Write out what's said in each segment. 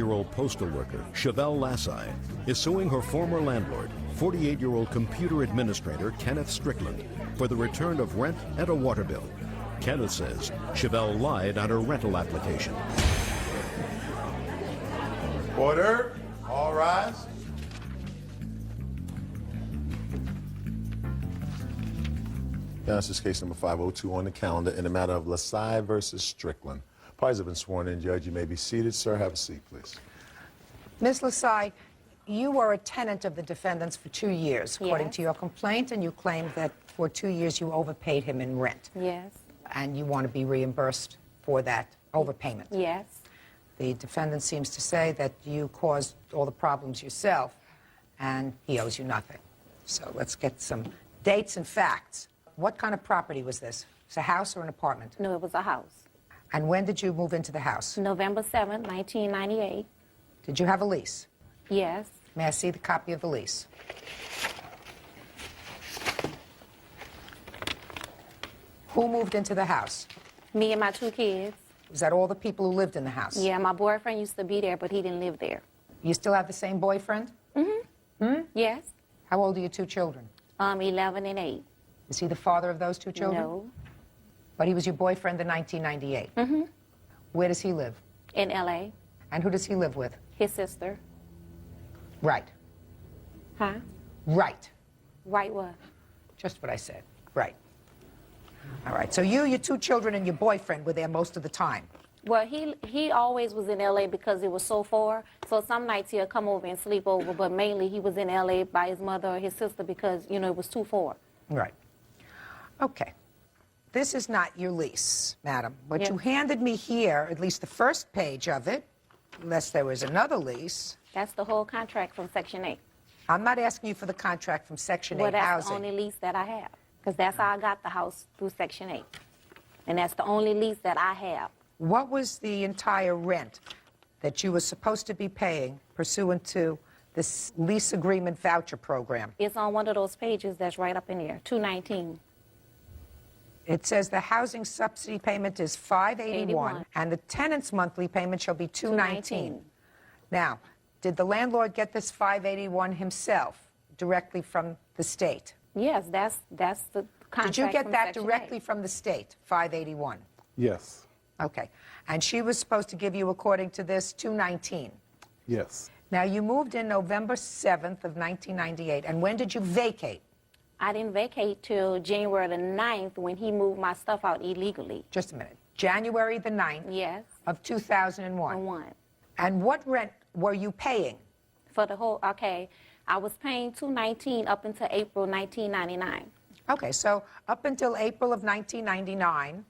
Year-old postal worker, Chevelle Lassie, is suing her former landlord, 48-year-old computer administrator Kenneth Strickland, for the return of rent and a water bill. Kenneth says Chevelle lied on her rental application. Order. All rise. Now, this is case number 502 on the calendar in the matter of Lassie versus Strickland. Parties have been sworn in. Judge, you may be seated. Sir, have a seat, please. Ms. Lassie, you were a tenant of the defendants for 2 years, according to your complaint, and you claimed that for 2 years you overpaid him in rent. Yes. And you want to be reimbursed for that overpayment. Yes. The defendant seems to say that you caused all the problems yourself, and he owes you nothing. So let's get some dates and facts. What kind of property was this? Was it a house or an apartment? No, it was a house. And when did you move into the house? November 7th, 1998. Did you have a lease? Yes. May I see the copy of the lease? Who moved into the house? Me and my 2 kids. Was that all the people who lived in the house? Yeah, my boyfriend used to be there, but he didn't live there. You still have the same boyfriend? Yes. How old are your 2 children? 11 and 8. Is he the father of those 2 children? No. But he was your boyfriend in 1998? Where does he live? In L.A. And who does he live with? His sister. Right. Huh? Right. Right what? Just what I said. Right. All right. So you, your 2 children, and your boyfriend were there most of the time? Well, he always was in L.A. because it was so far. So some nights he'll come over and sleep over, but mainly he was in L.A. by his mother or his sister because, you know, it was too far. Right. Okay. This is not your lease, madam. What Yes. you handed me here, at least the first page of it, unless there was another lease. That's the whole contract from Section 8. I'm not asking you for the contract from Section 8 Well, that's housing. the only lease that I have, because that's how I got the house through Section 8. And that's the only lease that I have. What was the entire rent that you were supposed to be paying pursuant to this lease agreement voucher program? It's on one of those pages that's right up in here, 219. It says the housing subsidy payment is $581, 81. and the tenant's monthly payment shall be $219. Now, did the landlord get this $581 himself, directly from the state? Yes, that's the contract. Did you get from that Section directly 8. from the state, $581? Yes. Okay. And she was supposed to give you, according to this, $219. Yes. Now, you moved in November 7th of 1998, and when did you vacate? I didn't vacate till January the 9th when he moved my stuff out illegally. Just a minute. January the 9th Yes. of 2001. On one. And what rent were you paying? For the whole, okay, I was paying $219 up until April 1999. Okay, so up until April of 1999,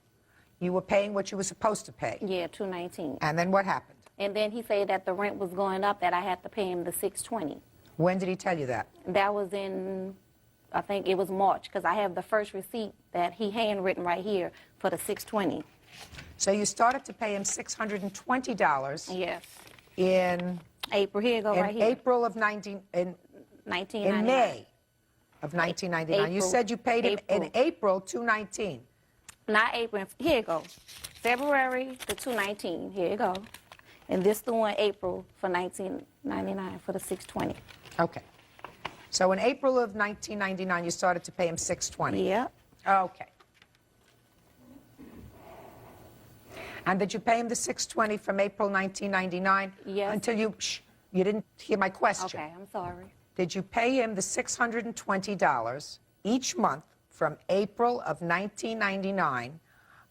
you were paying what you were supposed to pay. Yeah, $219. And then what happened? And then he said that the rent was going up, that I had to pay him the $620. When did he tell you that? That was in, I think it was March, because I have the first receipt that he handwritten right here for the $620. So you started to pay him $620 Yes. in April, here you go, right here. April of 1999. in May of 1999. You April. said you paid him in April. April $219. Not April, here you go. February the $219, here you go. And this the one April for 1999 for the $620. Okay. So in April of 1999, you started to pay him $620. Yeah. Okay. And did you pay him the $620 from April 1999? Yes. Until you, you didn't hear my question. Okay, I'm sorry. Did you pay him the $620 each month from April of 1999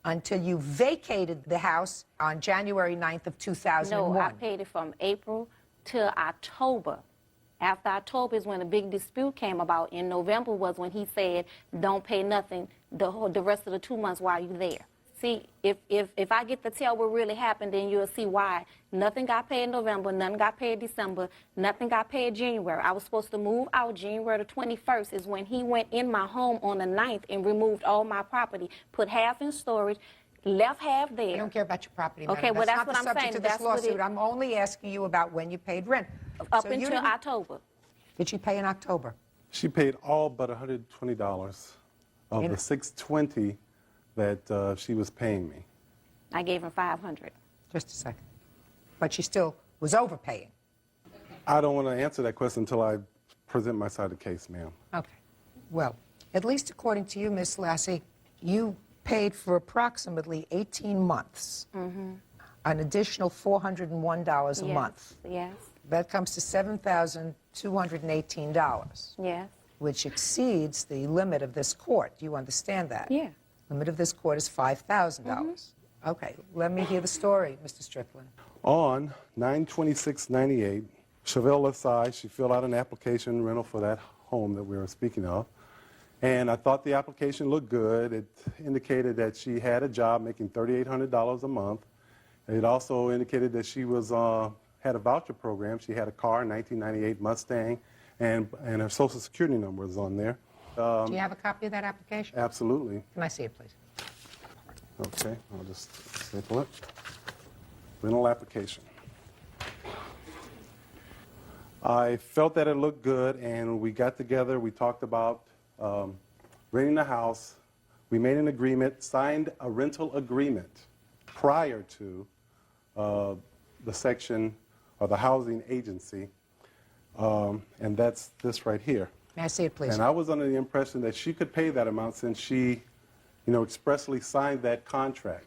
until you vacated the house on January 9th of 2001? No, I paid it from April till October. After October is when a big dispute came about. In November was when he said, don't pay nothing the rest of the 2 months while you're there. See, if I get to tell what really happened, then you'll see why. Nothing got paid in November, nothing got paid December, nothing got paid January. I was supposed to move out January the 21st is when he went in my home on the 9th and removed all my property, put half in storage, left half there. I don't care about your property, madam. Okay, well, that's not what the I'm subject saying. of this That's what lawsuit. it- I'm only asking you about when you paid rent. Up So you until didn't- October. Did she pay in October? She paid all but $120 of the $620 that she was paying me. I gave him $500. Just a second. But she still was overpaying? I don't want to answer that question until I present my side of the case, ma'am. Okay. Well, at least according to you, Miss Lassie, you paid for approximately 18 months. An additional $401 a month. Yes. That comes to $7,218. Yes. Which exceeds the limit of this court. Do you understand that? Yeah. Limit of this court is $5,000. Okay, let me hear the story, Mr. Strickland. On 9/26/98, Chevelle Lasai, she filled out an application rental for that home that we were speaking of. And I thought the application looked good. It indicated that she had a job making $3,800 a month. It also indicated that she was had a voucher program. She had a car, a 1998 Mustang, and her Social Security number was on there. Do you have a copy of that application? Absolutely. Can I see it, please? Okay, I'll just sample it. Rental application. I felt that it looked good, and we got together. We talked about renting the house. We made an agreement, signed a rental agreement prior to the section or the housing agency, and that's this right here. May I see it, please? And I was under the impression that she could pay that amount since she, expressly signed that contract.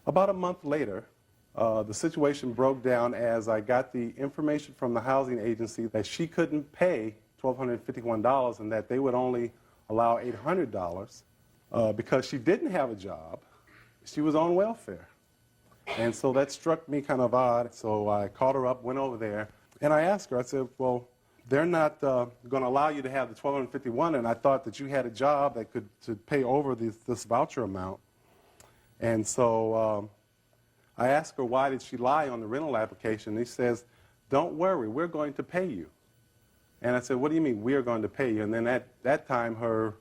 About a month later, the situation broke down as I got the information from the housing agency that she couldn't pay $1,251 and that they would only allow $800 because she didn't have a job. She was on welfare. And so that struck me kind of odd. So I called her up, went over there, and I asked her, I said, well, they're not going to allow you to have the $1,251, and I thought that you had a job that could to pay over this voucher amount. And so I asked her why did she lie on the rental application. He says, don't worry, we're going to pay you. And I said, what do you mean we're going to pay you? And then at that time, her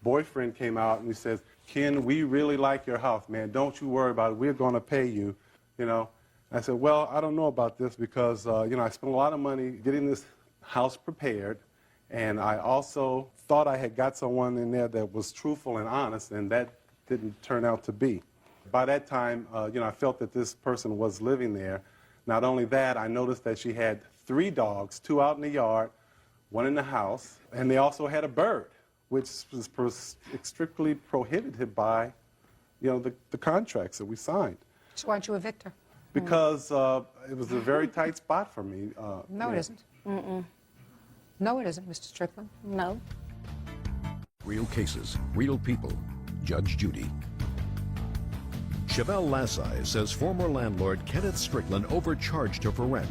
boyfriend came out and he says, Ken, we really like your house, man. Don't you worry about it. We're going to pay you, I said, well, I don't know about this because, I spent a lot of money getting this house prepared, and I also thought I had got someone in there that was truthful and honest, and that didn't turn out to be. By that time, I felt that this person was living there. Not only that, I noticed that she had 3 dogs, 2 out in the yard, 1 in the house, and they also had a bird, which was strictly prohibited by, the contracts that we signed. So why'd you evict her? Because it was a very tight spot for me. No, it isn't. No, it isn't, Mr. Strickland. No. Real cases, real people. Judge Judy. Chevelle Lasai says former landlord Kenneth Strickland overcharged her for rent.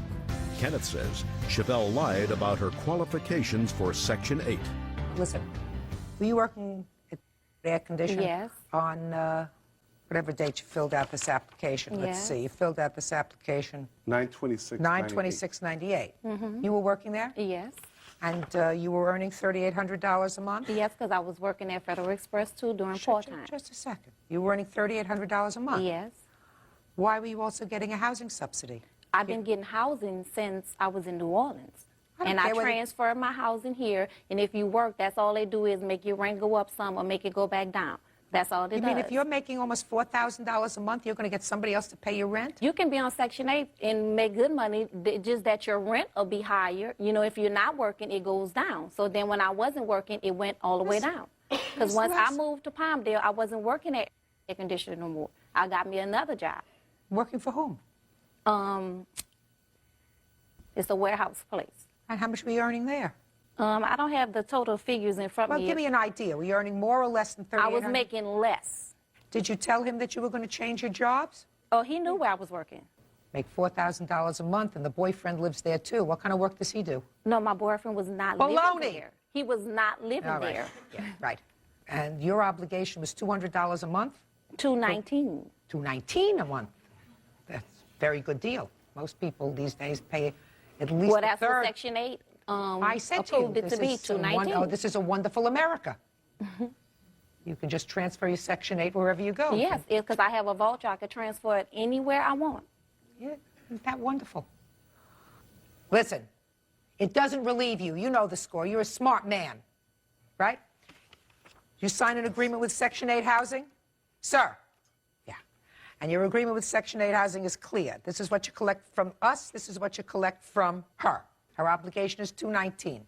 Kenneth says Chevelle lied about her qualifications for Section 8. Listen, were you working at air conditioning? Yes. On whatever date you filled out this application. Let's Yes. see, you filled out this application 9/26/98. 9/26/98. You were working there? Yes. And you were earning $3,800 a month? Yes, because I was working at Federal Express, too, during poor time. Just a second. You were earning $3,800 a month? Yes. Why were you also getting a housing subsidy? I've been getting housing since I was in New Orleans. And I transferred my housing here, and if you work, that's all they do is make your rent go up some or make it go back down. That's all they do. You mean if you're making almost $4,000 a month, you're going to get somebody else to pay your rent? You can be on Section 8 and make good money, just that your rent will be higher. If you're not working, it goes down. So then when I wasn't working, it went all the way down. Because once I moved to Palmdale, I wasn't working at air conditioning no more. I got me another job. Working for whom? It's a warehouse place. And how much were you earning there? I don't have the total figures in front of me. Well, give me an idea. Were you earning more or less than $3,800? I was making less. Did you tell him that you were going to change your jobs? Oh, he knew where I was working. Make $4,000 a month, and the boyfriend lives there, too. What kind of work does he do? No, my boyfriend was not living there. He was not living All right. there. Yeah, right. And your obligation was $200 a month? $219. $219 a month. That's a very good deal. Most people these days pay at least Well, a that's third. what Section 8 I said to you, approved it to be, $219. this is a wonderful America. You can just transfer your Section 8 wherever you go. Yes, because I have a voucher. I could transfer it anywhere I want. Yeah, isn't that wonderful? Listen, it doesn't relieve you. You know the score. You're a smart man, right? You sign an agreement with Section 8 housing? Sir. Yeah. And your agreement with Section 8 housing is clear. This is what you collect from us. This is what you collect from her. Her obligation is $219.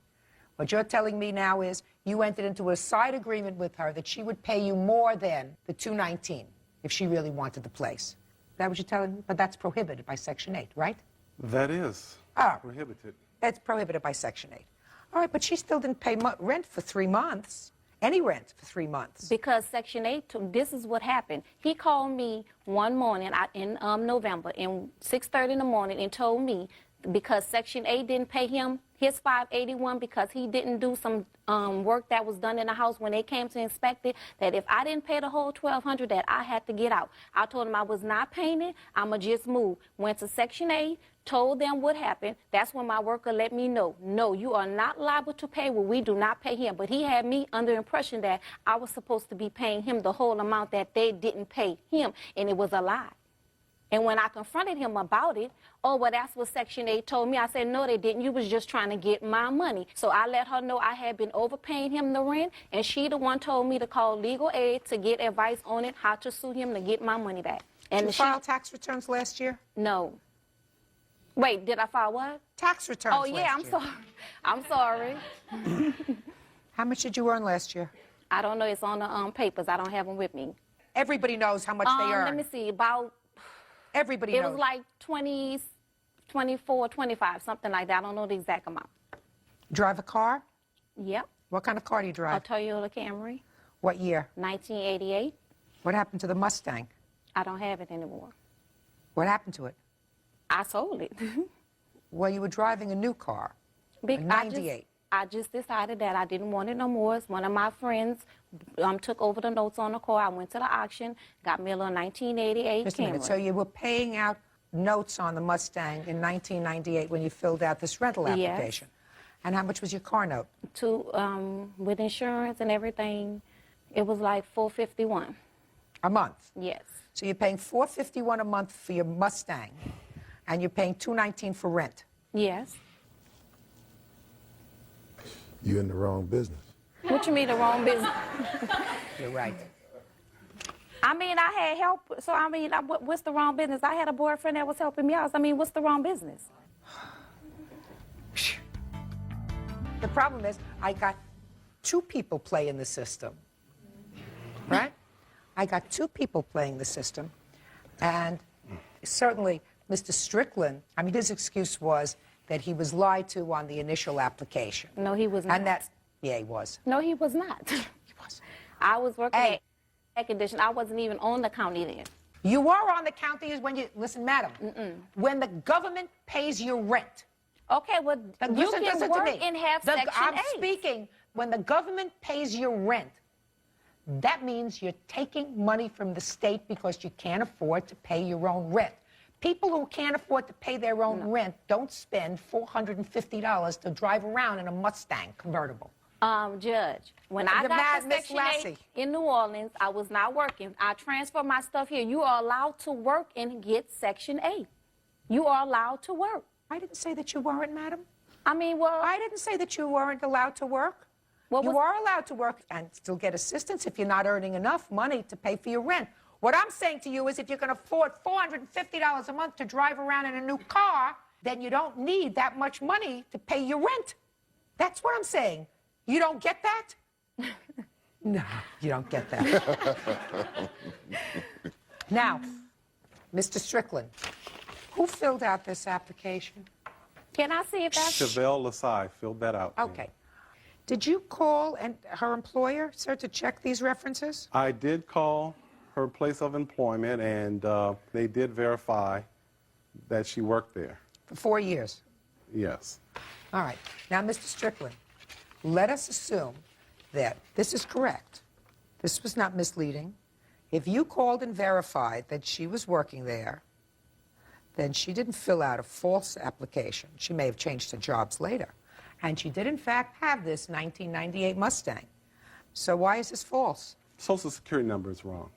What you're telling me now is you entered into a side agreement with her that she would pay you more than the $219 if she really wanted the place. Is that what you're telling me? But that's prohibited by Section 8, right? That is prohibited. It's prohibited by Section 8. All right, but she still didn't pay rent for 3 months. Any rent for 3 months. Because Section 8 took, this is what happened. He called me one morning in November, in 6:30 in the morning, and told me because Section 8 didn't pay him his $581 because he didn't do some work that was done in the house when they came to inspect it, that if I didn't pay the whole $1,200, that I had to get out. I told him I was not paying it. I'ma just move. Went to Section 8, told them what happened. That's when my worker let me know, no, you are not liable to pay what we do not pay him. But he had me under the impression that I was supposed to be paying him the whole amount that they didn't pay him, and it was a lie. And when I confronted him about it, oh, well, that's what Section 8 told me. I said, no, they didn't. You was just trying to get my money. So I let her know I had been overpaying him the rent, and she the one told me to call legal aid to get advice on it, how to sue him to get my money back. And did you file tax returns last year? No. Wait, did I file what? Tax returns last year. I'm sorry. I'm sorry. How much did you earn last year? I don't know. It's on the papers. I don't have them with me. Everybody knows how much they earn. Let me see. About... Everybody knows. It was like 20, 24, 25, something like that. I don't know the exact amount. Drive a car? Yep. What kind of car do you drive? A Toyota Camry. What year? 1988. What happened to the Mustang? I don't have it anymore. What happened to it? I sold it. Well, you were driving a new car, a 98. I just decided that I didn't want it no more. One of my friends took over the notes on the car. I went to the auction, got me a little 1988 Just a minute. Camry. So you were paying out notes on the Mustang in 1998 when you filled out this rental application. Yes. And how much was your car note? With insurance and everything, it was like $451 a month. Yes. So you're paying $451 a month for your Mustang, and you're paying $219 for rent. Yes. You're in the wrong business. What you mean the wrong business? You're right. I mean, I had help, so I mean, what's the wrong business? I had a boyfriend that was helping me out. I mean, what's the wrong business? The problem is I got 2 people playing the system, right? I got 2 people playing the system, and certainly Mr. Strickland, I mean, his excuse was that he was lied to on the initial application. No, he was not. And that, yeah, he was. No, he was not. He was. I was working at air condition. I wasn't even on the county then. You were on the county when you, listen, madam, when the government pays your rent. Okay, well, you can work and have Section 8. I'm speaking, when the government pays your rent, that means you're taking money from the state because you can't afford to pay your own rent. People who can't afford to pay their own rent don't spend $450 to drive around in a Mustang convertible. Judge, when I got to Section 8 in New Orleans, I was not working. I transferred my stuff here. You are allowed to work and get Section 8. You are allowed to work. I didn't say that you weren't, madam. I mean, well... I didn't say that you weren't allowed to work. You are allowed to work and still get assistance if you're not earning enough money to pay for your rent. What I'm saying to you is if you can afford $450 a month to drive around in a new car, then you don't need that much money to pay your rent. That's what I'm saying. You don't get that? No, you don't get that. Now, Mr. Strickland, who filled out this application? Can I see if that's... Chevelle Lasai filled that out. Okay. Did you call her employer, sir, to check these references? I did call her place of employment, and they did verify that she worked there. For 4 years? Yes. All right. Now, Mr. Strickland, let us assume that this is correct. This was not misleading. If you called and verified that she was working there, then she didn't fill out a false application. She may have changed her jobs later. And she did, in fact, have this 1998 Mustang. So why is this false? Social Security number is wrong.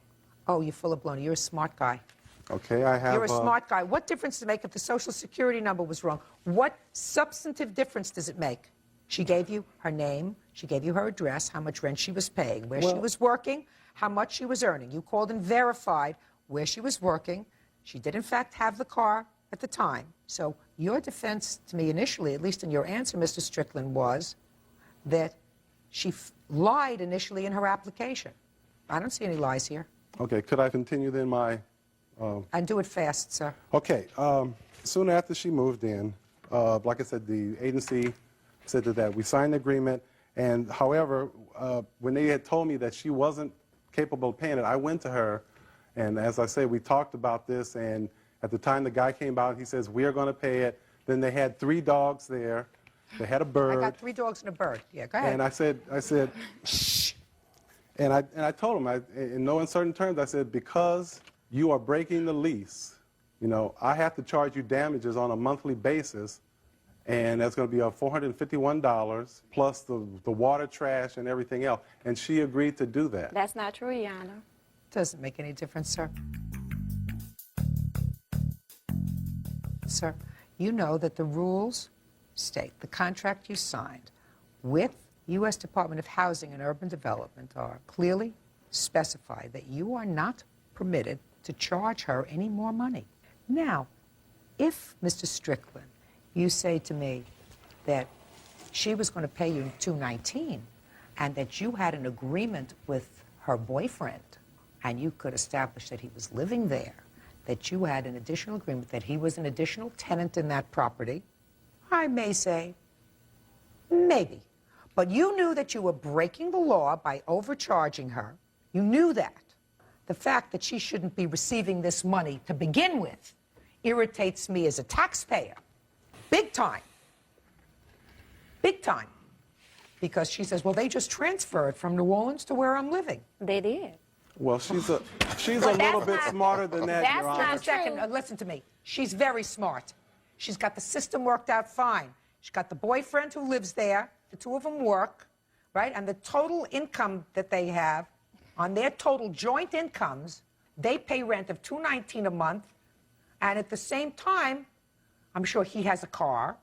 Oh, you're full of baloney. You're a smart guy. Okay, I have... You're a smart guy. What difference does it make if the Social Security number was wrong? What substantive difference does it make? She gave you her name, she gave you her address, how much rent she was paying, where she was working, how much she was earning. You called and verified where she was working. She did, in fact, have the car at the time. So your defense to me initially, at least in your answer, Mr. Strickland, was that she lied initially in her application. I don't see any lies here. Okay, could I continue then my... And do it fast, sir. Okay, soon after she moved in, like I said, the agency said that we signed the agreement, and however, when they had told me that she wasn't capable of paying it, I went to her, and as I say, we talked about this, and at the time the guy came out, he says, we are going to pay it. Then they had 3 dogs there. They had a bird. I got 3 dogs and a bird. Yeah, go ahead. And I said, shh. And I told him, in no uncertain terms, I said, because you are breaking the lease, you know, I have to charge you damages on a monthly basis, and that's going to be $451 plus the water, trash, and everything else. And she agreed to do that. That's not true, Your Honor. Doesn't make any difference, sir. Sir, you know that the rules state the contract you signed with U.S. Department of Housing and Urban Development are clearly specify that you are not permitted to charge her any more money. Now, if, Mr. Strickland, you say to me that she was going to pay you $219 and that you had an agreement with her boyfriend and you could establish that he was living there, that you had an additional agreement, that he was an additional tenant in that property, I may say, maybe. But you knew that you were breaking the law by overcharging her. You knew that. The fact that she shouldn't be receiving this money to begin with irritates me as a taxpayer. Big time. Big time. Because she says, well, they just transferred from New Orleans to where I'm living. They did. Well, she's a little bit smarter than that, that's Your Honor. not Just a second, true. listen to me. She's very smart. She's got the system worked out fine. She's got the boyfriend who lives there. The 2 of them work, right? And the total income that they have, on their total joint incomes, they pay rent of $219 a month. And at the same time, I'm sure he has a car.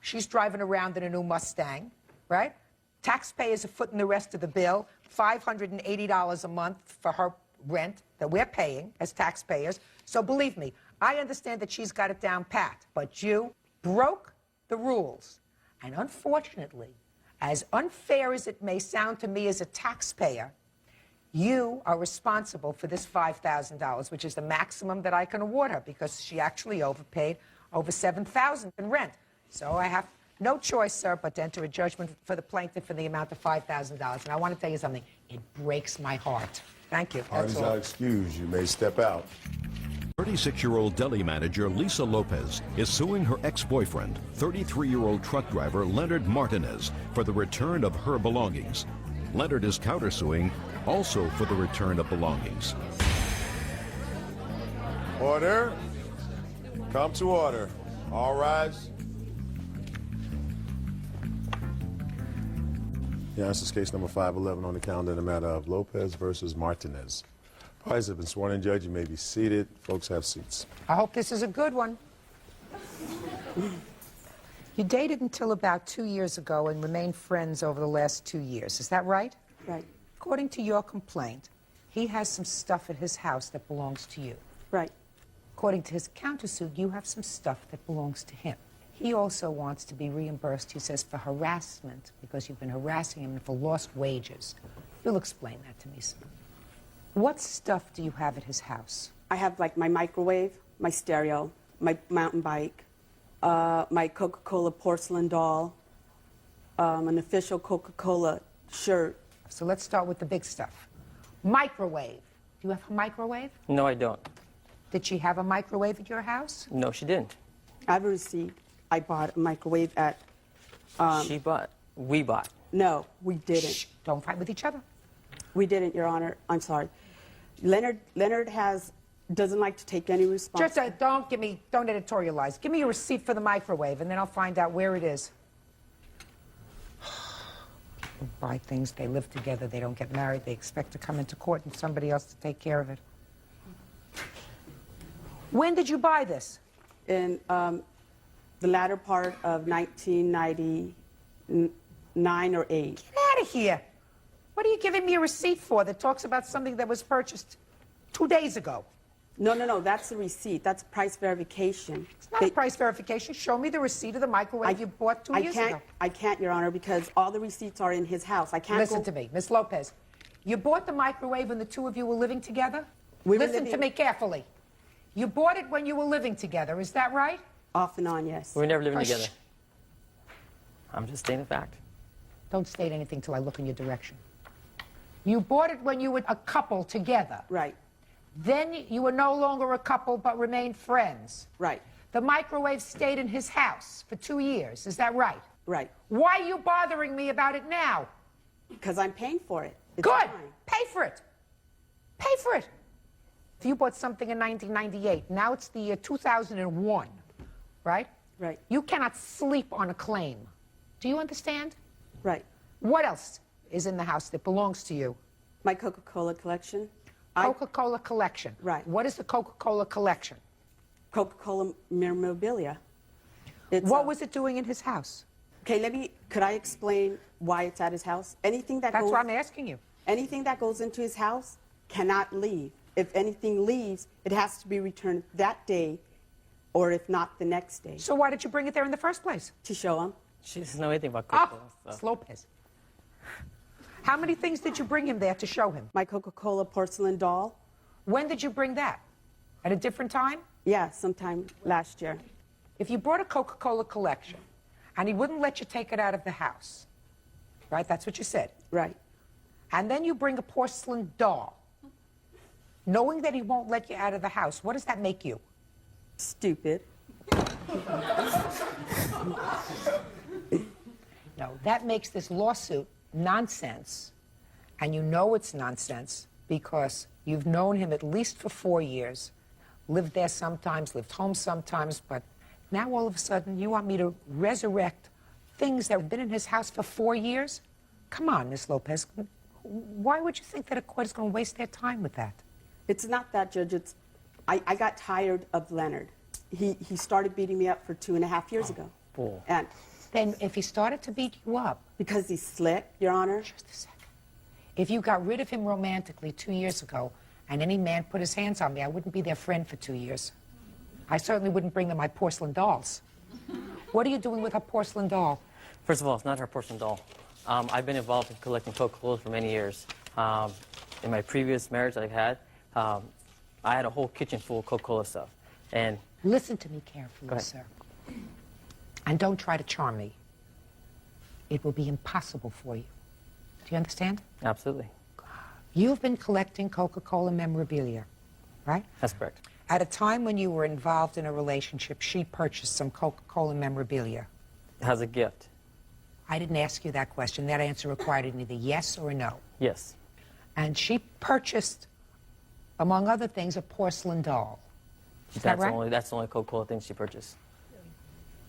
She's driving around in a new Mustang, right? Taxpayers are footing the rest of the bill, $580 a month for her rent that we're paying as taxpayers. So believe me, I understand that she's got it down pat, but you broke the rules. And unfortunately, as unfair as it may sound to me as a taxpayer, you are responsible for this $5,000, which is the maximum that I can award her because she actually overpaid over $7,000 in rent. So I have no choice, sir, but to enter a judgment for the plaintiff for the amount of $5,000. And I want to tell you something. It breaks my heart. Thank you. That's Pardon's all. not excused. You may step out. 36-year-old deli manager Lisa Lopez is suing her ex-boyfriend, 33-year-old truck driver Leonard Martinez, for the return of her belongings. Leonard is countersuing also for the return of belongings. Order. Come to order. All rise. Yeah, this is case number 511 on the calendar in the matter of Lopez versus Martinez. Parties have been sworn in, Judge. You may be seated. Folks, have seats. I hope this is a good one. You dated until about 2 years ago and remained friends over the last 2 years. Is that right? Right. According to your complaint, he has some stuff at his house that belongs to you. Right. According to his countersuit, you have some stuff that belongs to him. He also wants to be reimbursed, he says, for harassment, because you've been harassing him, and for lost wages. You'll explain that to me, sir. What stuff do you have at his house? I have like my microwave, my stereo, my mountain bike, my Coca-Cola porcelain doll, an official Coca-Cola shirt. So let's start with the big stuff. Microwave. Do you have a microwave? No, I don't. Did she have a microwave at your house? No, she didn't. I have a receipt. I bought a microwave at... She bought. We bought. No, we didn't. Shh, don't fight with each other. We didn't, Your Honor. I'm sorry. Leonard doesn't like to take any responsibility. Just don't editorialize. Give me a receipt for the microwave, and then I'll find out where it is. People buy things, they live together, they don't get married, they expect to come into court and somebody else to take care of it. When did you buy this? In the latter part of 1999 or 8. Get out of here. What are you giving me a receipt for that talks about something that was purchased 2 days ago? No, that's the receipt. That's price verification. It's not a price verification. Show me the receipt of the microwave you bought 2 years ago. I can't, Your Honor, because all the receipts are in his house. I can't Listen to me, Miss Lopez. You bought the microwave when the two of you were living together? We were Listen to living- me carefully. You bought it when you were living together, is that right? Off and on, yes. We were never living Oh, together. shh. I'm just stating the fact. Don't state anything till I look in your direction. You bought it when you were a couple together. Right, Then you were no longer a couple but remained friends. right, The microwave stayed in his house for 2 years, is that right? right. Why are you bothering me about it now? Because I'm paying for it. It's Good. mine. Pay for it. Pay for it. If you bought something in 1998, now it's the year 2001, right? Right, You cannot sleep on a claim. Do you understand? right. What else is in the house that belongs to you? My Coca-Cola collection. Coca-Cola collection. Right. What is the Coca-Cola collection? Coca-Cola memorabilia. It's, What was it doing in his house? Okay, could I explain why it's at his house? Anything that That's goes, what I'm asking you. anything that goes into his house cannot leave. If anything leaves, it has to be returned that day, or if not, the next day, So why did you bring it there in the first place? to show him. She doesn't know anything about Oh, Coca-Cola it's stuff. Lopez. How many things did you bring him there to show him? My Coca-Cola porcelain doll. When did you bring that? At a different time? Yeah, sometime last year. If you brought a Coca-Cola collection and he wouldn't let you take it out of the house, right? That's what you said. Right. And then you bring a porcelain doll, knowing that he won't let you out of the house, what does that make you? Stupid. No, that makes this lawsuit nonsense. And you know it's nonsense because you've known him at least for 4 years, lived there sometimes, lived home sometimes, but now all of a sudden you want me to resurrect things that have been in his house for 4 years? Come on, Miss Lopez. Why would you think that a court is going to waste their time with that? It's not that, Judge. I got tired of Leonard. He started beating me up for 2.5 years ago. bull. And Then if he started to beat you up, because he's slick, Your Honor. just a second. If you got rid of him romantically 2 years ago and any man put his hands on me, I wouldn't be their friend for 2 years. I certainly wouldn't bring them my porcelain dolls. What are you doing with a porcelain doll? First of all, it's not her porcelain doll. I've been involved in collecting Coca-Cola for many years. In my previous marriage that I've had, I had a whole kitchen full of Coca-Cola stuff. And Listen to me carefully, Go ahead. sir. And don't try to charm me. It will be impossible for you. Do you understand? absolutely, You've been collecting Coca-Cola memorabilia, right? that's correct. At a time when you were involved in a relationship, she purchased some Coca-Cola memorabilia. As a gift, I didn't ask you that question. That answer required an either yes or a no. yes. And she purchased, among other things, a porcelain doll. Is that right? That's the only Coca-Cola thing she purchased.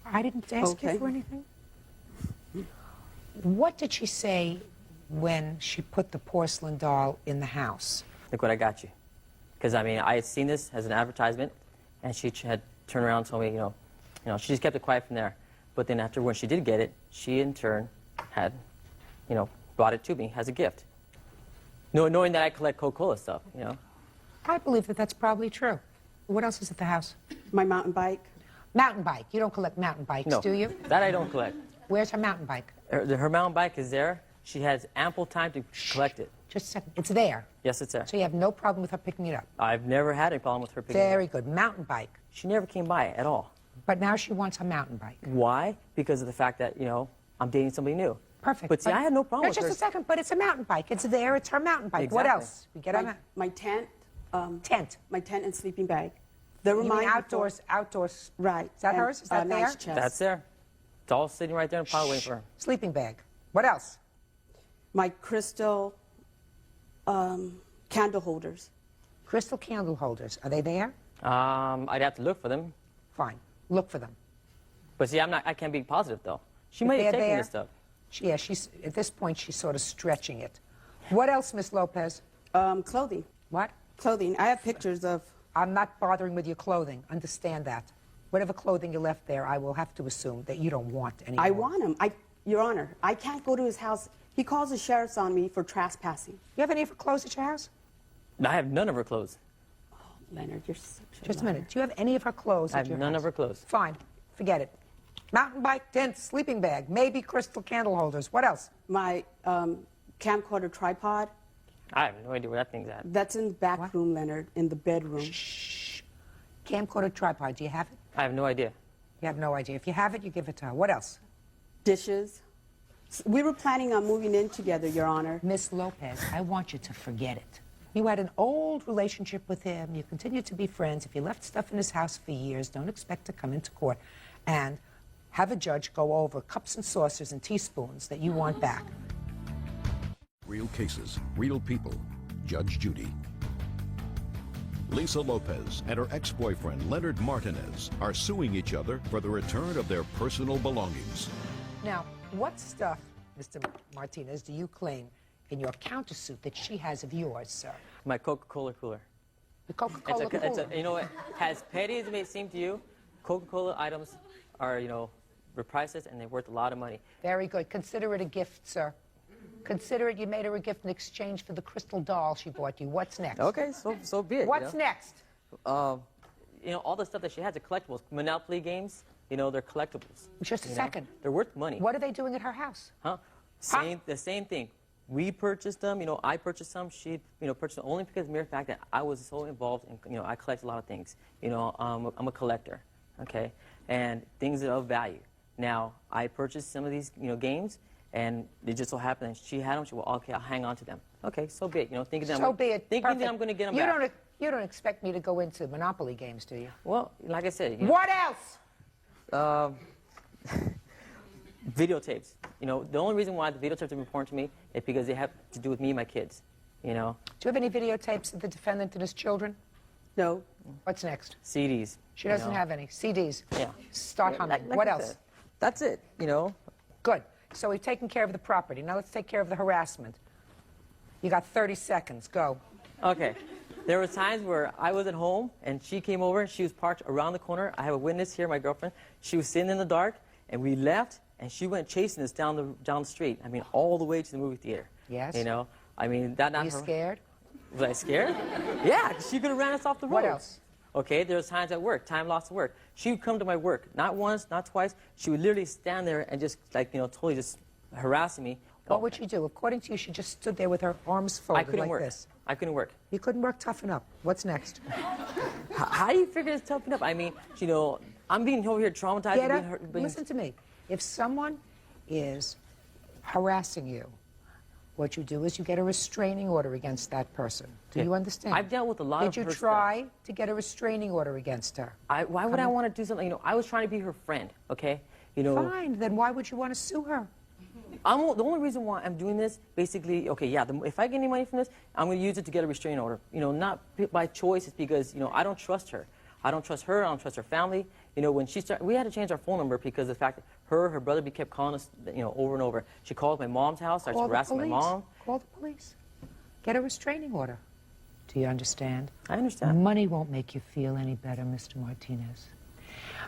I didn't ask you Okay. for anything. What did she say when she put the porcelain doll in the house? Look what I got you. Because, I mean, I had seen this as an advertisement, and she had turned around and told me, you know, she just kept it quiet from there. But then after when she did get it, she in turn had, brought it to me as a gift. Knowing that I collect Coca-Cola stuff, I believe that that's probably true. What else is at the house? My mountain bike. Mountain bike. You don't collect mountain bikes, No, do you? that I don't collect. Where's her mountain bike? Her mountain bike is there. She has ample time to collect it. Just a second. It's there. Yes, it's there. So you have no problem with her picking it up. I've never had a problem with her picking it up. Very good. Mountain bike. She never came by at all. But now she wants a mountain bike. Why? Because of the fact that, I'm dating somebody new. Perfect. But see, I had no problem with Just her. a second. But it's a mountain bike. It's there. It's her mountain bike. What Exactly. else? We get on that. My tent. Tent. My tent and sleeping bag. They were You mean mine before- outdoors? Right. Is that And hers? Is that a there? nice chest. That's there. It's all sitting right there in a pile waiting for her. Sleeping bag. What else? My crystal candle holders. Crystal candle holders. Are they there? I'd have to look for them. Fine. Look for them. But see, I can't be positive, though. She might They're have taken there. this stuff. She's at this point she's sort of stretching it. What else, Miss Lopez? Clothing. What? Clothing. I have pictures of. I'm not bothering with your clothing. Understand that. Whatever clothing you left there, I will have to assume that you don't want anymore. I want them. Your Honor, I can't go to his house. He calls the sheriff's on me for trespassing. You have any of her clothes at your house? I have none of her clothes. Leonard, you're such a Just a liar. minute. Do you have any of her clothes I at have your none house? of her clothes. Fine. Forget it. Mountain bike, tent, sleeping bag, maybe crystal candle holders. What else? My camcorder tripod, I have no idea where that thing's at. that's in the back room, Leonard, in the bedroom. Camcorder tripod. Do you have it? I have no idea. You have no idea. If you have it, you give it to her. What else? Dishes. We were planning on moving in together, Your Honor. Miss Lopez, I want you to forget it. You had an old relationship with him. You continue to be friends. If you left stuff in his house for years, don't expect to come into court and have a judge go over cups and saucers and teaspoons that you want back. Real cases, real people. Judge Judy. Lisa Lopez and her ex-boyfriend Leonard Martinez are suing each other for the return of their personal belongings. Now, what stuff, Mr. Martinez, do you claim in your countersuit that she has of yours, sir? My Coca-Cola cooler. The Coca-Cola cooler. You know what? As petty as it may seem to you, Coca-Cola items are, they're priceless and they're worth a lot of money. Very good. Consider it a gift, sir. Consider it you made her a gift in exchange for the crystal doll she bought you. What's next? Okay, so be it. What's next? All the stuff that she has are collectibles. Monopoly games, they're collectibles. Just a second. They're worth money. What are they doing at her house? Huh? The same thing. We purchased them, I purchased some, she, purchased them only because of the mere fact that I was so involved in, I collect a lot of things. I'm a collector, okay? And things that are of value. Now, I purchased some of these, games, and it just so happened that she had them. She well, okay, I'll hang on to them. Okay, so be it. Thinking that So be it. Thinking Perfect. that I'm going to get them you back. You don't expect me to go into Monopoly games, do you? Well, like I said, What else? Videotapes. The only reason why the videotapes are important to me is because they have to do with me and my kids. Do you have any videotapes of the defendant and his children? No. What's next? CDs. She doesn't have any. CDs. Yeah. Start Yeah, humming. like What I else? said. That's it. Good. So we've taken care of the property. Now let's take care of the harassment. You got 30 seconds. Go. Okay. There were times where I was at home and she came over and she was parked around the corner. I have a witness here, my girlfriend. She was sitting in the dark and we left and she went chasing us down the street. I mean, all the way to the movie theater. Yes. I mean, that not Are you her. scared? Was I scared? Yeah, 'cause she could have ran us off the road. What else? Okay, there was times at work, time lost at work. She would come to my work, not once, not twice. She would literally stand there and just, totally just harassing me. What would you do? According to you, she just stood there with her arms I folded couldn't like work. this. I couldn't work. You couldn't work. Toughen up. What's next? How do you figure it's toughen up? I mean, I'm being over here traumatized. Get being up. hurt, being... Listen to me. If someone is harassing you, what you do is you get a restraining order against that person. Do you understand? I've dealt with a lot of Did you her try to get a restraining order against her? Why would I want to do something? I was trying to be her friend, okay? Fine. Then why would you want to sue her? The only reason why I'm doing this, basically, okay, yeah, if I get any money from this, I'm going to use it to get a restraining order. Not by choice. It's because, I don't trust her. I don't trust her. I don't trust her family. When she started, we had to change our phone number because of the fact that her brother kept calling us, over and over. She called my mom's house, started harassing my mom. Call the police. Get a restraining order. Do you understand? I understand. Money won't make you feel any better, Mr. Martinez.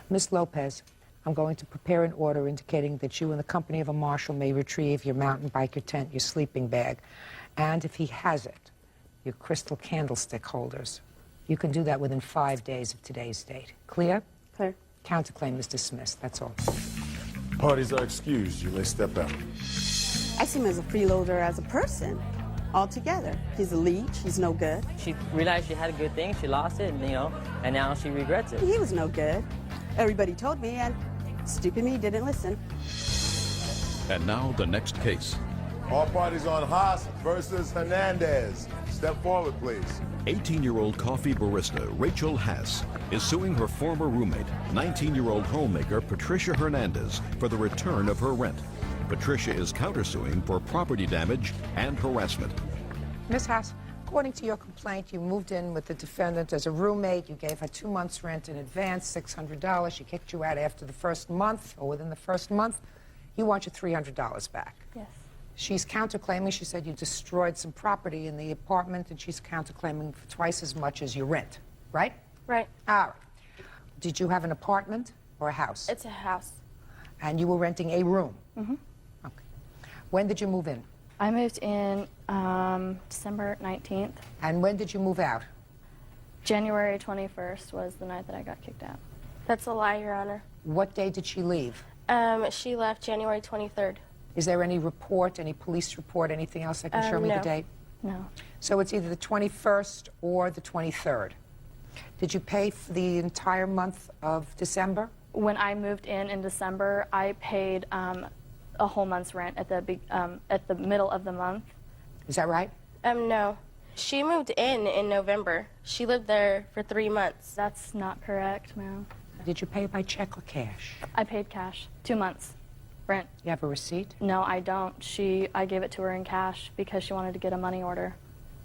Miss Lopez, I'm going to prepare an order indicating that you and the company of a marshal may retrieve your mountain bike, your tent, your sleeping bag, and if he has it, your crystal candlestick holders. You can do that within 5 days of today's date. Clear? Clear. Counterclaim is dismissed. That's all. Parties are excused. You may step out. I see him as a freeloader as a person altogether. He's a leech. He's no good. She realized she had a good thing. She lost it, and now she regrets it. He was no good. Everybody told me, and stupid me didn't listen. And now the next case. All parties on Haas versus Hernandez. Step forward, please. 18-year-old coffee barista Rachel Haas is suing her former roommate, 19-year-old homemaker Patricia Hernandez, for the return of her rent. Patricia is countersuing for property damage and harassment. Miss Haas, according to your complaint, you moved in with the defendant as a roommate. You gave her 2 months' rent in advance, $600. She kicked you out after the first month, or within the first month. You want your $300 back. Yes. She's counterclaiming. She said you destroyed some property in the apartment, and she's counterclaiming for twice as much as your rent, right? Right. All right. Did you have an apartment or a house? It's a house. And you were renting a room? Mm-hmm. Okay. When did you move in? I moved in December 19th. And when did you move out? January 21st was the night that I got kicked out. That's a lie, Your Honor. What day did she leave? She left January 23rd. Is there any report, any police report, anything else that can show me the no. date? No. So it's either the 21st or the 23rd. Did you pay for the entire month of December? When I moved in December, I paid a whole month's rent at the middle of the month. Is that right? No. She moved in November. She lived there for 3 months. That's not correct, ma'am. Did you pay by check or cash? I paid cash. 2 months rent. You have a receipt? No, I don't. I gave it to her in cash because she wanted to get a money order.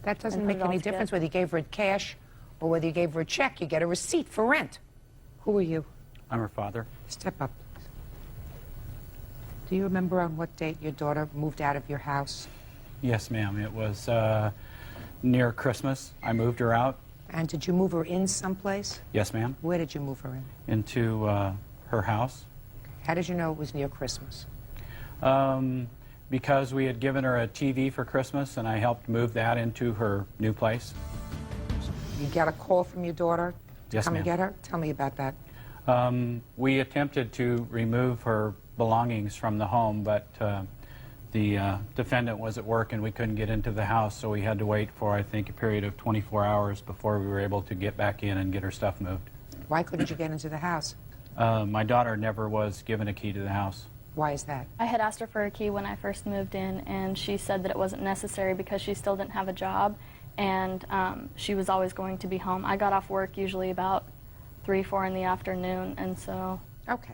That doesn't And make put it all any together. difference whether you gave her it cash or whether you gave her a check. You get a receipt for rent. Who are you? I'm her father. Step up, please. Do you remember on what date your daughter moved out of your house? Yes, ma'am. It was near Christmas. I moved her out. And did you move her in someplace? Yes, ma'am. Where did you move her in? Into her house. How did you know it was near Christmas? Because we had given her a TV for Christmas, and I helped move that into her new place. You got a call from your daughter to Yes, come and ma'am. get her? Tell me about that. We attempted to remove her belongings from the home, but the defendant was at work and we couldn't get into the house, so we had to wait for, I think, a period of 24 hours before we were able to get back in and get her stuff moved. Why couldn't you get into the house? My daughter never was given a key to the house. Why is that? I had asked her for a key when I first moved in, and she said that it wasn't necessary because she still didn't have a job, and she was always going to be home. I got off work usually about 3, 4 in the afternoon, and so... Okay.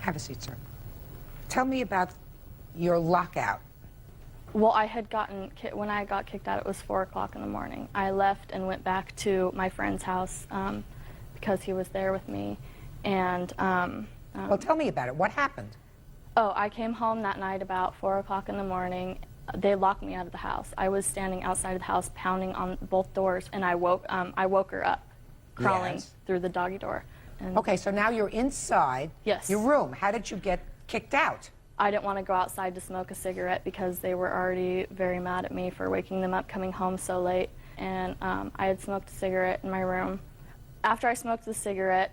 Have a seat, sir. Tell me about your lockout. Well, I had when I got kicked out, it was 4 o'clock in the morning. I left and went back to my friend's house because he was there with me, and... Well, tell me about it. What happened? Oh, I came home that night about 4 o'clock in the morning. They locked me out of the house. I was standing outside of the house pounding on both doors, and I woke her up, crawling Yes. through the doggy door. And Okay, so now you're inside Yes. your room. How did you get kicked out? I didn't want to go outside to smoke a cigarette because they were already very mad at me for waking them up coming home so late. And I had smoked a cigarette in my room. After I smoked the cigarette,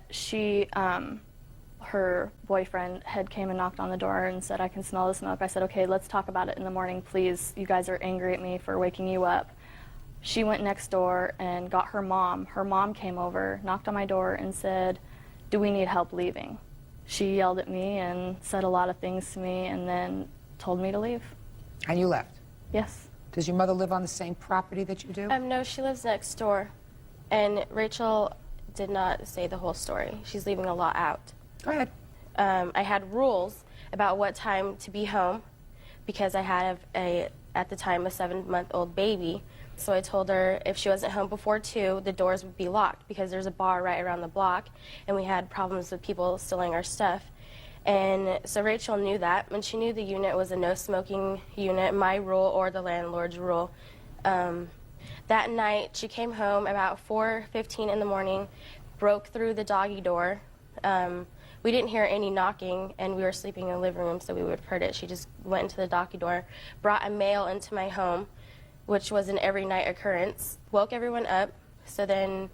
her boyfriend had came and knocked on the door and said, "I can smell the smoke." I said, "Okay, let's talk about it in the morning, please. You guys are angry at me for waking you up." She went next door and got her mom. Her mom came over, knocked on my door, and said, "Do we need help leaving?" She yelled at me and said a lot of things to me and then told me to leave. And you left. Yes. Does your mother live on the same property that you do? No, she lives next door. And Rachel did not say the whole story. She's leaving a lot out. Go ahead. I had rules about what time to be home because I had at the time, a 7-month-old baby. So I told her if she wasn't home before 2, the doors would be locked because there's a bar right around the block, and we had problems with people stealing our stuff. And so Rachel knew that, and she knew the unit was a no-smoking unit, my rule or the landlord's rule. That night, she came home about 4:15 in the morning, broke through the doggy door. We didn't hear any knocking, and we were sleeping in the living room, so we would have heard it. She just went into the doggy door, brought a mail into my home, which was an every night occurrence, woke everyone up. So then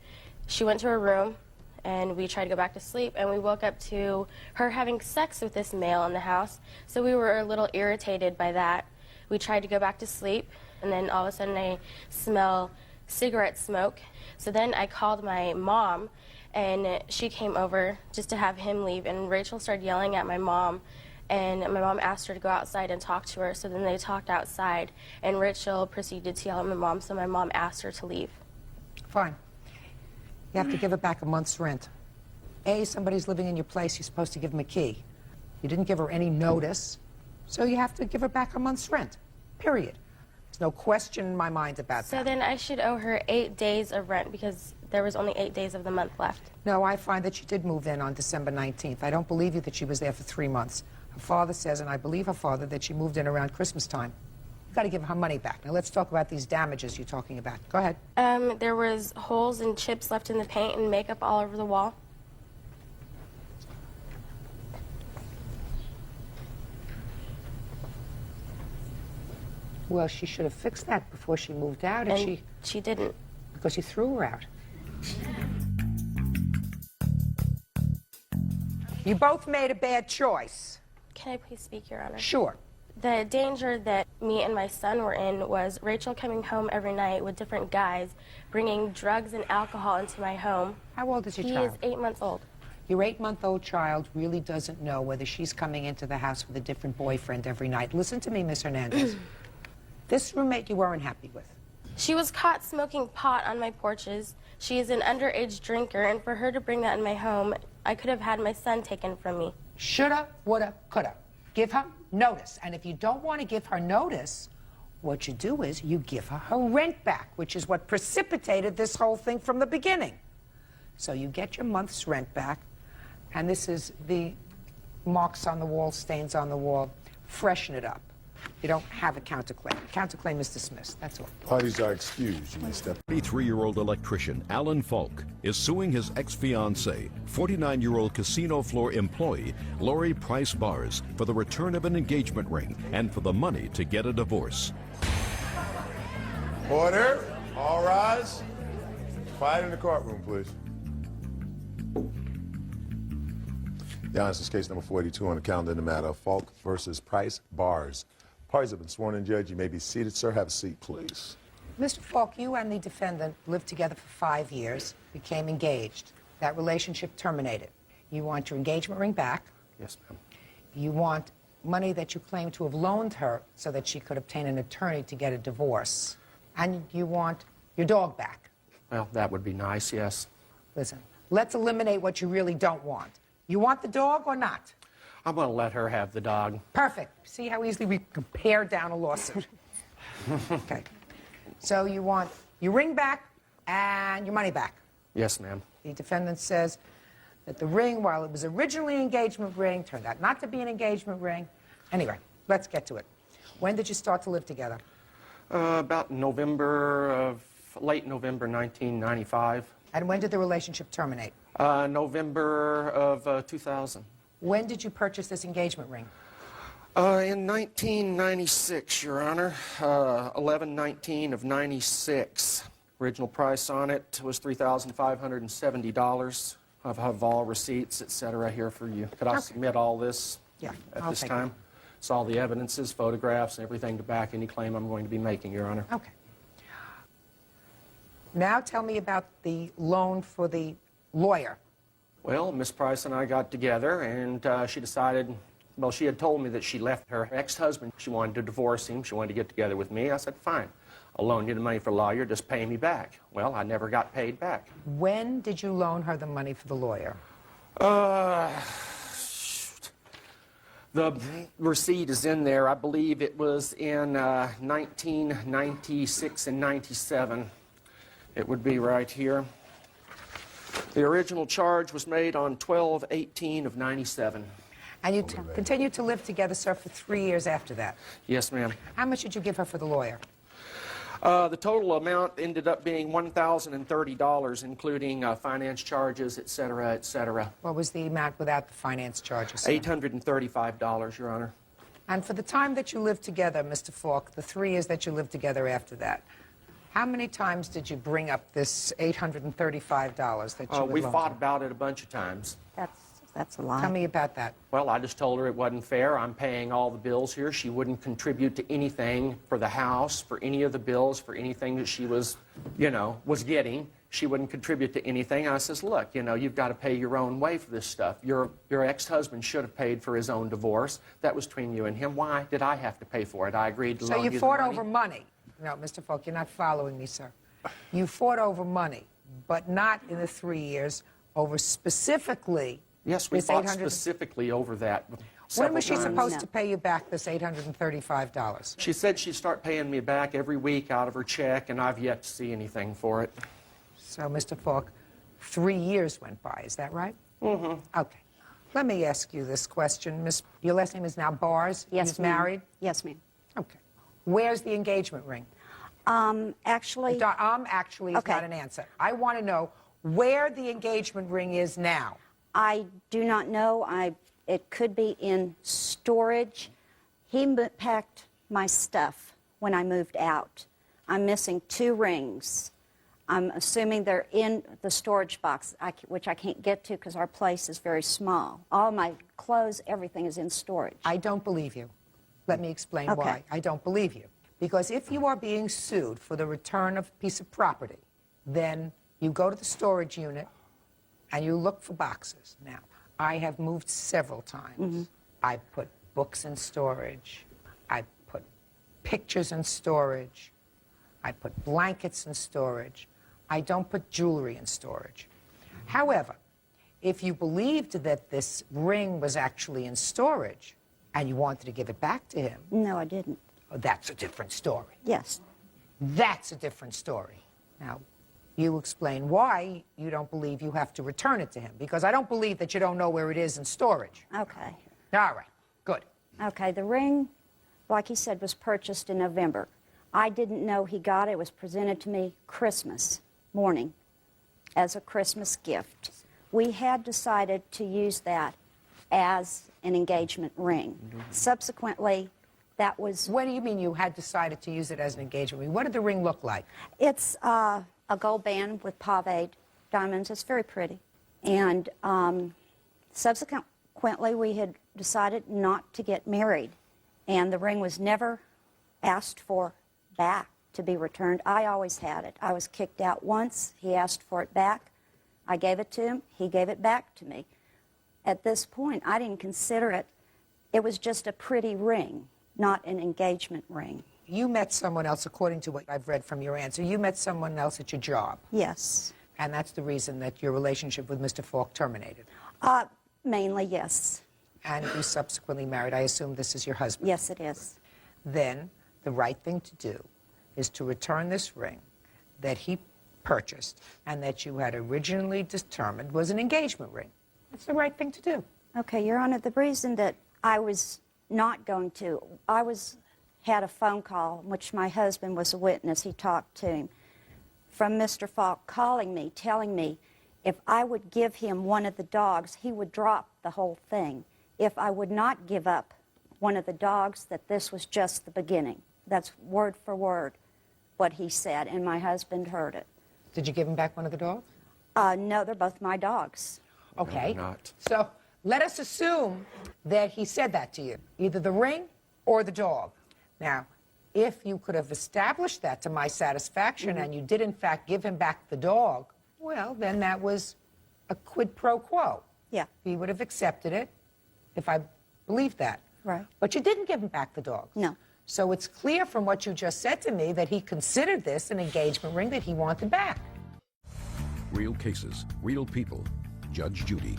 she went to her room, and we tried to go back to sleep, and we woke up to her having sex with this male in the house. So we were a little irritated by that. We tried to go back to sleep, and then all of a sudden I smell cigarette smoke. So then I called my mom, and she came over just to have him leave, and Rachel started yelling at my mom, and my mom asked her to go outside and talk to her. So then they talked outside, and Rachel proceeded to yell at my mom, so my mom asked her to leave. Fine. You have to give her back a month's rent. Somebody's living in your place, you're supposed to give them a key. You didn't give her any notice, so you have to give her back a month's rent, period. There's no question in my mind about So that. then I should owe her 8 days of rent because there was only 8 days of the month left. No, I find that she did move in on December 19th. I don't believe you that she was there for 3 months. Her father says, and I believe her father, that she moved in around Christmas time. You've got to give her money back. Now let's talk about these damages you're talking about. Go ahead. There was holes and chips left in the paint and makeup all over the wall. Well, she should have fixed that before she moved out, and And she didn't. because you threw her out. You both made a bad choice. Can I please speak, Your Honor? Sure. The danger that me and my son were in was Rachel coming home every night with different guys, bringing drugs and alcohol into my home. How old is your He child? is 8 months old. Your 8-month-old child really doesn't know whether she's coming into the house with a different boyfriend every night. Listen to me, Miss Hernandez. This roommate you weren't happy with. She was caught smoking pot on my porches. She is an underage drinker, and for her to bring that in my home, I could have had my son taken from me. Shoulda, woulda, coulda. Give her notice. And if you don't want to give her notice, what you do is you give her rent back, which is what precipitated this whole thing from the beginning. So you get your month's rent back, and this is the marks on the wall, stains on the wall. Freshen it up. You don't have a counterclaim. Counterclaim is dismissed. That's all. Parties are excused. You may step. 33-year-old electrician Alan Falk is suing his ex-fiancée, 49-year-old casino floor employee Lori Price Bars, for the return of an engagement ring and for the money to get a divorce. Order. All rise. Quiet in the courtroom, please. Your Honor, this is case number 42 on the calendar in the matter of Falk versus Price Bars. Parties have been sworn in, Judge. You may be seated, sir. Have a seat, please. Mr. Falk, you and the defendant lived together for 5 years, became engaged. That relationship terminated. You want your engagement ring back. Yes, ma'am. You want money that you claim to have loaned her so that she could obtain an attorney to get a divorce. And you want your dog back. Well, that would be nice, yes. Listen, let's eliminate what you really don't want. You want the dog or not? I'm going to let her have the dog. Perfect. See how easily we can pare down a lawsuit. Okay. So you want your ring back and your money back. Yes, ma'am. The defendant says that the ring, while it was originally an engagement ring, turned out not to be an engagement ring. Anyway, let's get to it. When did you start to live together? About late November 1995. And when did the relationship terminate? November of 2000. When did you purchase this engagement ring? In 1996, Your Honor. 11/19 of 96. Original price on it was $3,570. I have all receipts, etc. here for you. Could I submit all this at this time? So all the evidences, photographs, and everything to back any claim I'm going to be making, Your Honor. Okay. Now tell me about the loan for the lawyer. Well, Miss Price and I got together, and she decided, well, she had told me that she left her ex-husband. She wanted to divorce him. She wanted to get together with me. I said, fine. I'll loan you the money for a lawyer. Just pay me back. Well, I never got paid back. When did you loan her the money for the lawyer? The receipt is in there. I believe it was in 1996 and 97. It would be right here. The original charge was made on 12/18 of 97. And you continued to live together, sir, for 3 years after that. Yes, ma'am. How much did you give her for the lawyer? The total amount ended up being $1,030, including finance charges, et cetera, et cetera. What was the amount without the finance charges, sir? $835, Your Honor. And for the time that you lived together, Mr. Falk, the 3 years that you lived together after that, how many times did you bring up this $835 that you We loaned fought her? about it a bunch of times. That's a lot. Tell me about that. Well, I just told her it wasn't fair. I'm paying all the bills here. She wouldn't contribute to anything for the house, for any of the bills, for anything that she was, was getting. She wouldn't contribute to anything. I says, look, you've got to pay your own way for this stuff. Your ex-husband should have paid for his own divorce. That was between you and him. Why did I have to pay for it? I agreed to loan you the money. So you fought over money. No, Mr. Falk, you're not following me, sir. You fought over money, but not in the 3 years, over specifically. Yes, we fought specifically over that. When was she times. supposed to pay you back this $835? She said she'd start paying me back every week out of her check, and I've yet to see anything for it. So, Mr. Falk, 3 years went by, is that right? Mm-hmm. Okay. Let me ask you this question. Your last name is now Bars? Yes, You're married? Yes, ma'am. Okay. Where's the engagement ring? Actually... Is not an answer. I want to know where the engagement ring is now. I do not know. It could be in storage. He packed my stuff when I moved out. I'm missing 2 rings. I'm assuming they're in the storage box, which I can't get to because our place is very small. All my clothes, everything is in storage. I don't believe you. Let me explain Okay. why. I don't believe you. Because if you are being sued for the return of a piece of property, then you go to the storage unit and you look for boxes. Now, I have moved several times. I put books in storage. I put pictures in storage. I put blankets in storage. I don't put jewelry in storage. However, if you believed that this ring was actually in storage and you wanted to give it back to him, No, I didn't. oh, that's a different story. Yes. That's a different story. Now, you explain why you don't believe you have to return it to him, because I don't believe that you don't know where it is in storage. Okay. All right, good. Okay, the ring, like he said, was purchased in November. I didn't know he got it. It was presented to me Christmas morning as a Christmas gift. We had decided to use that as an engagement ring. Subsequently, that was... What do you mean you had decided to use it as an engagement ring? What did the ring look like? It's a gold band with pave diamonds. It's very pretty. And subsequently, we had decided not to get married. And the ring was never asked for back to be returned. I always had it. I was kicked out once. He asked for it back. I gave it to him. He gave it back to me. At this point, I didn't consider it. It was just a pretty ring, not an engagement ring. You met someone else, according to what I've read from your answer. You met someone else at your job. Yes. And that's the reason that your relationship with Mr. Falk terminated. Mainly, yes. And you subsequently married. I assume this is your husband. Yes, it is. Then the right thing to do is to return this ring that he purchased and that you had originally determined was an engagement ring. That's the right thing to do. Okay, Your Honor, the reason that I was not going to, had a phone call in which my husband was a witness. He talked to him from Mr. Falk calling me, telling me if I would give him one of the dogs, he would drop the whole thing. If I would not give up one of the dogs, that this was just the beginning. That's word for word what he said, and my husband heard it. Did you give him back one of the dogs? No, they're both my dogs. Okay. No, not. So let us assume that he said that to you, either the ring or the dog. Now, if you could have established that to my satisfaction and you did, in fact, give him back the dog, well, then that was a quid pro quo. Yeah. He would have accepted it if I believed that. Right. But you didn't give him back the dog. No. So it's clear from what you just said to me that he considered this an engagement ring that he wanted back. Real cases, real people. Judge Judy.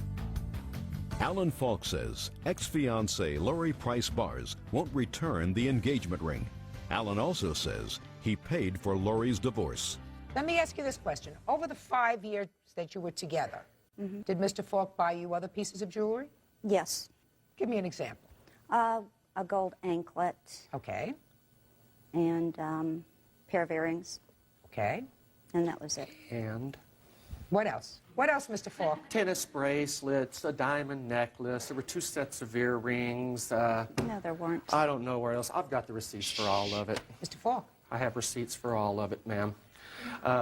Alan Falk says ex-fiancée Lori Price Bars won't return the engagement ring. Alan also says he paid for Lori's divorce. Let me ask you this question. Over the 5 years that you were together, did Mr. Falk buy you other pieces of jewelry? Yes. Give me an example. A gold anklet Okay. and pair of earrings, Okay. and that was it. And What else? What else, Mr. Falk? tennis bracelets, a diamond necklace. There were 2 sets of earrings. No, there weren't. I don't know where else. I've got the receipts for all of it. Mr. Falk. I have receipts for all of it, ma'am.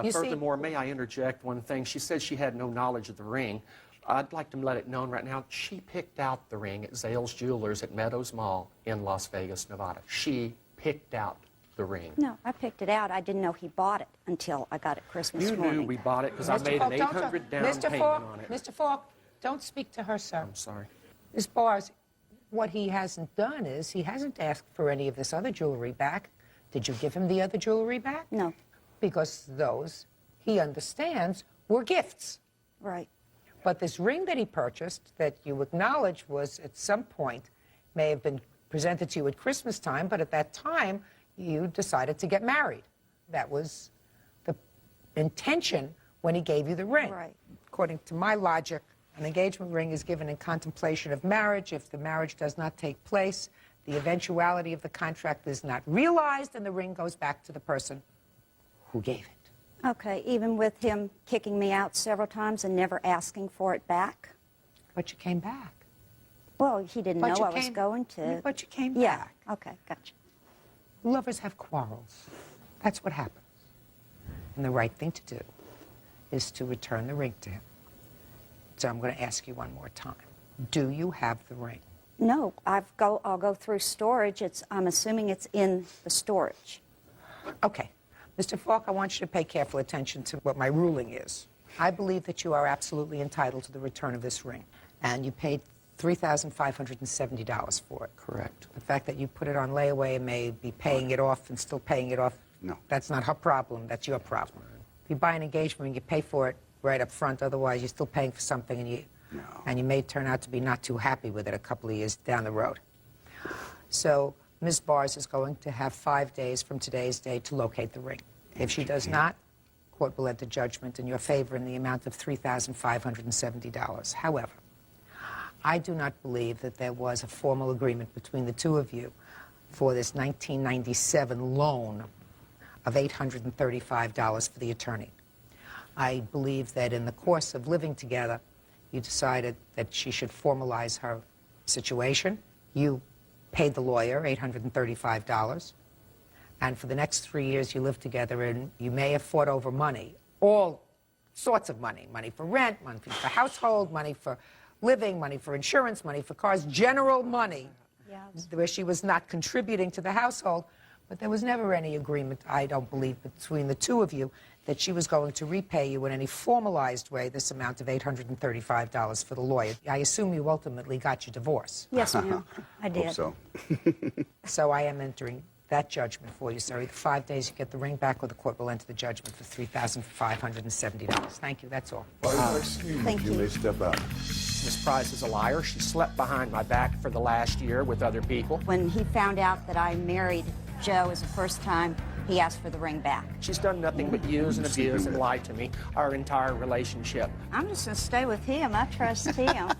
You see- Furthermore, may I interject one thing? She said she had no knowledge of the ring. I'd like to let it known right now, she picked out the ring at Zales Jewelers at Meadows Mall in Las Vegas, Nevada. She picked out the ring. No, I picked it out. I didn't know he bought it until I got it Christmas You morning. knew we bought it because I made an $800 down Mr. payment Falk, on it. Mr. Falk, don't speak to her, sir. I'm sorry. Ms. Bars, what he hasn't done is he hasn't asked for any of this other jewelry back. Did you give him the other jewelry back? No. Because those, he understands, were gifts. Right. But this ring that he purchased, that you acknowledge was at some point, may have been presented to you at Christmas time, but at that time, you decided to get married. That was the intention when he gave you the ring. Right. According to my logic, an engagement ring is given in contemplation of marriage. If the marriage does not take place, the eventuality of the contract is not realized, and the ring goes back to the person who gave it. Okay, even with him kicking me out several times and never asking for it back? But you came back. Well, he didn't But know you I was came- going to. But you came Yeah, back. okay, gotcha. Lovers have quarrels. That's what happens. And the right thing to do is to return the ring to him. So I'm going to ask you one more time. Do you have the ring? No, I'll go through storage. I'm assuming it's in the storage. Okay. Mr. Falk, I want you to pay careful attention to what my ruling is. I believe that you are absolutely entitled to the return of this ring, and you paid $3,570 for it. Correct. The fact that you put it on layaway and may be paying it off and still paying it off, No. that's not her problem, that's your problem. If you buy an engagement ring, you pay for it right up front, otherwise you're still paying for something and you may turn out to be not too happy with it a couple of years down the road. So Ms. Bars is going to have 5 days from today's date to locate the ring. If she does not, court will enter judgment in your favor in the amount of $3,570. However, I do not believe that there was a formal agreement between the two of you for this 1997 loan of $835 for the attorney. I believe that in the course of living together, you decided that she should formalize her situation. You paid the lawyer $835, and for the next 3 years you lived together, and you may have fought over money, all sorts of money, money for rent, money for household, money for living, money for insurance, money for cars, general money, where she was not contributing to the household. But there was never any agreement, I don't believe, between the two of you that she was going to repay you in any formalized way this amount of $835 for the lawyer. I assume you ultimately got your divorce. Yes, ma'am, I did. Hope so. So I am entering that judgment for you, sir. Either 5 days you get the ring back, or the court will enter the judgment for $3,570. Thank you, that's all. Excuse me, Thank you you. may step out. Ms. Price is a liar. She slept behind my back for the last year with other people. When he found out that I married Joe as the first time, he asked for the ring back. She's done nothing but use and abuse and lie to me our entire relationship. I'm just going to stay with him. I trust him.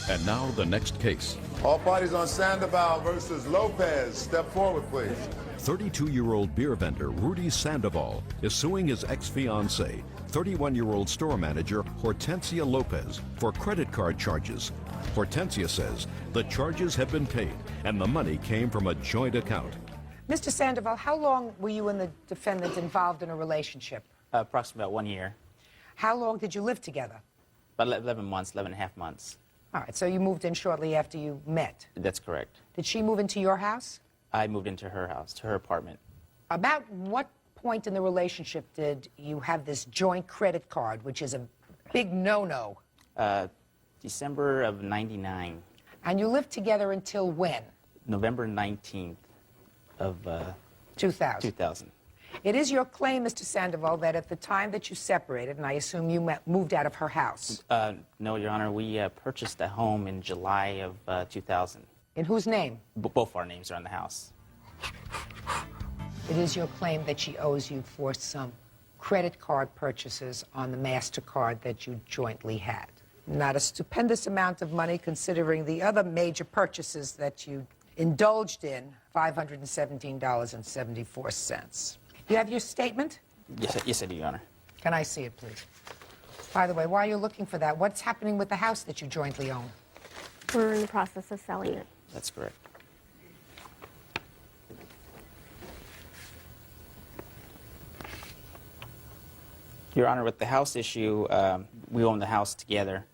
And now the next case. All parties on Sandoval versus Lopez. Step forward, please. 32-year-old beer vendor Rudy Sandoval is suing his ex-fiancée, 31-year-old store manager Hortensia Lopez, for credit card charges. Hortensia says the charges have been paid and the money came from a joint account. Mr. Sandoval, how long were you and the defendant involved in a relationship? Approximately about 1 year. How long did you live together? About 11 months, 11 and a half months. All right, so you moved in shortly after you met. That's correct. Did she move into your house? I moved into her house, to her apartment. About what point in the relationship did you have this joint credit card, which is a big no-no? December of 99. And you lived together until when? November 19th of 2000. 2000. It is your claim, Mr. Sandoval, that at the time that you separated, and I assume you moved out of her house. No, Your Honor, we purchased a home in July of 2000. In whose name? Both our names are on the house. It is your claim that she owes you for some credit card purchases on the MasterCard that you jointly had. Not a stupendous amount of money considering the other major purchases that you indulged in, $517.74. You have your statement? Yes, I do, Your Honor. Can I see it, please? By the way, while you're looking for that, what's happening with the house that you jointly own? We're in the process of selling it. That's correct. Your Honor, with the house issue, we own the house together.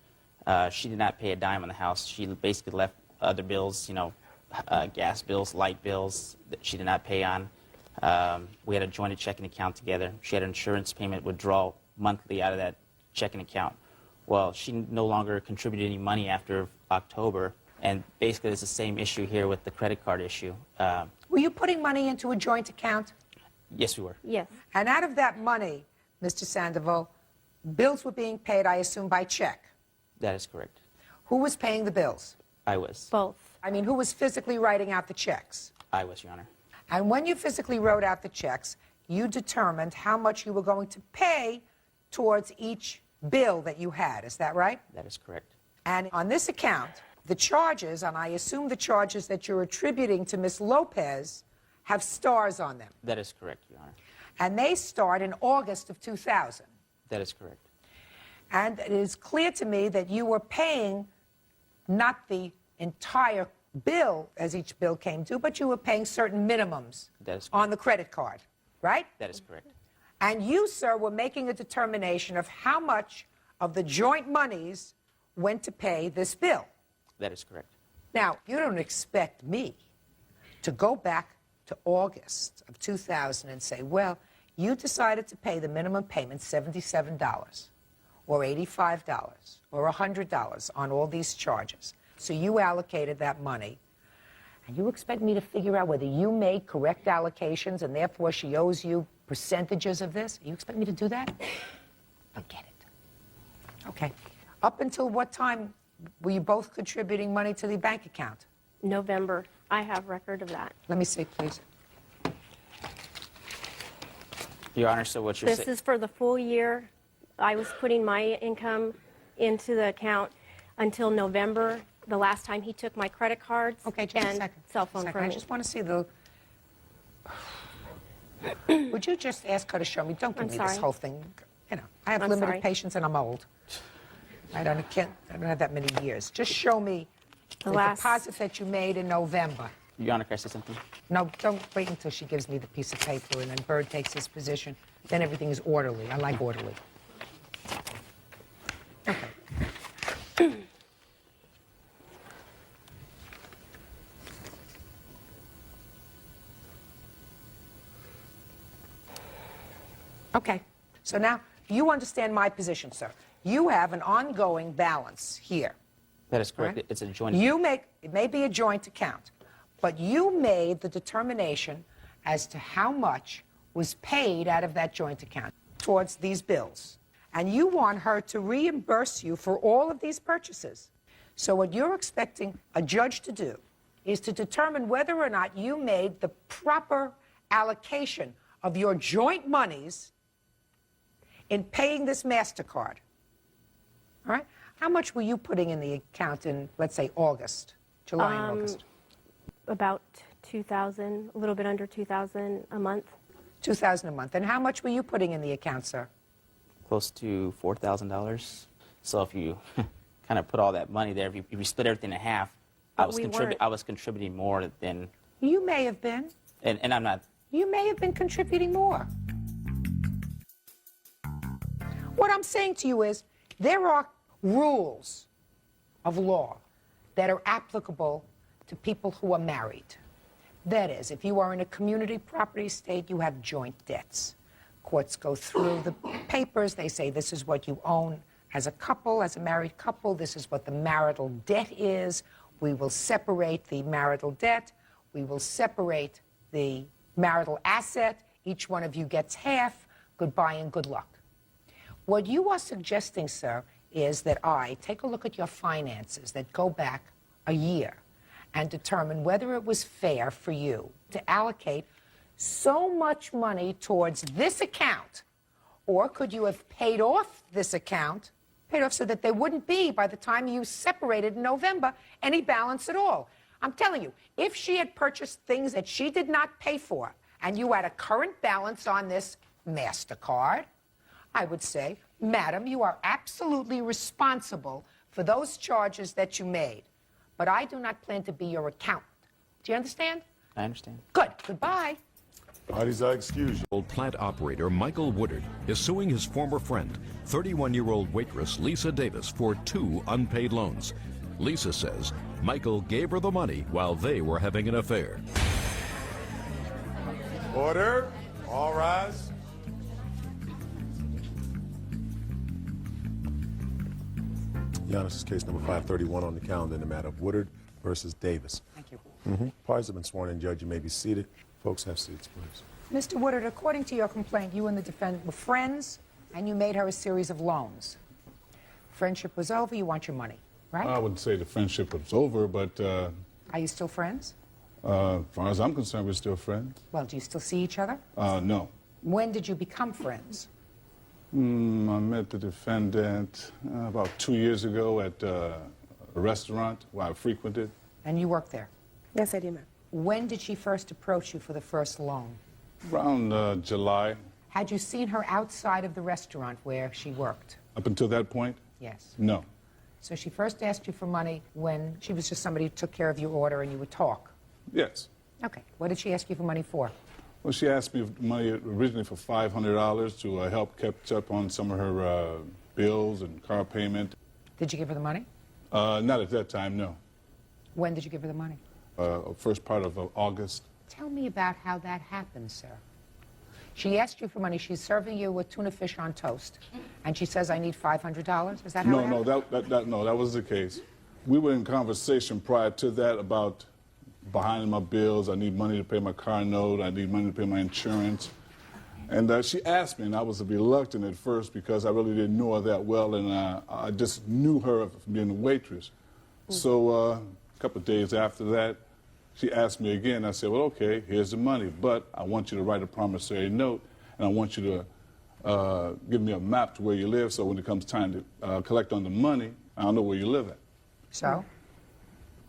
She did not pay a dime on the house. She basically left other bills, you know, gas bills, light bills that she did not pay on. We had a joint checking account together. She had an insurance payment withdrawal monthly out of that checking account. Well, she no longer contributed any money after October, and basically it's the same issue here with the credit card issue. Were you putting money into a joint account? Yes, we were. Yes. And out of that money, Mr. Sandoval, bills were being paid, I assume, by check. That is correct. Who was paying the bills? I was. Both. I mean, who was physically writing out the checks? I was, Your Honor. And when you physically wrote out the checks, you determined how much you were going to pay towards each bill that you had. Is that right? That is correct. And on this account, the charges, and I assume the charges that you're attributing to Ms. Lopez, have stars on them. That is correct, Your Honor. And they start in August of 2000. That is correct. And it is clear to me that you were paying not the entire bill as each bill came due, but you were paying certain minimums That is correct. on the credit card, right? That is correct. And you, sir, were making a determination of how much of the joint monies went to pay this bill. That is correct. Now, you don't expect me to go back to August of 2000 and say, well, you decided to pay the minimum payment, $77 or $85 or $100 on all these charges. So you allocated that money. And you expect me to figure out whether you made correct allocations and therefore she owes you percentages of this? You expect me to do that? Don't get it. Okay. Up until what time were you both contributing money to the bank account? November. I have record of that. Let me see, please. Your Honor, so what you're saying... This is for the full year. I was putting my income into the account until November, the last time he took my credit cards Okay, just a and second. cell phone Second. from I me. just want to see the... Would you just ask her to show me? Don't give I'm me sorry. this whole thing. You know, I have I'm limited sorry. patience and I'm old. I don't have that many years. Just show me the deposit that you made in November. Your Honor, can I say something? No, don't wait until she gives me the piece of paper and then Bird takes his position. Then everything is orderly. I like orderly. Okay. Okay. So now you understand my position, sir. You have an ongoing balance here. That is correct. Right. It's a joint... It may be a joint account, but you made the determination as to how much was paid out of that joint account towards these bills. And you want her to reimburse you for all of these purchases. So what you're expecting a judge to do is to determine whether or not you made the proper allocation of your joint monies in paying this MasterCard. All right? How much were you putting in the account in, let's say, August, July and August? About $2,000, a little bit under $2,000 a month. $2,000 a month. And how much were you putting in the account, sir? Close to $4,000. So if you kind of put all that money there, if you split everything in half, I was contributing more than... You may have been. And I'm not... You may have been contributing more. What I'm saying to you is there are rules of law that are applicable to people who are married. That is, if you are in a community property state, you have joint debts. Courts go through the papers. They say this is what you own as a couple, as a married couple. This is what the marital debt is. We will separate the marital debt. We will separate the marital asset. Each one of you gets half. Goodbye and good luck. What you are suggesting, sir, is that I take a look at your finances that go back a year and determine whether it was fair for you to allocate so much money towards this account, or could you have paid off this account, paid off so that there wouldn't be, by the time you separated in November, any balance at all. I'm telling you, if she had purchased things that she did not pay for, and you had a current balance on this MasterCard, I would say, madam, you are absolutely responsible for those charges that you made. But I do not plan to be your accountant. Do you understand? I understand. Good. Goodbye. Parties are excused. Old plant operator Michael Woodard is suing his former friend, 31-year-old waitress Lisa Davis, for 2 unpaid loans. Lisa says Michael gave her the money while they were having an affair. Order. All rise. Your Honor, this is case number 531 on the calendar in the matter of Woodard versus Davis. Thank you. Parties have been sworn in. Judge, you may be seated. Folks, have seats, please. Mr. Woodard, according to your complaint, you and the defendant were friends, and you made her a series of loans. Friendship was over. You want your money, right? I wouldn't say the friendship was over, but Are you still friends? as far as I'm concerned, we're still friends. Well, do you still see each other? No. When did you become friends? I met the defendant about 2 years ago at a restaurant where I frequented. And you worked there? Yes, I do, ma'am. When did she first approach you for the first loan? Around July. Had you seen her outside of the restaurant where she worked? Up until that point? Yes. No. So she first asked you for money when she was just somebody who took care of your order and you would talk? Yes. Okay. What did she ask you for money for? Well, she asked me money originally for $500 to help catch up on some of her bills and car payment. Did you give her the money? Not at that time, no. When did you give her the money? First part of August. Tell me about how that happened, sir. She asked you for money. She's serving you with tuna fish on toast, and she says, "I need $500." Is that how? No, that was the case. We were in conversation prior to that about behind my bills. I need money to pay my car note. I need money to pay my insurance. And she asked me, and I was reluctant at first because I really didn't know her that well, and I just knew her from being a waitress. So a couple of days after that, she asked me again. I said, well, okay, here's the money, but I want you to write a promissory note, and I want you to give me a map to where you live, so when it comes time to collect on the money, I'll know where you live at. So?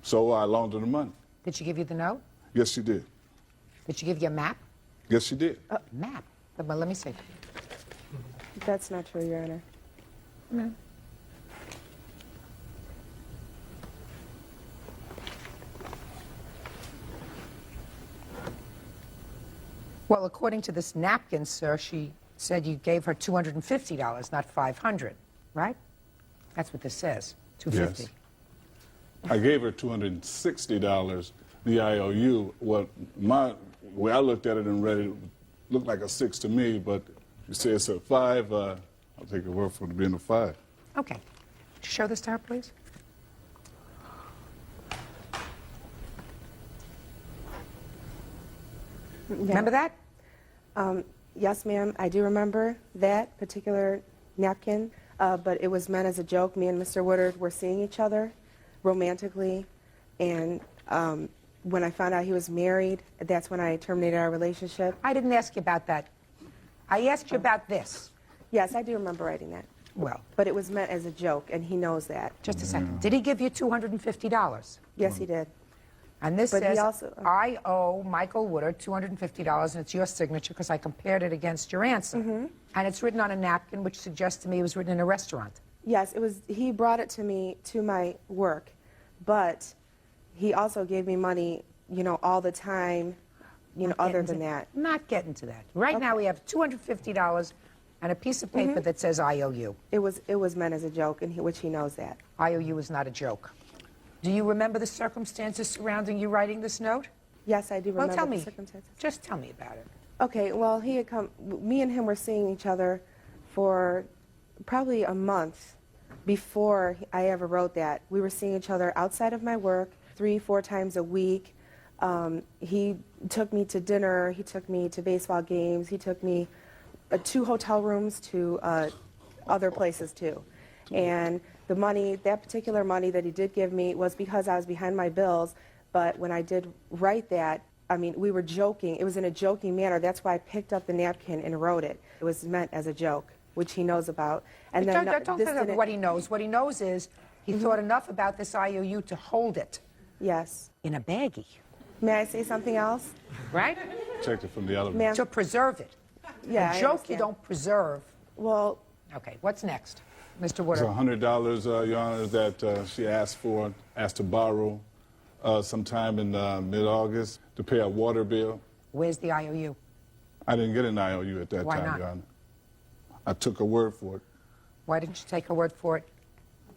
So I loaned her the money. Did she give you the note? Yes, she did. Did she give you a map? Yes, she did. Map? Well, let me see. That's not true, Your Honor. No. Well, according to this napkin, sir, she said you gave her $250, not $500, right? That's what this says, $250. Yes. I gave her $260, the IOU. What my way I looked at it and read it looked like a 6 to me, but you say it's a 5. I'll take your word for it being a 5. Okay. Show this to her, please. Yeah. Remember that? Yes, ma'am, I do remember that particular napkin, but it was meant as a joke. Me and Mr. Woodard were seeing each other romantically, and when I found out he was married, that's when I terminated our relationship. I didn't ask you about that. I asked you about this. Yes, I do remember writing that. Well. But it was meant as a joke, and he knows that. Just a second. Did he give you $250? Yes, he did. And this But he says, also- I owe Michael Woodard $250, and it's your signature because I compared it against your answer. And it's written on a napkin, which suggests to me it was written in a restaurant. Yes, it was. He brought it to me to my work, but he also gave me money, you know, all the time, you know, other than that. Not getting to that. Right now we have $250 and a piece of paper that says IOU. It was meant as a joke, and which he knows that. IOU is not a joke. Do you remember the circumstances surrounding you writing this note? Yes, I do remember Well, tell the me. circumstances. Just tell me about it. Okay, well, he had come, me and him were seeing each other for probably a month before I ever wrote that. We were seeing each other outside of my work 3-4 times a week. He took me to dinner, he took me to baseball games, he took me to hotel rooms, to other places too. And the money, that particular money that he did give me was because I was behind my bills, but when I did write that, I mean, we were joking. It was in a joking manner. That's why I picked up the napkin and wrote it. It was meant as a joke, which he knows about. And But then don't this tell me didn't- what he knows. What he knows is he thought enough about this IOU to hold it. Yes. In a baggie. May I say something else? Right? Checked it from the elevator. Ma'am. To preserve it. Yeah, A I joke you understand. don't preserve. Well, Okay, what's next? Mr. It's Woodard. $100, Your Honor, that she asked to borrow sometime in mid-August to pay a water bill. Where's the IOU? I didn't get an IOU at that Why time, not? Your Honor. I took her word for it. Why didn't you take her word for it?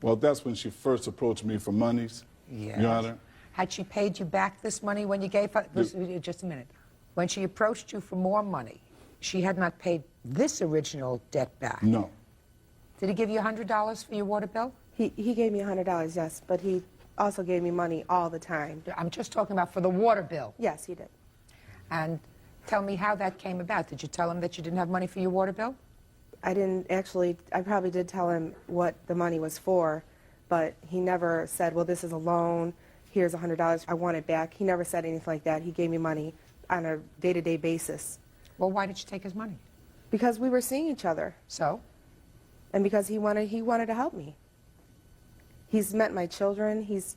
Well, that's when she first approached me for monies, Your Honor. Had she paid you back this money when you gave her? Just a minute. When she approached you for more money, she had not paid this original debt back. No. Did he give you $100 for your water bill? he gave me $100, yes, but he also gave me money all the time. I'm just talking about for the water bill. Yes, he did. And tell me how that came about. Did you tell him that you didn't have money for your water bill? I didn't actually, I probably did tell him what the money was for, but he never said, well, this is a loan, here's $100, I want it back. He never said anything like that. He gave me money on a day-to-day basis. Well, why did you take his money? Because we were seeing each other. So? And because he wanted to help me. He's met my children, he's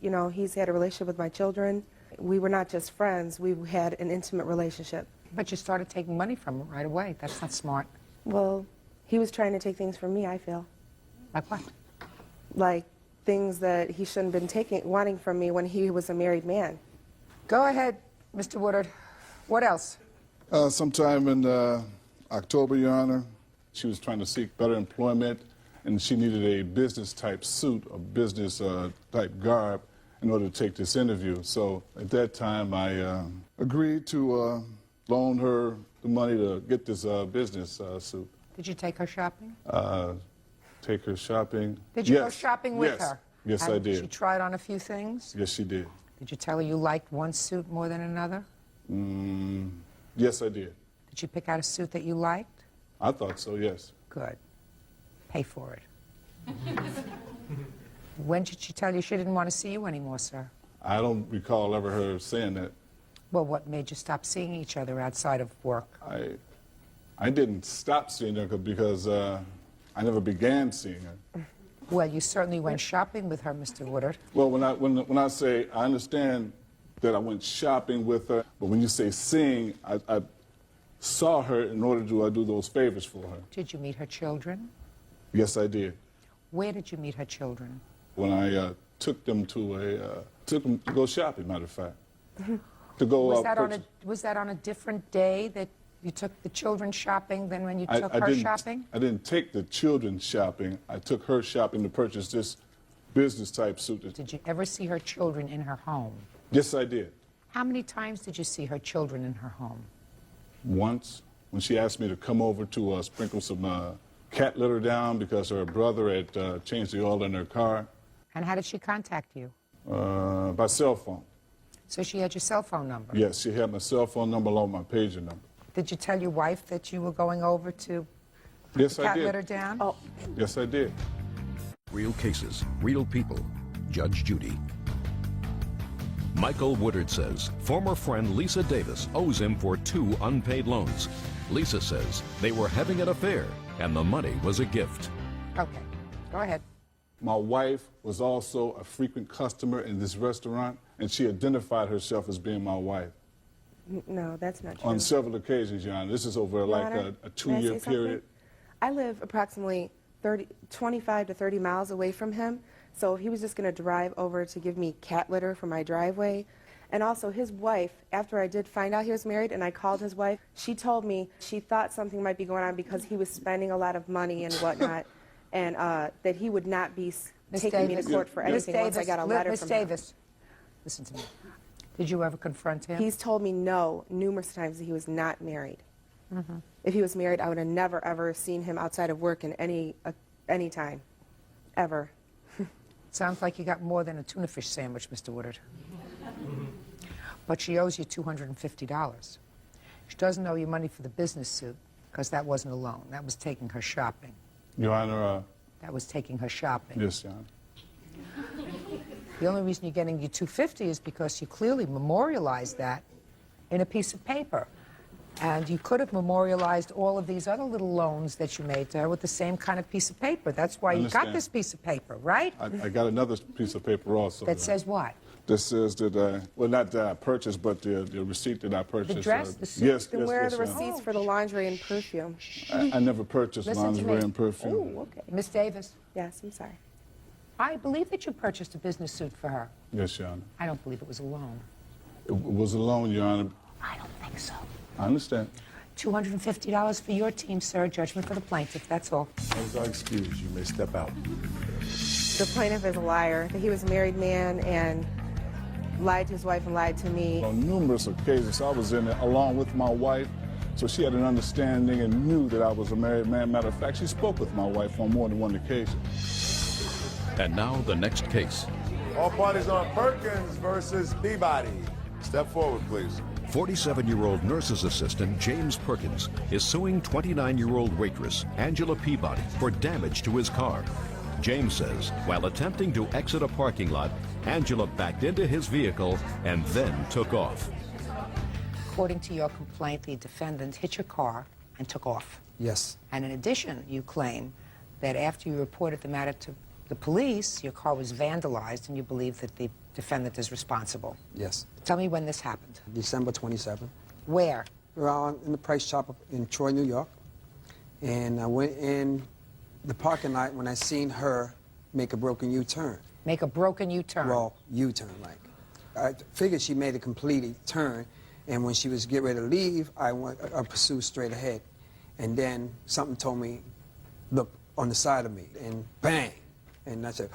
had a relationship with my children. We were not just friends, we had an intimate relationship. But you started taking money from him right away. That's not smart. Well, he was trying to take things from me, I feel. Like what? Like things that he shouldn't have been wanting from me when he was a married man. Go ahead, Mr. Woodard. What else? Sometime in October, Your Honor. She was trying to seek better employment, and she needed a business-type suit, a business-type garb, in order to take this interview. So at that time, I agreed to loan her the money to get this business suit. Did you take her shopping? Take her shopping? Did you Yes. go shopping with Yes. her? Yes, And I did. She tried on a few things? Yes, she did. Did you tell her you liked one suit more than another? Yes, I did. Did you pick out a suit that you liked? I thought so, yes. Good. Pay for it. When did she tell you she didn't want to see you anymore, sir? I don't recall ever her saying that. Well, what made you stop seeing each other outside of work? I didn't stop seeing her because I never began seeing her. Well, you certainly went shopping with her, Mr. Woodard. Well, when I say, I understand that I went shopping with her, but when you say seeing, I saw her in order to do those favors for her. Did you meet her children? Yes, I did. Where did you meet her children? When I took them to go shopping, matter of fact. To go Was that on a different day that you took the children shopping than when you took her shopping? I didn't take the children shopping. I took her shopping to purchase this business-type suit. Did you ever see her children in her home? Yes, I did. How many times did you see her children in her home? Once, when she asked me to come over to sprinkle some cat litter down because her brother had changed the oil in her car. And how did she contact you? By cell phone. So she had your cell phone number? Yes, she had my cell phone number along with my pager number. Did you tell your wife that you were going over to put Yes, the I cat did. litter down? Oh. Yes, I did. Real cases, real people. Judge Judy. Michael Woodard says former friend Lisa Davis owes him for 2 unpaid loans. Lisa says they were having an affair and the money was a gift. Okay, go ahead. My wife was also a frequent customer in this restaurant, and she identified herself as being my wife. No, that's not true. On several occasions, Your Honor. This is over Your like Honor, a can I 2-year say period. something? I live approximately 25 to 30 miles away from him, so he was just going to drive over to give me cat litter for my driveway. And also his wife, after I did find out he was married and I called his wife, she told me she thought something might be going on because he was spending a lot of money and whatnot, and that he would not be taking me to court for anything once I got a letter from him. Miss Davis, listen to me. Did you ever confront him? He's told me no numerous times that he was not married. If he was married, I would have never, ever seen him outside of work in any time, ever. Sounds like you got more than a tuna fish sandwich, Mr. Woodard. But she owes you $250. She doesn't owe you money for the business suit because that wasn't a loan. That was taking her shopping. Your Honor. That was taking her shopping. Yes, Your Honor. The only reason you're getting you $250 is because you clearly memorialized that in a piece of paper. And you could have memorialized all of these other little loans that you made to her with the same kind of piece of paper. That's why you got this piece of paper, right? I got another piece of paper also. That says what? That says that, well, not that I purchased, but the receipt that I purchased. The dress, the suit? Yes, Then yes, where yes, are the Your Honor. receipts for the laundry and perfume? I never purchased Listen to lingerie me. and perfume. Oh, okay. Miss Davis? Yes, I'm sorry. I believe that you purchased a business suit for her. Yes, Your Honor. I don't believe it was a loan. It was a loan, Your Honor. I don't think so. I understand. $250 for your team, sir. Judgment for the plaintiff. That's all. As our excuse, you may step out. The plaintiff is a liar. He was a married man and lied to his wife and lied to me. On numerous occasions, I was in it along with my wife, so she had an understanding and knew that I was a married man. Matter of fact, she spoke with my wife on more than one occasion. And now the next case. All parties on Perkins versus Peabody. Step forward, please. 47-year-old nurse's assistant James Perkins is suing 29-year-old waitress Angela Peabody for damage to his car. James says while attempting to exit a parking lot, Angela backed into his vehicle and then took off. According to your complaint, the defendant hit your car and took off. Yes. And in addition, you claim that after you reported the matter to the police, your car was vandalized and you believe that the defendant is responsible. Yes. Tell me when this happened. December 27th. Where? Around in the Price Shop in Troy, New York. And I went in the parking lot when I seen her make a broken U-turn. Make a broken U-turn? Well, U-turn, like. I figured she made a complete turn, And when she was getting ready to leave, I pursued straight ahead. And then something told me, look on the side of me, and bang. And I said,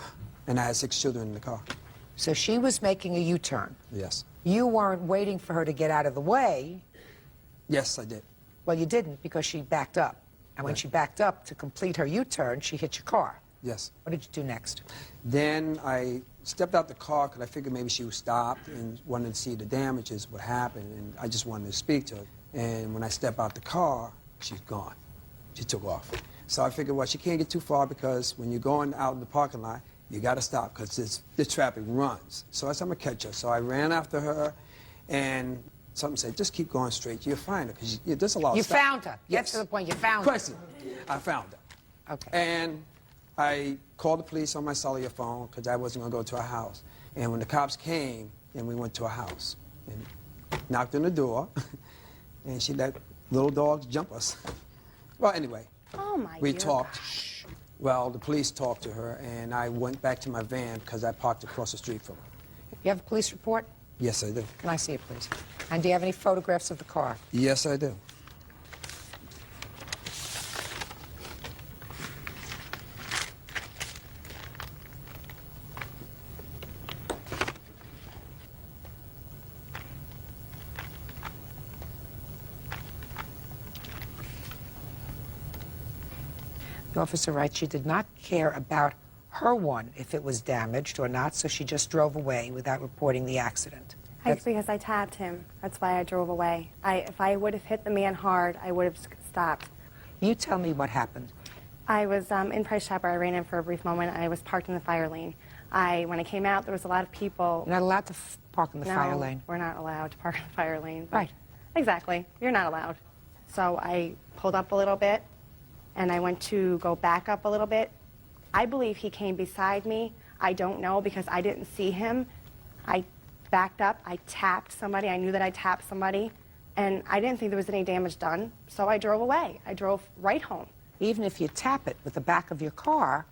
and I had 6 children in the car. So she was making a U-turn. Yes. You weren't waiting for her to get out of the way. Yes, I did. Well, you didn't, because she backed up. And when she backed up to complete her U-turn, she hit your car. Yes. What did you do next? Then I stepped out the car because I figured maybe she was stopped and wanted to see the damages, what happened, and I just wanted to speak to her. And when I stepped out the car, she's gone. She took off. So I figured, well, she can't get too far because when you're going out in the parking lot, you got to stop because the traffic runs. So I said, I'm going to catch her. So I ran after her, and something said, just keep going straight. You'll find her because there's a lot of You stuff. found her. Yes. Get to the point. You found Question. I found her. Okay. And I called the police on my cellular phone because I wasn't going to go to her house. And when the cops came, then we went to her house and knocked on the door, and she let little dogs jump us. Well, anyway, we talked. Well, the police talked to her, and I went back to my van because I parked across the street from her. You have a police report? Yes, I do. Can I see it, please? And do you have any photographs of the car? Yes, I do. The officer writes she did not care about her one, if it was damaged or not, so she just drove away without reporting the accident. Because I tapped him. That's why I drove away. If I would have hit the man hard, I would have stopped. You tell me what happened. I was in Price Chopper. I ran in for a brief moment. I was parked in the fire lane. When I came out, there was a lot of people. You're not allowed to park in the fire lane. We're not allowed to park in the fire lane. Right. Exactly. You're not allowed. So I pulled up a little bit, and I went to go back up a little bit. I believe he came beside me. I don't know because I didn't see him. I backed up. I tapped somebody. I knew that I tapped somebody, and I didn't think there was any damage done, so I drove away. I drove right home. Even if you tap it with the back of your car,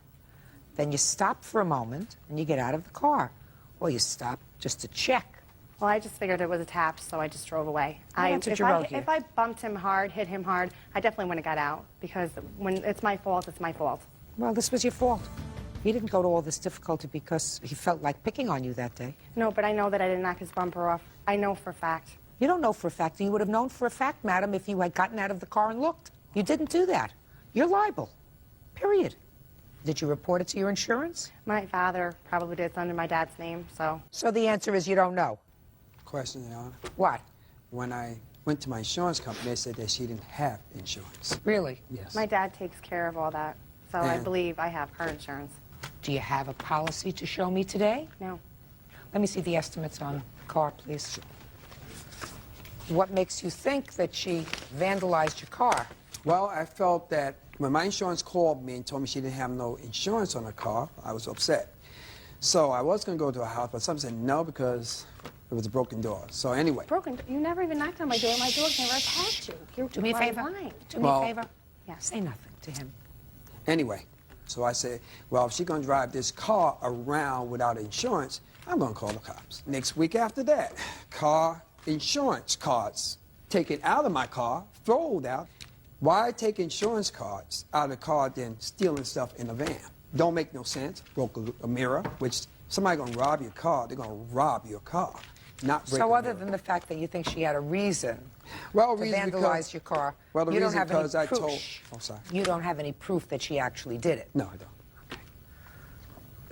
then you stop for a moment and you get out of the car. Or you stop just to check. Well, I just figured it was a tap, so I just drove away. Well, that's what you wrote here. If I bumped him hard, hit him hard, I definitely wouldn't have got out because when it's my fault, it's my fault. Well, this was your fault. He didn't go to all this difficulty because he felt like picking on you that day. No, but I know that I didn't knock his bumper off. I know for a fact. You don't know for a fact. You would have known for a fact, madam, if you had gotten out of the car and looked. You didn't do that. You're liable. Period. Did you report it to your insurance? My father probably did. It's under my dad's name, so. So the answer is you don't know. Question, Your Honor. What? When I went to my insurance company, they said that she didn't have insurance. Really? Yes. My dad takes care of all that, so I believe I have car insurance. Do you have a policy to show me today? No. Let me see the estimates on the car, please. What makes you think that she vandalized your car? Well, I felt that when my insurance called me and told me she didn't have no insurance on her car, I was upset. So I was going to go to her house, but someone said no because it was a broken door. So anyway. Broken? You never even knocked on my door. My door's never attacked you. You're Do me a favor. lying. Do me a favor. Yeah. Say nothing to him. Anyway, so I said, well, if she's going to drive this car around without insurance, I'm going to call the cops. Next week after that, car insurance cards taken out of my car, thrown out. Why take insurance cards out of the car than stealing stuff in a van? Don't make no sense. Broke a mirror, which somebody going to rob your car, they're going to rob your car, not break So a other mirror. than the fact that you think she had a reason to reason vandalize your car, well, the you don't reason have any because I proof. told... Oh, sorry. You don't have any proof that she actually did it. No, I don't. Okay.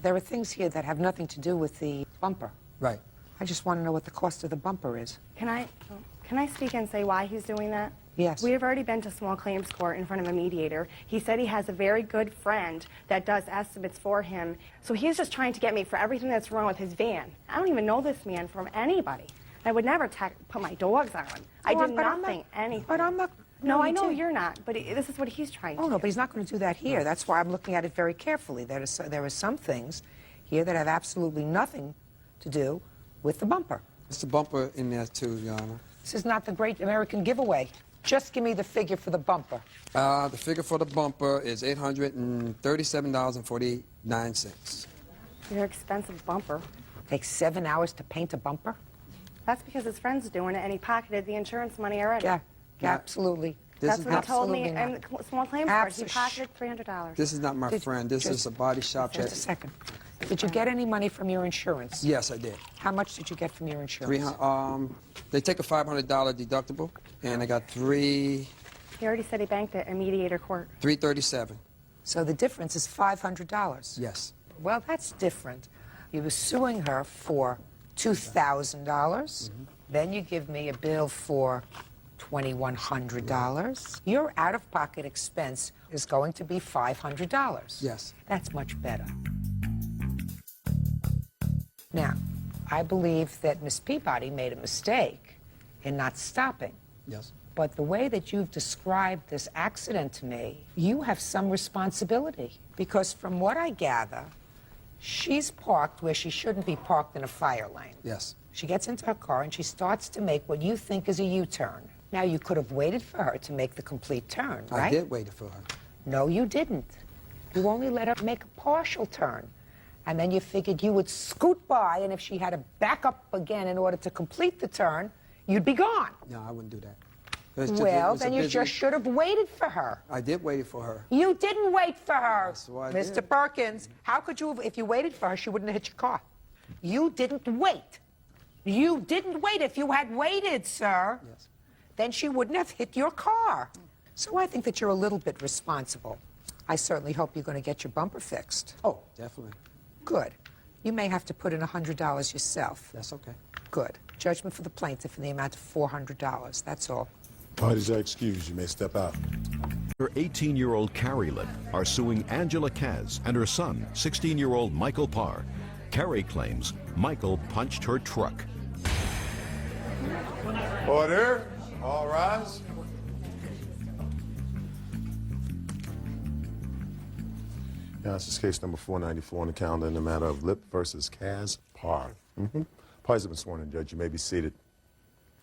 There are things here that have nothing to do with the bumper. Right. I just want to know what the cost of the bumper is. Can I speak and say why he's doing that? Yes. We have already been to small claims court in front of a mediator. He said he has a very good friend that does estimates for him. So he's just trying to get me for everything that's wrong with his van. I don't even know this man from anybody. I would never put my dogs on. I did nothing, anything. But I'm not. No, I know you're not, but this is what he's trying to do. Oh, no, but he's not going to do that here. That's why I'm looking at it very carefully. There are some things here that have absolutely nothing to do with the bumper. It's the bumper in there, too, Your Honor. This is not the great American giveaway. Just give me the figure for the bumper. The figure for the bumper is $837.49. Your expensive bumper. Takes 7 hours to paint a bumper? That's because his friend's doing it, and he pocketed the insurance money already. Yeah, absolutely. That's what he told me Absolutely in the small claims court. He Abso- pocketed $300. This is not my friend. This is a body shop. Just a second. Did you get any money from your insurance? Yes, I did. How much did you get from your insurance? 300. They take a $500 deductible, and I got He already said he banked it in mediator court. $337. So the difference is $500. Yes. Well, that's different. You were suing her for $2,000. Then you give me a bill for $2,100. Your out-of-pocket expense is going to be $500. Yes. That's much better. Now, I believe that Miss Peabody made a mistake in not stopping. Yes. But the way that you've described this accident to me, you have some responsibility. Because from what I gather, she's parked where she shouldn't be parked in a fire lane. Yes. She gets into her car and she starts to make what you think is a U-turn. Now, you could have waited for her to make the complete turn, right? I did wait for her. No, you didn't. You only let her make a partial turn. And then you figured you would scoot by, and if she had to back up again in order to complete the turn, you'd be gone. No, I wouldn't do that. Well, then you just should have waited for her. I did wait for her. You didn't wait for her. That's what I Mr. did. Perkins, how could you have, if you waited for her, she wouldn't have hit your car. You didn't wait. You didn't wait. If you had waited, sir, then she wouldn't have hit your car. So I think that you're a little bit responsible. I certainly hope you're going to get your bumper fixed. Oh, definitely. Good. You may have to put in $100 yourself. That's okay. Good. Judgment for the plaintiff in the amount of $400. That's all. Parties are excused. You may step out. Her 18-year-old Carrie Lip are suing Angela Kaz and her son, 16-year-old Michael Parr. Carrie claims Michael punched her truck. Order. All rise. Now, this is case number 494 on the calendar in the matter of Lip versus Kaz Parr. Parties have been sworn in, Judge. You may be seated.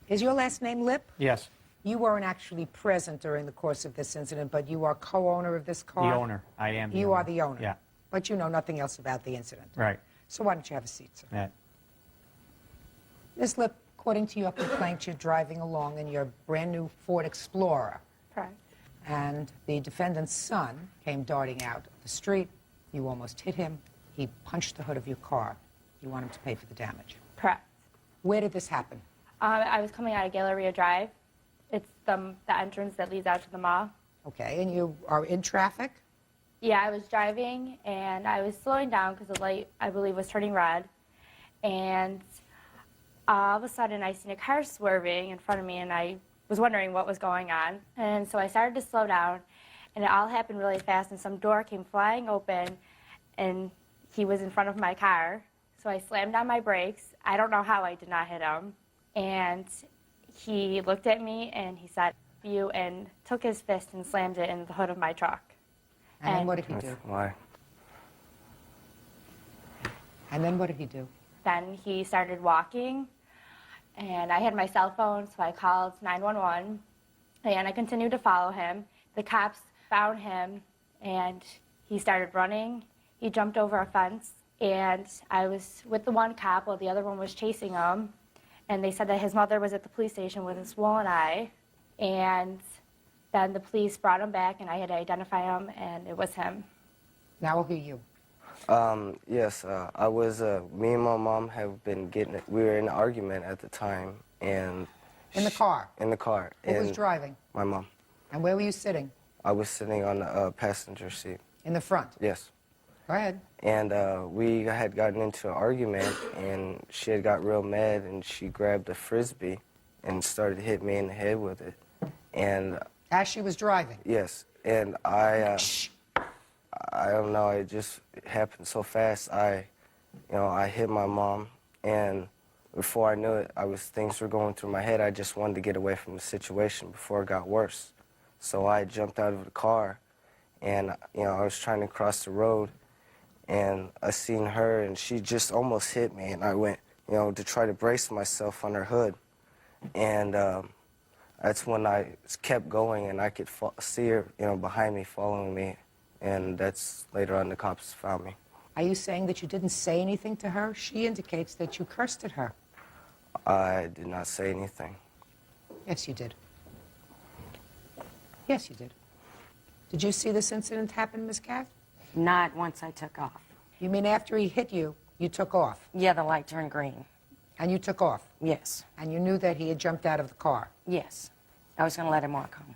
Is your last name Lip? Yes. You weren't actually present during the course of this incident, but you are co-owner of this car? The owner. I am the You owner. are the owner? Yeah. But you know nothing else about the incident? Right. So why don't you have a seat, sir? Yeah. Ms. Lip, according to your complaint, you're driving along in your brand-new Ford Explorer. Correct. And the defendant's son came darting out of the street. You almost hit him. He punched the hood of your car. You want him to pay for the damage. Correct. Where did this happen? I was coming out of Galleria Drive. It's the entrance that leads out to the mall. Okay, and you are in traffic? Yeah, I was driving, and I was slowing down because the light, I believe, was turning red. And all of a sudden, I seen a car swerving in front of me, and I was wondering what was going on. And so I started to slow down, and it all happened really fast, and some door came flying open, and he was in front of my car. So I slammed on my brakes. I don't know how I did not hit him. And he looked at me, and he said, "You," and took his fist and slammed it in the hood of my truck. And then what did he do? Why? And then what did he do? Then he started walking, and I had my cell phone, so I called 911, and I continued to follow him. The cops found him, and he started running. He jumped over a fence, and I was with the one cop while the other one was chasing him, and they said that his mother was at the police station with a swollen eye, and then the police brought him back, and I had to identify him, and it was him. Now I'll hear you. Yes, I was, me and my mom have been we were in an argument at the time, and... In the car? In the car. Who was driving? My mom. And where were you sitting? I was sitting on the passenger seat. In the front? Yes. Go ahead. And we had gotten into an argument, and she had got real mad, and she grabbed a Frisbee and started to hit me in the head with it. And... As she was driving? Yes. And I don't know, it just happened so fast. I hit my mom, and before I knew it, things were going through my head. I just wanted to get away from the situation before it got worse. So I jumped out of the car, and I was trying to cross the road, and I seen her, and she just almost hit me, and I went, to try to brace myself on her hood, and that's when I kept going, and I could see her, behind me, following me, and that's later on the cops found me. Are you saying that you didn't say anything to her? She indicates that you cursed at her. I did not say anything. Yes, you did. Yes, you did. Did you see this incident happen, Miss Kath? Not once I took off. You mean after he hit you, you took off? Yeah, the light turned green. And you took off? Yes. And you knew that he had jumped out of the car? Yes. I was going to let him walk home.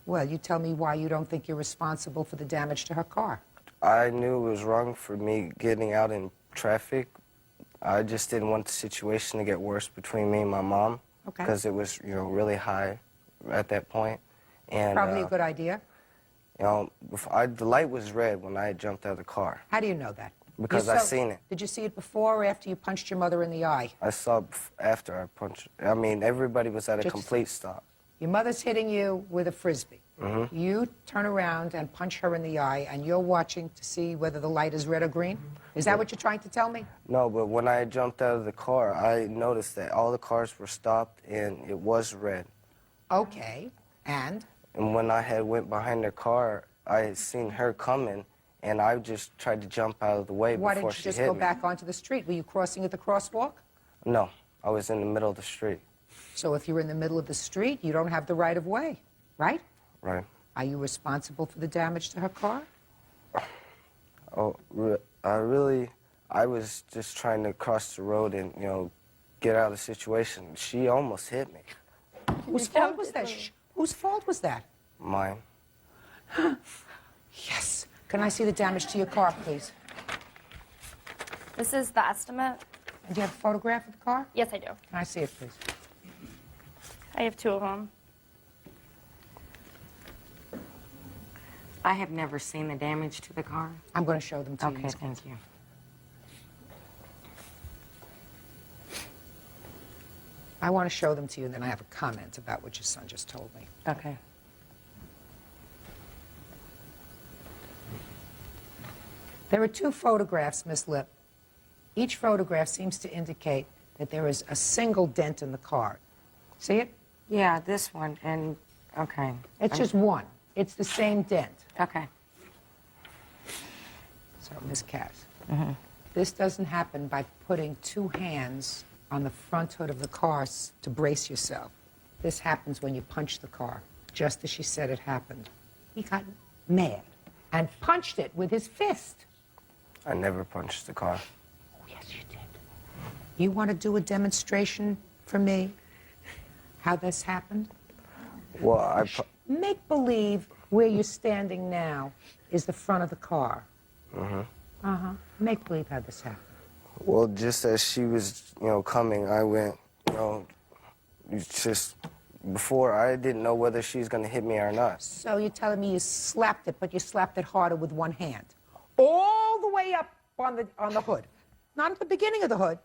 Well, you tell me why you don't think you're responsible for the damage to her car. I knew it was wrong for me getting out in traffic. I just didn't want the situation to get worse between me and my mom. Okay. Because it was, really high at that point. And, Probably a good idea. The light was red when I jumped out of the car. How do you know that? Because I seen it. Did you see it before or after you punched your mother in the eye? I saw it after I punched. I mean, everybody was at a complete stop. Your mother's hitting you with a Frisbee. Mm-hmm. You turn around and punch her in the eye, and you're watching to see whether the light is red or green? Is that what you're trying to tell me? No, but when I jumped out of the car, I noticed that all the cars were stopped, and it was red. Okay, and? And when I went behind the car, I had seen her coming, and I just tried to jump out of the way Why before didn't you she just hit go me. back onto the street? Were you crossing at the crosswalk? No, I was in the middle of the street. So if you're in the middle of the street, you don't have the right of way, right? Right. Are you responsible for the damage to her car? Oh, I was just trying to cross the road and, get out of the situation. She almost hit me. Whose fault was that? Whose fault was that? Mine. Yes. Can I see the damage to your car, please? This is the estimate. And do you have a photograph of the car? Yes, I do. Can I see it, please? I have two of them. I have never seen the damage to the car. I'm going to show them to you. Okay, thank you. I want to show them to you, and then I have a comment about what your son just told me. Okay. There are two photographs, Miss Lipp. Each photograph seems to indicate that there is a single dent in the car. See it? Yeah, this one, and, okay. It's just one. It's the same dent. Okay. So, Miss Cass, Mm-hmm. this doesn't happen by putting two hands on the front hood of the car to brace yourself. This happens when you punch the car, just as she said it happened. He got mad and punched it with his fist. I never punched the car. Oh, yes, you did. You want to do a demonstration for me how this happened? Well, Make believe where you're standing now is the front of the car. Mm-hmm. Uh-huh. Make believe how this happened. Well, just as she was, coming, I went, just before I didn't know whether she was going to hit me or not. So you're telling me you slapped it, but you slapped it harder with one hand. All the way up on the hood. Not at the beginning of the hood,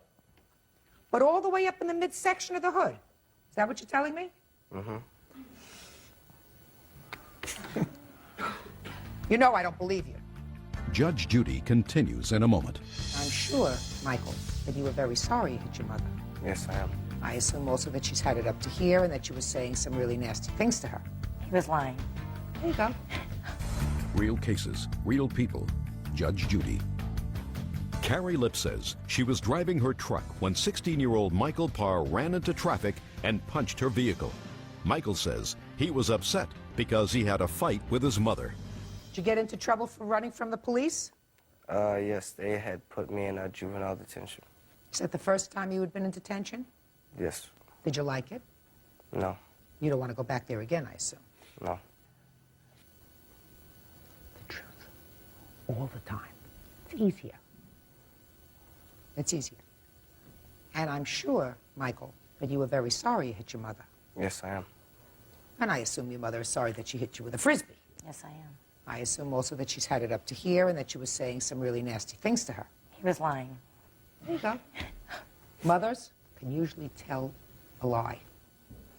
but all the way up in the midsection of the hood. Is that what you're telling me? Mm-hmm. You know I don't believe you. Judge Judy continues in a moment. I'm sure, Michael, that you were very sorry you hit your mother. Yes, I am. I assume also that she's had it up to here and that you were saying some really nasty things to her. He was lying. There you go. Real cases, real people. Judge Judy. Carrie Lipp says she was driving her truck when 16-year-old Michael Parr ran into traffic and punched her vehicle. Michael says he was upset because he had a fight with his mother. Did you get into trouble for running from the police? Yes, they had put me in a juvenile detention. Is that the first time you had been in detention? Yes. Did you like it? No. You don't want to go back there again, I assume. No. The truth. All the time. It's easier. It's easier. And I'm sure, Michael, that you were very sorry you hit your mother. Yes, I am. And I assume your mother is sorry that she hit you with a Frisbee. Yes, I am. I assume also that she's had it up to here and that you were saying some really nasty things to her. He was lying. There you go. Mothers can usually tell a lie.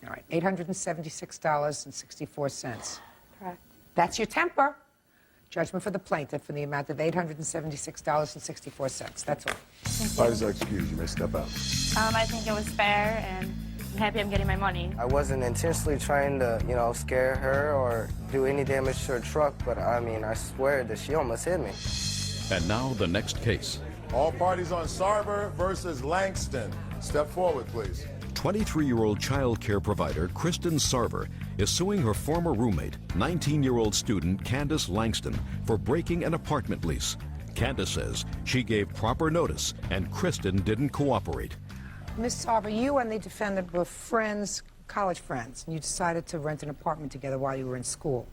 All right, $876.64. Correct. That's your temper. Judgment for the plaintiff in the amount of $876.64. That's all. Parties are excused. You may step out. I think it was fair, and I'm happy I'm getting my money. I wasn't intentionally trying to, scare her or do any damage to her truck, but I swear that she almost hit me. And now the next case. All parties on Sarver versus Langston. Step forward, please. 23-year-old child care provider Kristen Sarver is suing her former roommate, 19-year-old student Candace Langston, for breaking an apartment lease. Candace says she gave proper notice and Kristen didn't cooperate. Ms. Sarver, you and the defendant were friends, college friends, and you decided to rent an apartment together while you were in school.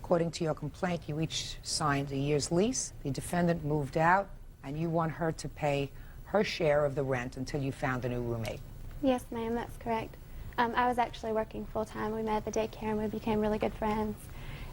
According to your complaint, you each signed a year's lease. The defendant moved out, and you want her to pay her share of the rent until you found a new roommate. Yes, ma'am, that's correct. I was actually working full-time. We met at the daycare and we became really good friends.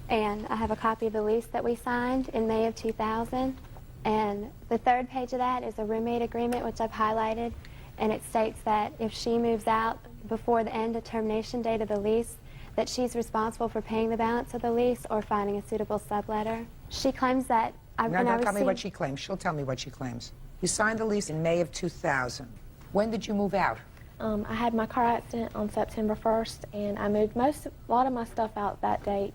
And I have a copy of the lease that we signed in May of 2000. And the third page of that is a roommate agreement, which I've highlighted. And it states that if she moves out before the end of termination date of the lease, that she's responsible for paying the balance of the lease or finding a suitable subletter. She claims that Don't tell me what she claims. She'll tell me what she claims. You signed the lease in May of 2000. When did you move out? I had my car accident on September 1st, and I moved a lot of my stuff out that date.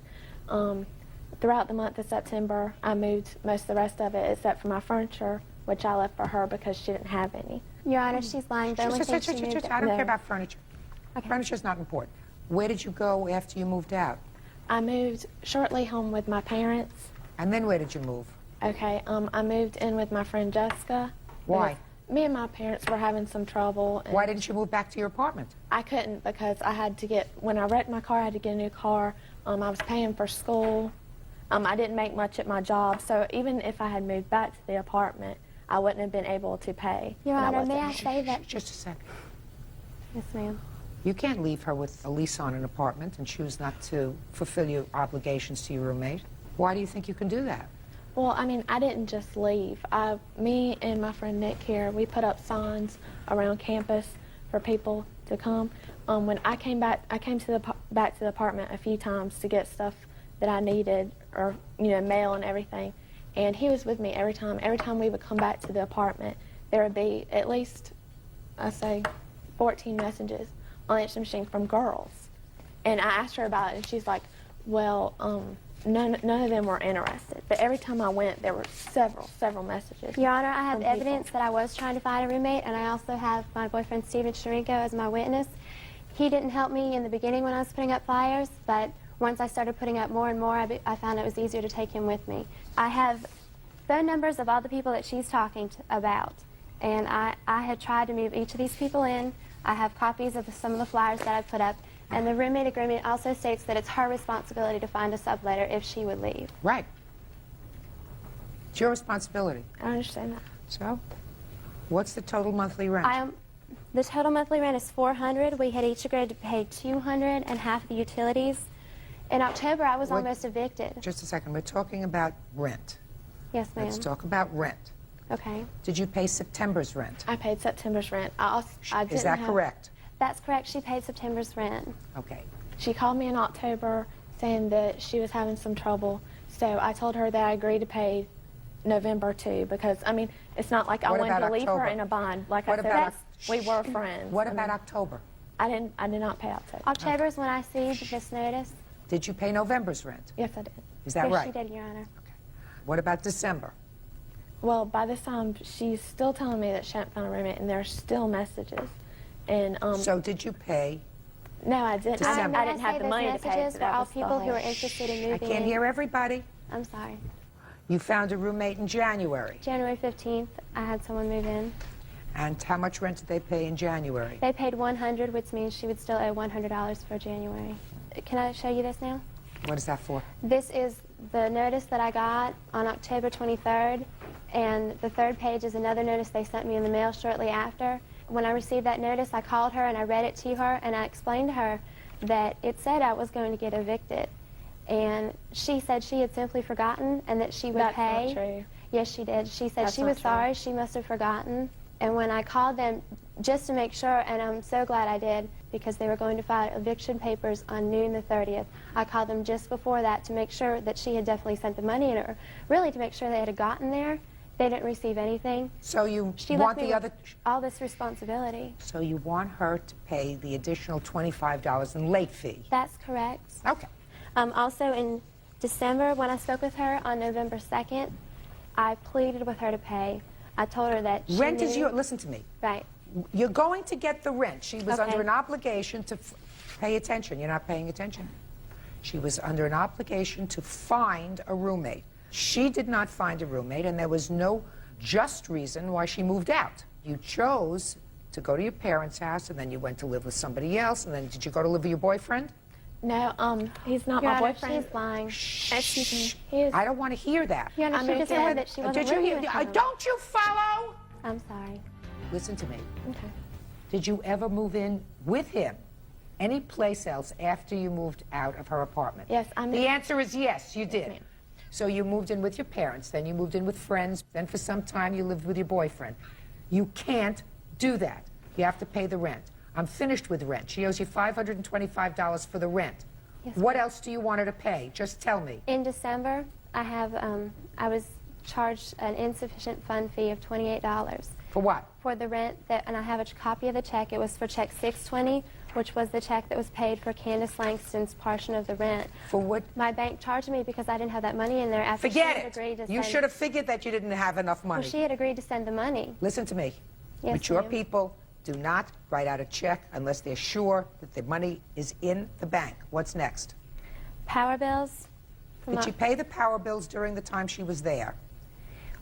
Throughout the month of September, I moved most of the rest of it, except for my furniture, which I left for her because she didn't have any. Your Honor, she's lying. The only thing she moved I don't care about furniture. Okay. Furniture's not important. Where did you go after you moved out? I moved shortly home with my parents. And then where did you move? Okay, I moved in with my friend Jessica. Why? Me and my parents were having some trouble. And why didn't you move back to your apartment? I couldn't because I had to get, when I wrecked my car, I had to get a new car. I was paying for school. I didn't make much at my job, so even if I had moved back to the apartment, I wouldn't have been able to pay. Your Honor, may I say that? Just a second. Yes, ma'am. You can't leave her with a lease on an apartment and choose not to fulfill your obligations to your roommate. Why do you think you can do that? Well, I mean, I didn't just leave. Me and my friend Nick here, we put up signs around campus for people to come. When I came back, back to the apartment a few times to get stuff that I needed, or mail and everything. And he was with me every time. Every time we would come back to the apartment, there would be at least, I say, 14 messages on the answering machine from girls. And I asked her about it, and she's like, well, none of them were interested. But every time I went, there were several messages. Your Honor, I have evidence that I was trying to find a roommate, and I also have my boyfriend, Steven Sharenko, as my witness. He didn't help me in the beginning when I was putting up flyers, but once I started putting up more and more, I found it was easier to take him with me. I have phone numbers of all the people that she's talking about, and I had tried to move each of these people in. I have copies of some of the flyers that I put up, and the roommate agreement also states that it's her responsibility to find a subletter if she would leave. Right. It's your responsibility. I understand that. So, what's the total monthly rent? The total monthly rent is $400. We had each agreed to pay $200 and half the utilities. In October, I was almost evicted. Just a second. We're talking about rent. Yes, ma'am. Let's talk about rent. Okay. Did you pay September's rent? I paid September's rent. Is that correct? That's correct. She paid September's rent. Okay. She called me in October saying that she was having some trouble. So I told her that I agreed to pay November too, because, I mean, it's not like I wanted to leave her in a bind. Like I said, we were friends. What about October? I did not pay October. October is when I received this notice. Did you pay November's rent? Yes, I did. Is that right? Yes, she did, Your Honor. Okay. What about December? Well, by this time, she's still telling me that she hadn't found a roommate, and there are still messages. And so did you pay? No, I didn't. December. I didn't have the money to pay. Messages were all people who were interested in moving in. I can't hear everybody. I'm sorry. You found a roommate in January. January 15th, I had someone move in. And how much rent did they pay in January? They paid $100, which means she would still owe $100 for January. Can I show you this now? What is that for? This is the notice that I got on October 23rd, and the third page is another notice they sent me in the mail shortly after. When I received that notice, I called her and I read it to her, and I explained to her that it said I was going to get evicted. And she said she had simply forgotten and that she would pay. That's not true. Yes, she did. She said she was sorry. She must have forgotten. And when I called them just to make sure, and I'm so glad I did, because they were going to file eviction papers on noon the 30th. I called them just before that to make sure that she had definitely sent the money in, or really to make sure they had gotten there. They didn't receive anything. So you she want left me the other... all this responsibility. So you want her to pay the additional $25 in late fee? That's correct. Okay. Also in December, when I spoke with her on November 2nd, I pleaded with her to pay. I told her that she Rent is knew- your, listen to me. Right. You're going to get the rent. She was Okay. under an obligation to pay attention. You're not paying attention. She was under an obligation to find a roommate. She did not find a roommate, and there was no just reason why she moved out. You chose to go to your parents' house, and then you went to live with somebody else, and then did you go to live with your boyfriend? No, he's not Your my Honor, boyfriend. She's lying. Excuse me. He is. I don't want to hear that. Your Honor, she just said that she wasn't Did you living hear? with him. Don't you follow? I'm sorry. Listen to me. Okay. Did you ever move in with him any place else after you moved out of her apartment? Yes, The answer is yes, you did. So you moved in with your parents, then you moved in with friends, then for some time you lived with your boyfriend. You can't do that. You have to pay the rent. I'm finished with rent. She owes you $525 for the rent. Yes, What else do you want her to pay? Just tell me. In December, I was charged an insufficient fund fee of $28. For what? For the rent, and I have a copy of the check. It was for check 620, which was the check that was paid for Candace Langston's portion of the rent. For what? My bank charged me because I didn't have that money in there after she Forget had it. agreed to You send... should have figured that you didn't have enough money. Well, she had agreed to send the money. Listen to me. Yes, Mature ma'am. people do not write out a check unless they're sure that the money is in the bank. What's next? Power bills. Did she pay the power bills during the time she was there?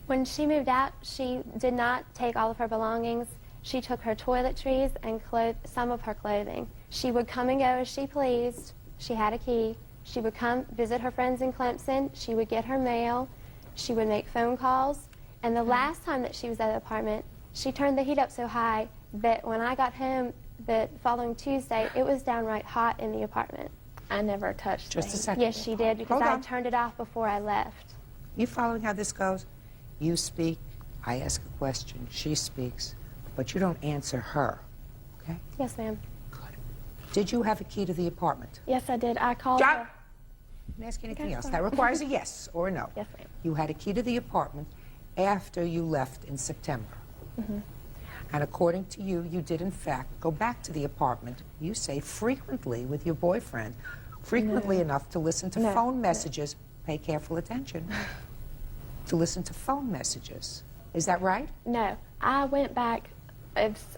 When she moved out, she did not take all of her belongings. She took her toiletries and some of her clothing. She would come and go as she pleased. She had a key. She would come visit her friends in Clemson. She would get her mail. She would make phone calls. And the last time that she was at the apartment, she turned the heat up so high that when I got home the following Tuesday, it was downright hot in the apartment. I never touched Just the a heat. second. Yes, she did, because Hold I on. turned it off before I left. You following how this goes? You speak, I ask a question, she speaks, but you don't answer her, okay? Yes, ma'am. Did you have a key to the apartment? Yes, I did. I called John! her. Let me ask you anything That's else. fine. That requires a yes or a no. Yes, ma'am. You had a key to the apartment after you left in September. Mm-hmm. And according to you, you did in fact go back to the apartment, you say frequently with your boyfriend, frequently enough to listen to phone messages. Pay careful attention. To listen to phone messages. Is that right? No, I went back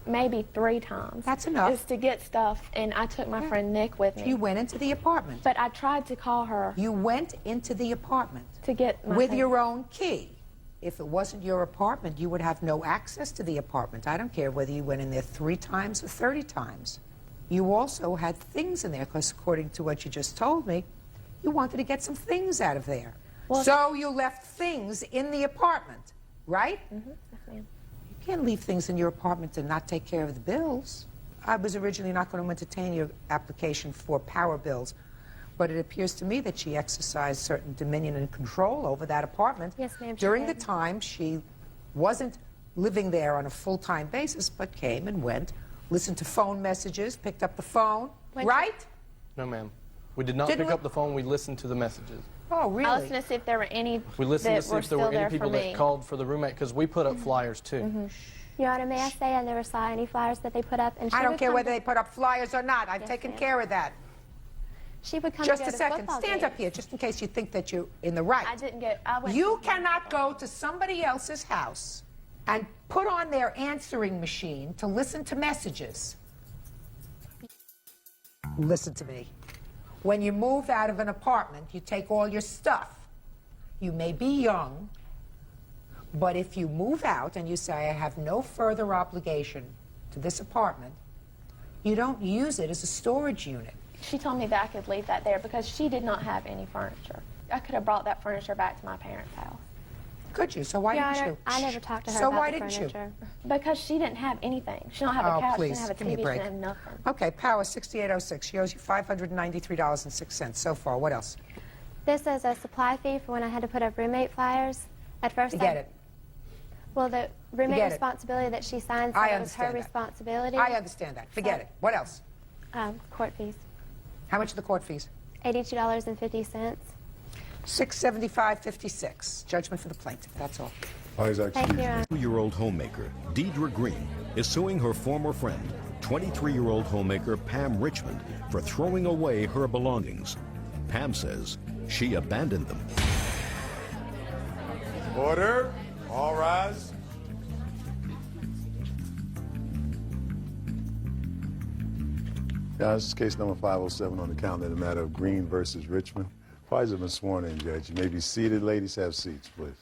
maybe 3 times. That's enough. Just to get stuff, and I took my friend Nick with me. You went into the apartment. But I tried to call her. You went into the apartment to get my with thing. your own key. If it wasn't your apartment, you would have no access to the apartment. I don't care whether you went in there 3 times or 30 times. You also had things in there, because according to what you just told me, you wanted to get some things out of there. Well, so you left things in the apartment, right? Mm-hmm. Yes, ma'am. You can't leave things in your apartment and not take care of the bills. I was originally not going to entertain your application for power bills, but it appears to me that she exercised certain dominion and control over that apartment Yes, ma'am, she during the did. time she wasn't living there on a full-time basis, but came and went, listened to phone messages, picked up the phone, right? No, ma'am. We did not Didn't pick we? up the phone. We listened to the messages. Oh, really? I listened to see if there were any We listened that to see were if there still were any there people for that me. called for the roommate, because we put up flyers too. Mm-hmm. Your Honor, may I say I never saw any flyers that they put up? And she I don't would care come whether to- they put up flyers or not. I've Yes, taken ma'am. care of that. She would come Just to a go to second. football Stand games. up here, just in case you think that you're in the right. I didn't get. I went. You cannot go to somebody else's house and put on their answering machine to listen to messages. Listen to me. When you move out of an apartment, you take all your stuff. You may be young, but if you move out and you say, I have no further obligation to this apartment, you don't use it as a storage unit. She told me that I could leave that there because she did not have any furniture. I could have brought that furniture back to my parents' house. Could you? So why Your didn't Honor, you? I never talked to her So about why the didn't you? furniture. Because she didn't have anything. She don't have a Oh, couch, she please, didn't have a give me a TV, she break. didn't have nothing. Okay, Power 6806. She owes you $593.06 so far. What else? This is a supply fee for when I had to put up roommate flyers. At first, Forget it. Well, the roommate Forget it. responsibility that she signed I said it was her understand that. responsibility. I understand that. Forget it. What else? Court fees. How much are the court fees? $82.50. $675.56. Judgment for the plaintiff. That's all. Thank you, Your Honor. 2-year-old homemaker Deidre Green is suing her former friend, 23-year-old homemaker Pam Richmond, for throwing away her belongings. Pam says she abandoned them. Order. All rise. Yeah, this is case number 507 on the calendar in the matter of Green versus Richmond. Parties have been sworn in, Judge. You may be seated. Ladies, have seats, please.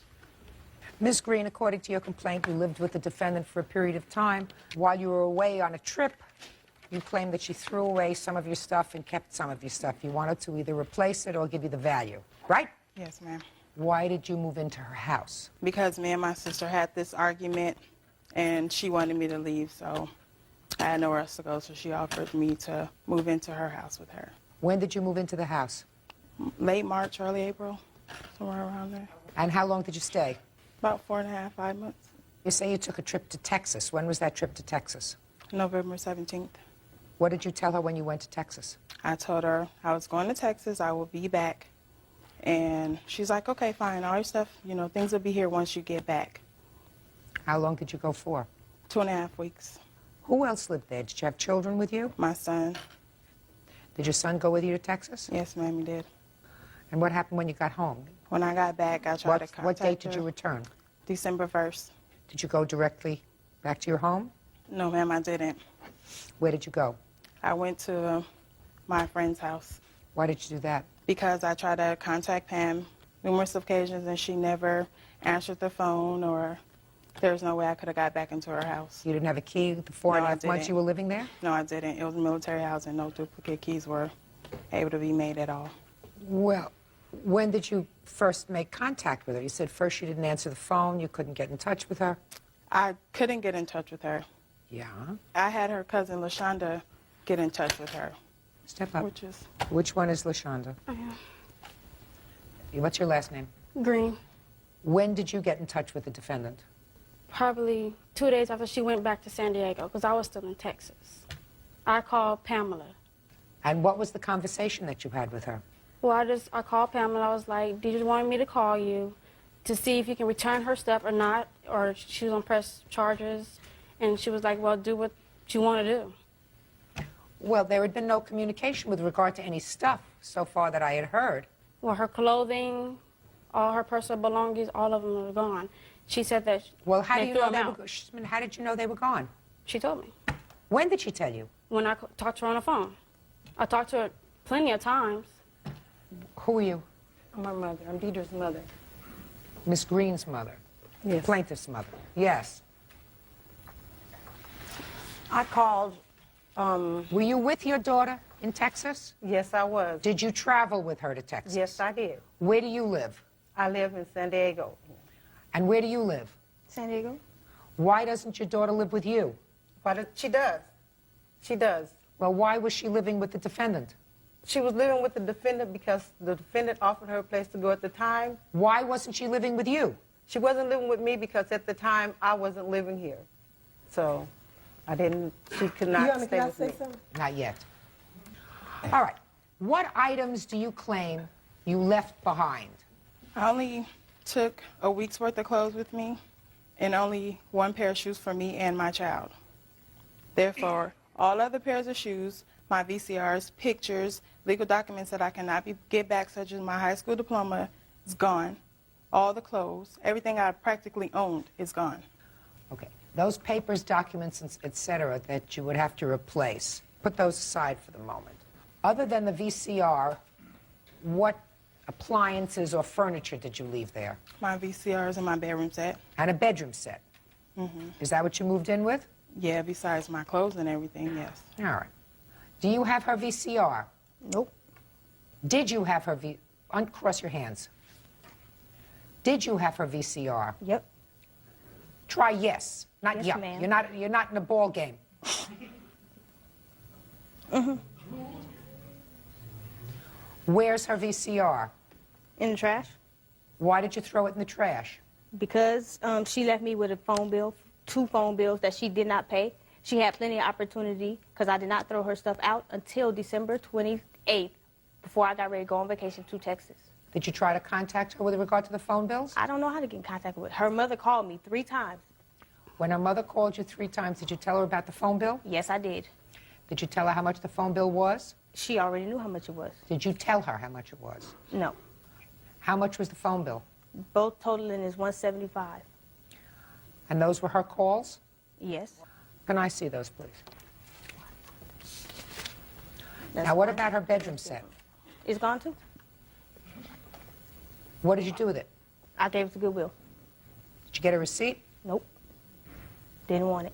Ms. Green, according to your complaint, you lived with the defendant for a period of time. While you were away on a trip, you claim that she threw away some of your stuff and kept some of your stuff. You wanted to either replace it or give you the value, right? Yes, ma'am. Why did you move into her house? Because me and my sister had this argument, and she wanted me to leave, so I had nowhere else to go, so she offered me to move into her house with her. When did you move into the house? Late March, early April, somewhere around there. And how long did you stay? About 4.5, 5 months. You say you took a trip to Texas. When was that trip to Texas? November 17th. What did you tell her when you went to Texas? I told her I was going to Texas, I will be back. And she's like, okay, fine, all your stuff, you know, things will be here once you get back. How long did you go for? 2.5 weeks. Who else lived there? Did you have children with you? My son. Did your son go with you to Texas? Yes, ma'am, he did. And what happened when you got home? When I got back, I tried to contact her. What date did you return? December 1st. Did you go directly back to your home? No, ma'am, I didn't. Where did you go? I went to my friend's house. Why did you do that? Because I tried to contact Pam numerous occasions, and she never answered the phone, or there's no way I could have got back into her house. You didn't have a key the 4.5 months you were living there? No, I didn't. It was a military house, and no duplicate keys were able to be made at all. Well, when did you first make contact with her? You said first she didn't answer the phone, you couldn't get in touch with her. I couldn't get in touch with her. Yeah? I had her cousin, LaShonda, get in touch with her. Step up. Which is? Which one is LaShonda? What's your last name? Green. When did you get in touch with the defendant? Probably 2 days after she went back to San Diego, because I was still in Texas. I called Pamela. And what was the conversation that you had with her? Well, I called Pamela. I was like, did you want me to call you to see if you can return her stuff or not, or she was on press charges? And she was like, well, do what you want to do. Well, there had been no communication with regard to any stuff so far that I had heard. Well, her clothing, all her personal belongings, all of them are gone. She said that well, how do you know they they were? How did you know they were gone? She told me. When did she tell you? When I talked to her on the phone. I talked to her plenty of times. Who are you? I'm her mother. I'm Deidre's mother. Miss Green's mother. Yes. Plaintiff's mother. Yes. I called. Were you with your daughter in Texas? Yes, I was. Did you travel with her to Texas? Yes, I did. Where do you live? I live in San Diego. And where do you live? San Diego. Why doesn't your daughter live with you? She does. She does. Well, why was she living with the defendant? She was living with the defendant because the defendant offered her a place to go at the time. Why wasn't she living with you? She wasn't living with me because at the time I wasn't living here. So she could not stay with me. Not yet. All right. What items do you claim you left behind? I only took a week's worth of clothes with me and only one pair of shoes for me and my child. Therefore, all other pairs of shoes, my VCRs, pictures, legal documents that I cannot get back, such as my high school diploma, is gone. All the clothes, everything I practically owned is gone. Okay. Those papers, documents, et cetera, that you would have to replace, put those aside for the moment. Other than the VCR, what appliances or furniture did you leave there? My VCRs and my bedroom set. And a bedroom set? Mm-hmm. Is that what you moved in with? Yeah, besides my clothes and everything, yes. All right. Do you have her VCR? Nope. Did you have her uncross your hands. Did you have her VCR? Yep. Try yes, not Yes, yeah. ma'am. You're not in a ball game. Mm-hmm. Where's her VCR? In the trash. Why did you throw it in the trash? Because she left me with a phone bill, 2 phone bills that she did not pay. She had plenty of opportunity because I did not throw her stuff out until December 28th before I got ready to go on vacation to Texas. Did you try to contact her with regard to the phone bills? I don't know how to get in contact with her. Her mother called me 3 times. When her mother called you 3 times, did you tell her about the phone bill? Yes, I did. Did you tell her how much the phone bill was? She already knew how much it was. Did you tell her how much it was? No. How much was the phone bill? Both totaling is $175. And those were her calls? Yes. Can I see those, please? Now, what about her bedroom set? It's gone too. What did you do with it? I gave it to Goodwill. Did you get a receipt? Nope. Didn't want it.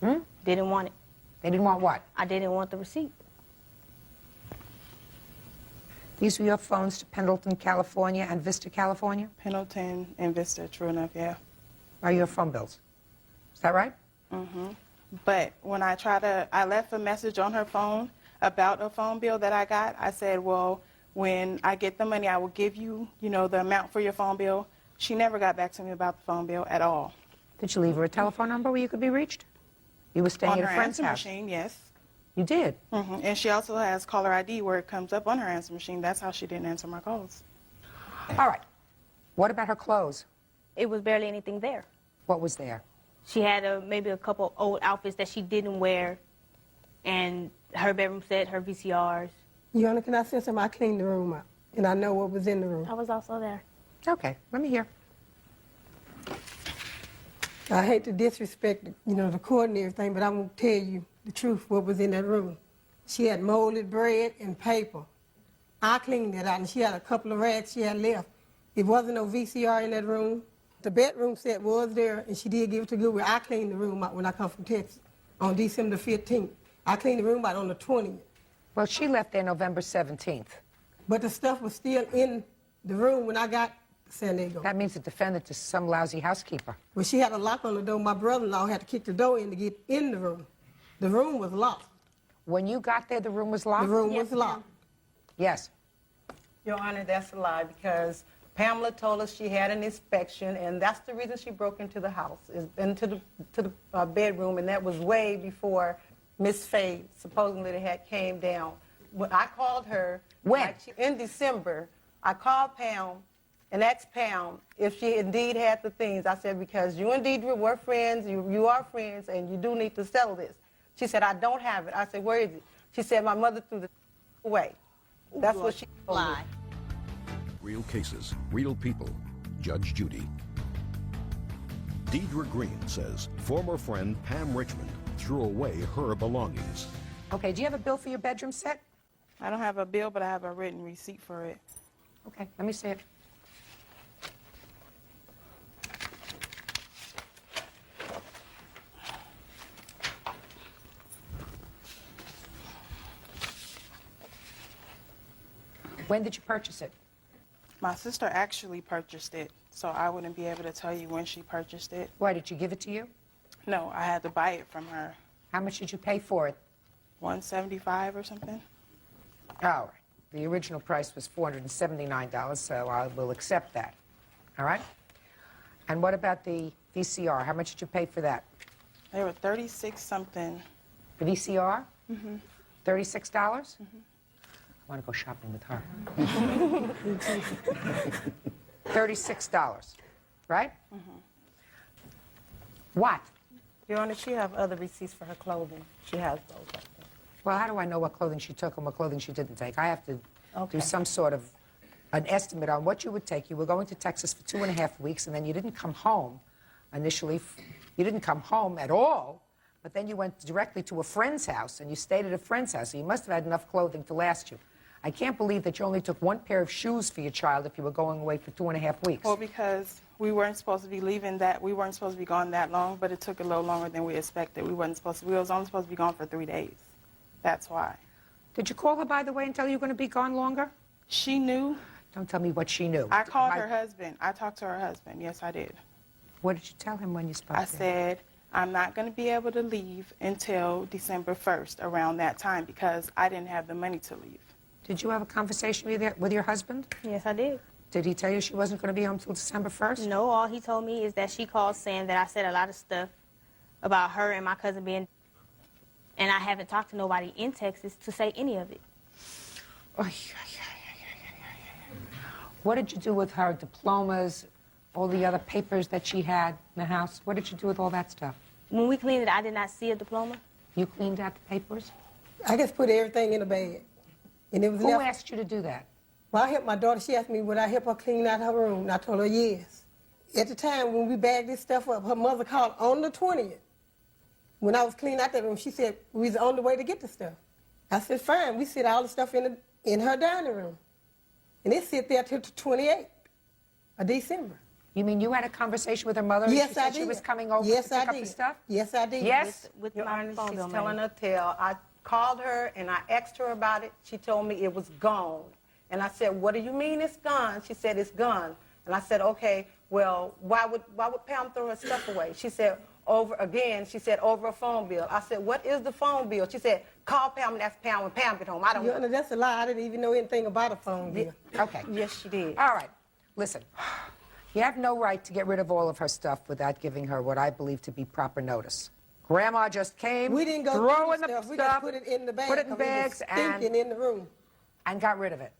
Hmm? Didn't want it. They didn't want what? I didn't want the receipt. These were your phones to Pendleton, California and Vista, California? Pendleton and Vista, true enough, yeah. Are your phone bills? Is that right? Mm-hmm. But when I left a message on her phone about a phone bill that I got. I said, well, when I get the money, I will give you, the amount for your phone bill. She never got back to me about the phone bill at all. Did you leave her a telephone number where you could be reached? You were staying at a friend's on her house. answer machine, yes. You did? Mm-hmm. And she also has caller ID where it comes up on her answer machine. That's how she didn't answer my calls. All right. What about her clothes? It was barely anything there. What was there? She had maybe a couple old outfits that she didn't wear, and her bedroom set, her VCRs. Your Honor, can I say something? I cleaned the room up, and I know what was in the room. I was also there. Okay, let me hear. I hate to disrespect, the court and everything, but I'm going to tell you the truth, what was in that room. She had molded bread and paper. I cleaned it out, and she had a couple of rags she had left. There wasn't no VCR in that room. The bedroom set was there, and she did give it to Goodwill. I cleaned the room out when I come from Texas on December 15th. I cleaned the room out on the 20th. Well, she left there November 17th. But the stuff was still in the room when I got to San Diego. That means the defendant is some lousy housekeeper. Well, she had a lock on the door. My brother-in-law had to kick the door in to get in the room. The room was locked. When you got there, the room was locked? The room was locked. Yes. Your Honor, that's a lie because Pamela told us she had an inspection, and that's the reason she broke into the house, into the bedroom, and that was way before Miss Faye supposedly had came down. When I called her, when? In December, I called Pam and asked Pam if she indeed had the things. I said, because you indeed were friends, you are friends, and you do need to settle this. She said, I don't have it. I said, where is it? She said, my mother threw the away. That's what she told me. Real cases, real people. Judge Judy. Deidre Green says former friend Pam Richmond threw away her belongings. Okay, do you have a bill for your bedroom set? I don't have a bill, but I have a written receipt for it. Okay, let me see it. When did you purchase it? My sister actually purchased it, so I wouldn't be able to tell you when she purchased it. Why, did she give it to you? No, I had to buy it from her. How much did you pay for it? $175 or something. All right. The original price was $479, so I will accept that. All right? And what about the VCR? How much did you pay for that? They were 36-something. The VCR? Mm-hmm. $36? Mm-hmm. I want to go shopping with her. $36, right? Mm-hmm. What? Your Honor, she have other receipts for her clothing. She has those. I think. Well, how do I know what clothing she took and what clothing she didn't take? I have to do some sort of an estimate on what you would take. You were going to Texas for 2.5 weeks, and then you didn't come home initially. You didn't come home at all, but then you went directly to a friend's house, and you stayed at a friend's house, so you must have had enough clothing to last you. I can't believe that you only took one pair of shoes for your child if you were going away for 2.5 weeks. Well, because we weren't supposed to be leaving we weren't supposed to be gone that long, but it took a little longer than we expected. We was only supposed to be gone for 3 days. That's why. Did you call her, by the way, and tell her you were going to be gone longer? She knew. Don't tell me what she knew. I called her husband. I talked to her husband. Yes, I did. What did you tell him when you spoke to him? I said, I'm not going to be able to leave until December 1st, around that time, because I didn't have the money to leave. Did you have a conversation with your husband? Yes, I did. Did he tell you she wasn't going to be home until December 1st? No, all he told me is that she called saying that I said a lot of stuff about her and my cousin being, and I haven't talked to nobody in Texas to say any of it. What did you do with her diplomas, all the other papers that she had in the house? What did you do with all that stuff? When we cleaned it, I did not see a diploma. You cleaned out the papers? I just put everything in a bag. And it was Who asked you to do that? Well, I helped my daughter. She asked me, would I help her clean out her room? And I told her yes. At the time when we bagged this stuff up, her mother called on the 20th. When I was cleaning out that room, she said we was on the way to get the stuff. I said, fine. We sit all the stuff in her dining room. And it sit there till the 28th of December. You mean you had a conversation with her mother? And Yes, she said I did. She was coming over yes, to pick I up did. the stuff? Yes, I did. Yes? With Your my Honor, phone she's bill telling her tale. I called her and I asked her about it. She told me it was gone. And I said, what do you mean it's gone? She said, it's gone. And I said, okay, well, why would Pam throw her stuff away? She said, over a phone bill. I said, what is the phone bill? She said, call Pam and ask Pam when Pam get home. I don't Your know. Honor, that's a lie. I didn't even know anything about a phone bill. Okay. Yes, she did. All right. Listen, you have no right to get rid of all of her stuff without giving her what I believe to be proper notice. Grandma just came, We didn't go throw through in the stuff. stuff, We just put it in the bag. put it in 'cause bags, was stinking in the room. and got rid of it.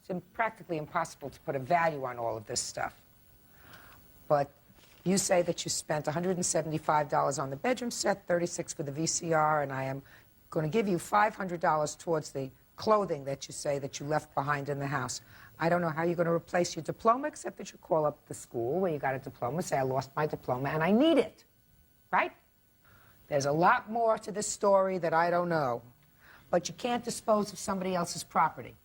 It's practically impossible to put a value on all of this stuff. But you say that you spent $175 on the bedroom set, $36 for the VCR, and I am going to give you $500 towards the clothing that you say that you left behind in the house. I don't know how you're going to replace your diploma, except that you call up the school where you got a diploma, say, I lost my diploma and I need it, right? There's a lot more to this story that I don't know. But you can't dispose of somebody else's property.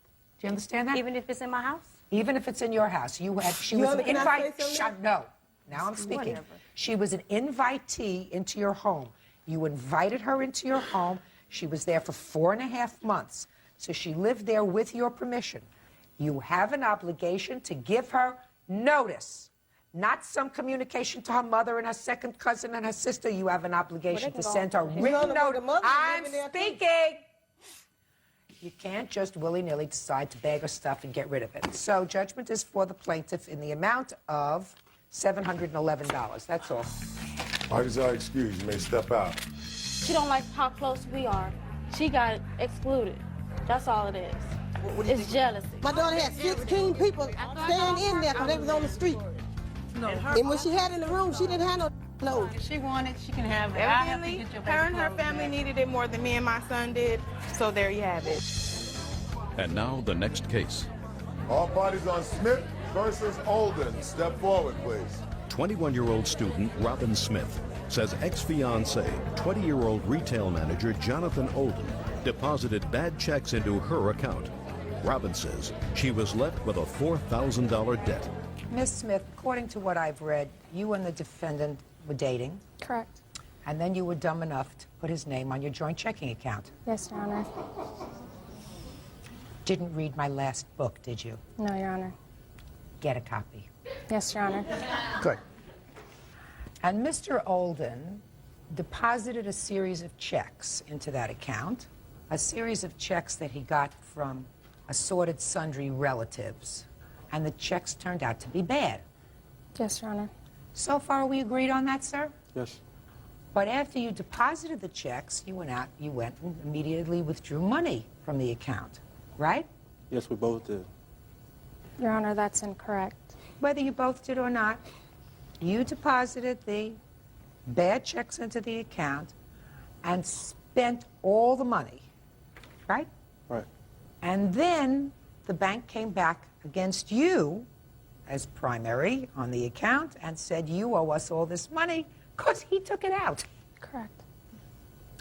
Do you understand that? Even if it's in my house? Even if it's in your house. She was an invite. No. Now I'm speaking. Whatever. She was an invitee into your home. You invited her into your home. She was there for 4.5 months. So she lived there with your permission. You have an obligation to give her notice, not some communication to her mother and her second cousin and her sister. You have an obligation to send her written notice. I'm speaking. You can't just willy-nilly decide to bag her stuff and get rid of it. So judgment is for the plaintiff in the amount of $711. That's all. Parties are excused. You may step out. She don't like how close we are. She got excluded. That's all it is. It's jealousy. My daughter had 16 people staying in there because they was on the street. No. And when she had in the room, she didn't have no clothes. If she wanted, she can have it. Evidently, her and her family needed it more than me and my son did, so there you have it. And now the next case. All parties on Smith versus Olden. Step forward, please. 21-year-old student Robin Smith says ex-fiancé, 20-year-old retail manager Jonathan Olden deposited bad checks into her account. Robin says she was left with a $4,000 debt. Ms. Smith, according to what I've read, you and the defendant were dating. Correct. And then you were dumb enough to put his name on your joint checking account. Yes, Your Honor. Didn't read my last book, did you? No, Your Honor. Get a copy. Yes, Your Honor. Good. And Mr. Olden deposited a series of checks into that account, a series of checks that he got from assorted sundry relatives, and the checks turned out to be bad. Yes, Your Honor. So far, we agreed on that, sir? Yes. But after you deposited the checks, you went and immediately withdrew money from the account, right? Yes, we both did. Your Honor, that's incorrect. Whether you both did or not, you deposited the bad checks into the account and spent all the money, right? Right. And then the bank came back against you as primary on the account and said, you owe us all this money because he took it out. Correct.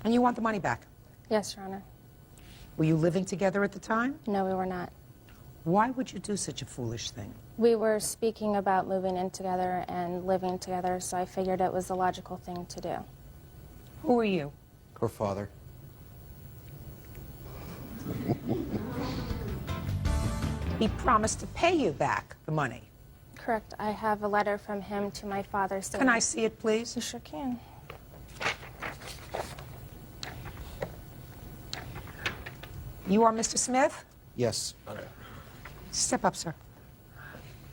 And you want the money back. Yes, Your Honor. Were you living together at the time? No, we were not. Why would you do such a foolish thing? We were speaking about moving in together and living together, so I figured it was the logical thing to do. Who are you? Her father. He promised to pay you back the money. Correct. I have a letter from him to my father saying... Can I see it, please? You sure can. You are Mr. Smith? Yes. Step up, sir.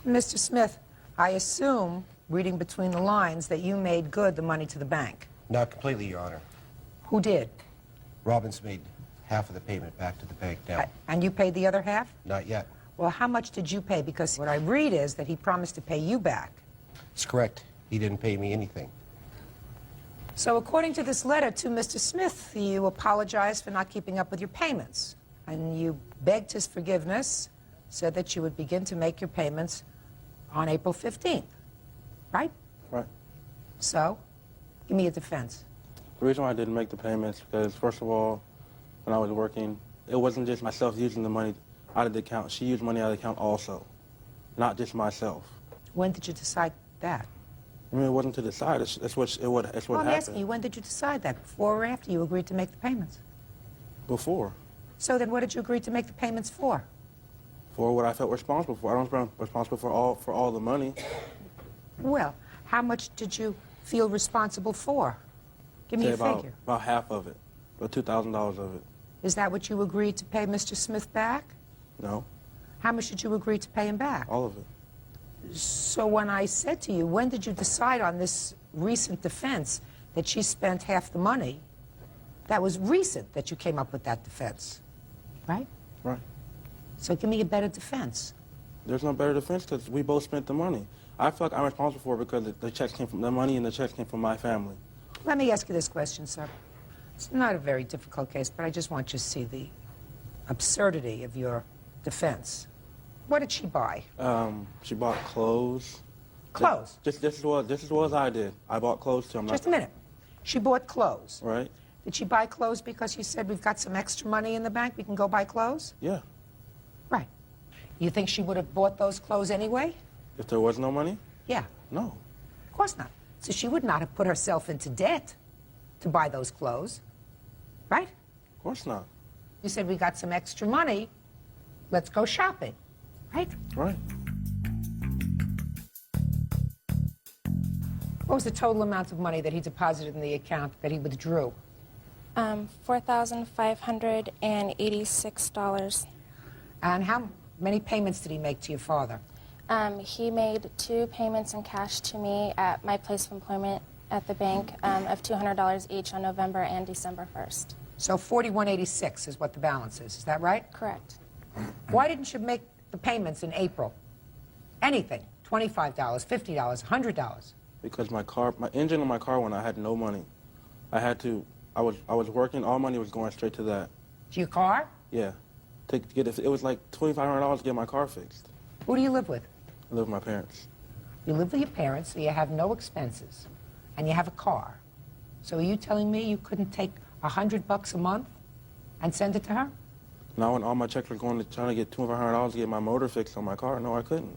Mr. Smith, I assume, reading between the lines, that you made good the money to the bank. Not completely, Your Honor. Who did? Robbins made half of the payment back to the bank now. And you paid the other half? Not yet. Well, how much did you pay? Because what I read is that he promised to pay you back. It's correct. He didn't pay me anything. So according to this letter to Mr. Smith, you apologized for not keeping up with your payments. And you begged his forgiveness, said that you would begin to make your payments on April 15th, right? Right. So, give me a defense. The reason why I didn't make the payments because, first of all, when I was working. It wasn't just myself using the money out of the account. She used money out of the account also, not just myself. When did you decide that? I mean, it wasn't to decide. That's what Well, I'm happened. asking you, when did you decide that? Before or after you agreed to make the payments? Before. So then what did you agree to make the payments for? For what I felt responsible for. I don't feel responsible for all the money. Well, how much did you feel responsible for? Give me Say a about, figure. About half of it, about $2,000 of it. Is that what you agreed to pay Mr. Smith back? No, How much did you agree to pay him back? all of it. So when I said to you, when did you decide on this recent defense that she spent half the money, that was recent that you came up with that defense, right? Right. So give me a better defense. There's no better defense because we both spent the money. I feel like I'm responsible for it because the checks came from the money and the checks came from my family. Let me ask you this question, sir. It's not a very difficult case, but I just want you to see the absurdity of your defense. What did she buy? She bought clothes. Clothes? Just as well as I did. I bought clothes too. Just a minute. She bought clothes. Right? Did she buy clothes because you said we've got some extra money in the bank, we can go buy clothes? Yeah. Right. You think she would have bought those clothes anyway? If there was no money? Yeah. No. Of course not. So she would not have put herself into debt to buy those clothes, right? Of course not. You said we got some extra money, let's go shopping, right? Right. What was the total amount of money that he deposited in the account that he withdrew? $4,586. And how many payments did he make to your father? He made 2 payments in cash to me at my place of employment at the bank of $200 each on November and December 1st. So $41.86 is what the balance is that right? Correct. Why didn't you make the payments in April? Anything, $25, $50, $100. Because my engine on my car went, I had no money. I was working, all money was going straight to that. To your car? Yeah. To get it was like $2,500 to get my car fixed. Who do you live with? I live with my parents. You live with your parents, so you have no expenses, and you have a car. So are you telling me you couldn't take $100 a month and send it to her? Now when all my checks were going to trying to get $2,500 to get my motor fixed on my car, no, I couldn't.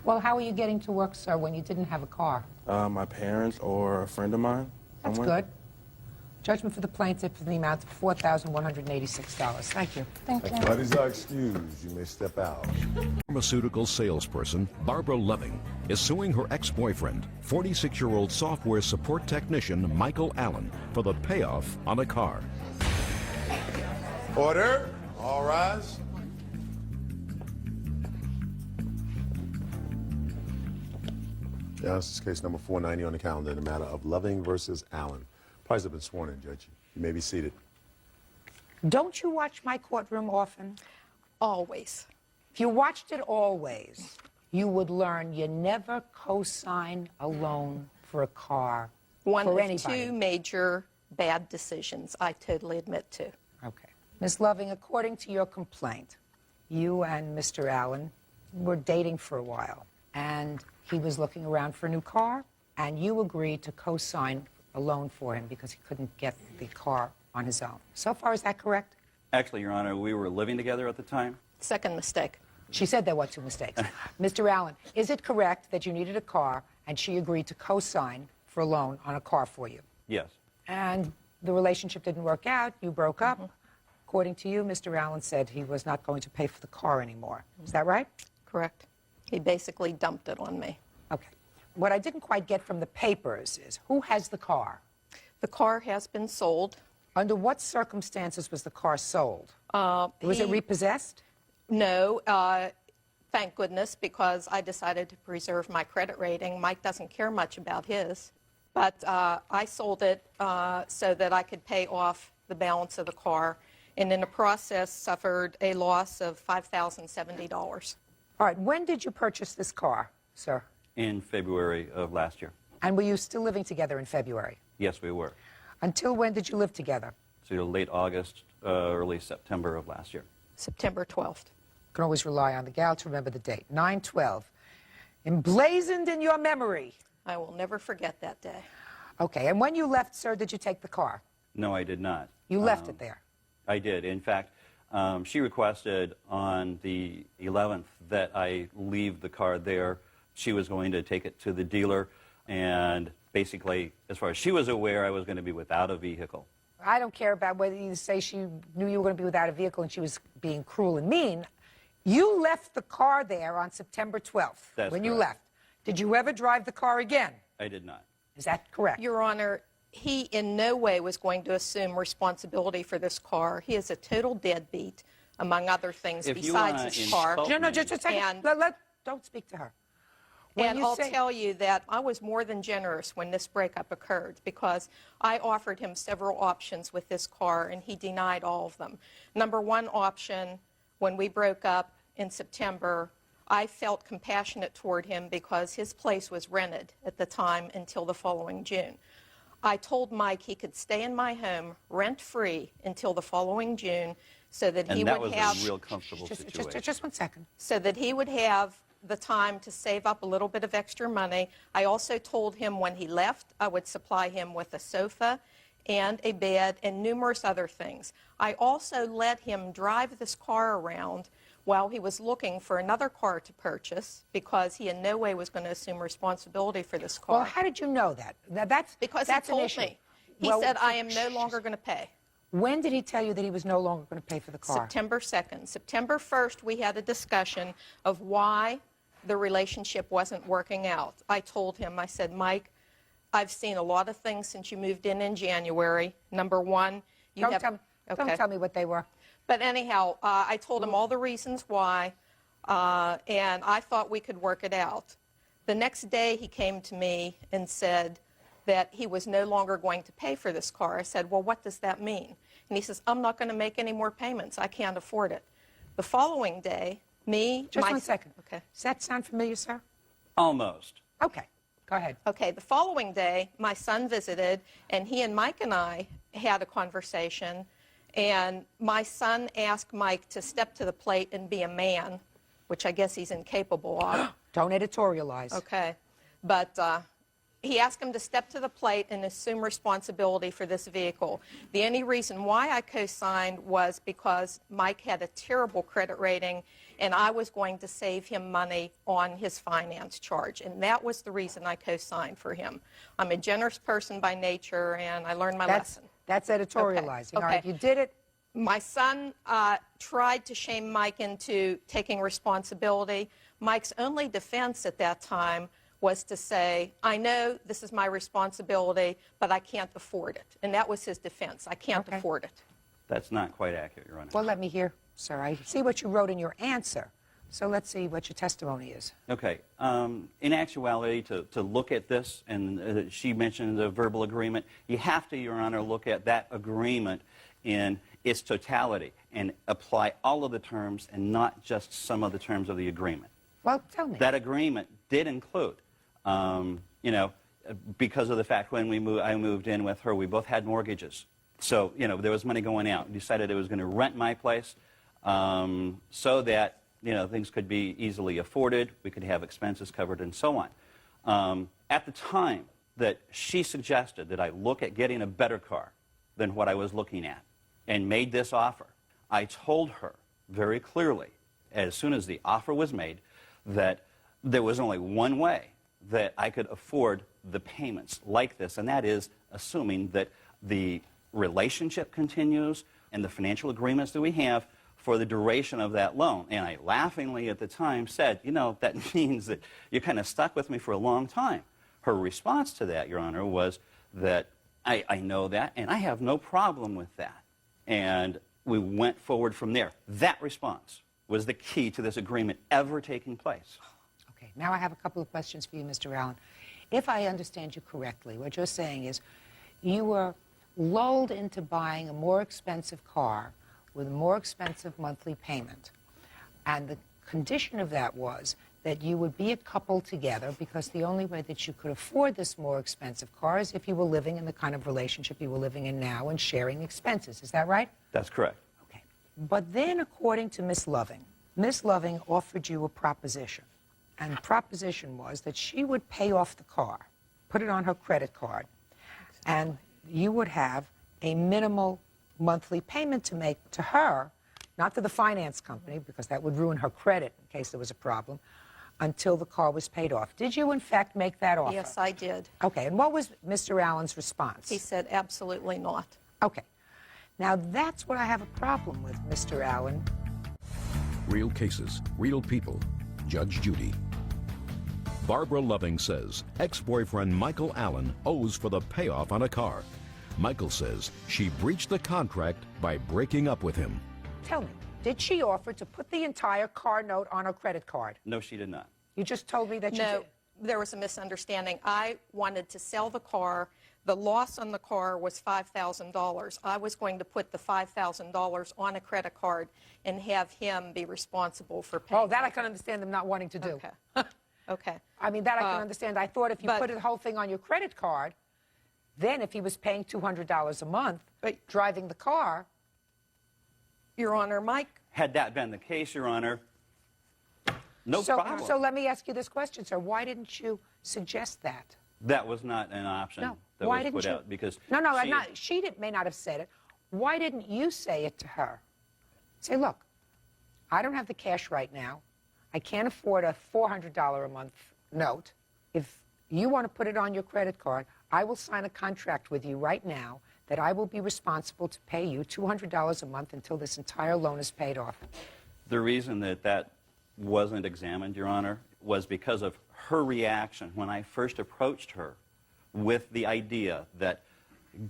Well, how are you getting to work, sir, when you didn't have a car? My parents or a friend of mine. That's somewhere. good. Judgment for the plaintiff in the amount of $4,186. Thank you. Thank you. That is our excuse. You may step out. Pharmaceutical salesperson Barbara Loving is suing her ex-boyfriend, 46-year-old software support technician Michael Allen, for the payoff on a car. Order. All rise. Yeah, this is case number 490 on the calendar in the matter of Loving versus Allen. Parties have been sworn in, Judge. You may be seated. Don't you watch my courtroom often? Always. If you watched it always, you would learn you never co-sign a loan for a car One for of anybody. 2 major bad decisions, I totally admit to. Okay. Ms. Loving, according to your complaint, you and Mr. Allen were dating for a while, and he was looking around for a new car, and you agreed to co-sign a loan for him because he couldn't get the car on his own. So far, is that correct? Actually, Your Honor, we were living together at the time. Second mistake. She said there were 2 mistakes. Mr. Allen, is it correct that you needed a car and she agreed to co-sign for a loan on a car for you? Yes. And the relationship didn't work out, you broke up. According to you, Mr. Allen said he was not going to pay for the car anymore. Is that right? Correct. He basically dumped it on me. Okay. What I didn't quite get from the papers is, who has the car? The car has been sold. Under what circumstances was the car sold? Was it repossessed? No, thank goodness, because I decided to preserve my credit rating. Mike doesn't care much about his. But I sold it so that I could pay off the balance of the car, and in the process suffered a loss of $5,070. All right, when did you purchase this car, sir? In February of last year. And were you still living together in February? Yes, we were. Until when did you live together? So late August, early September of last year. September 12th. You can always rely on the gal to remember the date. 9/12. Emblazoned in your memory. I will never forget that day. Okay, and when you left, sir, did you take the car? No, I did not. You left it there. I did. In fact, she requested on the 11th that I leave the car there. She was going to take it to the dealer, and basically, as far as she was aware, I was going to be without a vehicle. I don't care about whether you say she knew you were going to be without a vehicle and she was being cruel and mean. You left the car there on September 12th. That's when you correct. left. Did you ever drive the car again? I did not. Is that correct? Your Honor, he in no way was going to assume responsibility for this car. He is a total deadbeat, among other things, If you besides wanna his car. insult No, just a second. Don't speak to her. And I'll tell you that I was more than generous when this breakup occurred, because I offered him several options with this car, and he denied all of them. Number one option, when we broke up in September, I felt compassionate toward him because his place was rented at the time until the following June. I told Mike he could stay in my home rent-free until the following June so that he would have... And that was a real comfortable situation. Just 1 second. So that he would have the time to save up a little bit of extra money. I also told him when he left, I would supply him with a sofa and a bed and numerous other things. I also let him drive this car around while he was looking for another car to purchase, because he in no way was going to assume responsibility for this car. Well, how did you know that? That's because that's he an told issue. me. He Well, said, I am no longer going to pay. When did he tell you that he was no longer going to pay for the car? September 2nd. September 1st, we had a discussion of why the relationship wasn't working out. I told him, I said, Mike, I've seen a lot of things since you moved in January. Number one, you Don't have... Don't tell me what they were. But anyhow, I told him all the reasons why, and I thought we could work it out. The next day, he came to me and said that he was no longer going to pay for this car. I said, well, what does that mean? And he says, I'm not going to make any more payments. I can't afford it. The following day, Just 1 second. Okay. Does that sound familiar, sir? Almost. Okay. Go ahead. Okay, the following day, my son visited, and he and Mike and I had a conversation, and my son asked Mike to step to the plate and be a man, which I guess he's incapable of. Don't editorialize. Okay. But he asked him to step to the plate and assume responsibility for this vehicle. The only reason why I co-signed was because Mike had a terrible credit rating, and I was going to save him money on his finance charge. And that was the reason I co-signed for him. I'm a generous person by nature, and I learned my lesson. That's editorializing. All right, you did it. My son tried to shame Mike into taking responsibility. Mike's only defense at that time was to say, I know this is my responsibility, but I can't afford it. And that was his defense. I can't afford it. That's not quite accurate, Your Honor. Well, let me hear, sir. I see what you wrote in your answer. So let's see what your testimony is. Okay. In actuality, to look at this, and she mentioned the verbal agreement, you have to, Your Honor, look at that agreement in its totality and apply all of the terms and not just some of the terms of the agreement. Well, tell me. That agreement did include, because of the fact when I moved in with her, we both had mortgages. So, there was money going out. We decided it was going to rent my place so that, things could be easily afforded, we could have expenses covered, and so on. At the time that she suggested that I look at getting a better car than what I was looking at and made this offer, I told her very clearly, as soon as the offer was made, that there was only one way that I could afford the payments like this, and that is assuming that the relationship continues and the financial agreements that we have for the duration of that loan. And I laughingly at the time said, that means that you're kind of stuck with me for a long time. Her response to that, Your Honor, was that I know that, and I have no problem with that. And we went forward from there. That response was the key to this agreement ever taking place. Okay, now I have a couple of questions for you, Mr. Allen. If I understand you correctly, what you're saying is you were lulled into buying a more expensive car with a more expensive monthly payment. And the condition of that was that you would be a couple together because the only way that you could afford this more expensive car is if you were living in the kind of relationship you were living in now and sharing expenses. Is that right? That's correct. Okay. But then, according to Miss Loving offered you a proposition. And the proposition was that she would pay off the car, put it on her credit card, and you would have a minimal monthly payment to make to her, not to the finance company, because that would ruin her credit in case there was a problem, until the car was paid off. Did you, in fact, make that offer? Yes, I did. Okay, and what was Mr. Allen's response? He said absolutely not. Okay. Now, that's what I have a problem with, Mr. Allen. Real cases, real people. Judge Judy. Barbara Loving says ex-boyfriend Michael Allen owes for the payoff on a car. Michael says she breached the contract by breaking up with him. Tell me, did she offer to put the entire car note on her credit card? No, she did not. You just told me that you did. No, there was a misunderstanding. I wanted to sell the car. The loss on the car was $5,000. I was going to put the $5,000 on a credit card and have him be responsible for paying. Oh, that I can understand them not wanting to do. Okay. Okay. I mean, that I can understand. I thought if you put the whole thing on your credit card, then if he was paying $200 a month, driving the car. Your Honor, Mike. Had that been the case, Your Honor, no problem. So let me ask you this question, sir. Why didn't you suggest that? That was not an option that Why was didn't put you? out because She may not have said it. Why didn't you say it to her? Say, look, I don't have the cash right now. I can't afford a $400 a month note. If you want to put it on your credit card, I will sign a contract with you right now that I will be responsible to pay you $200 a month until this entire loan is paid off. The reason that wasn't examined, Your Honor, was because of her reaction when I first approached her with the idea that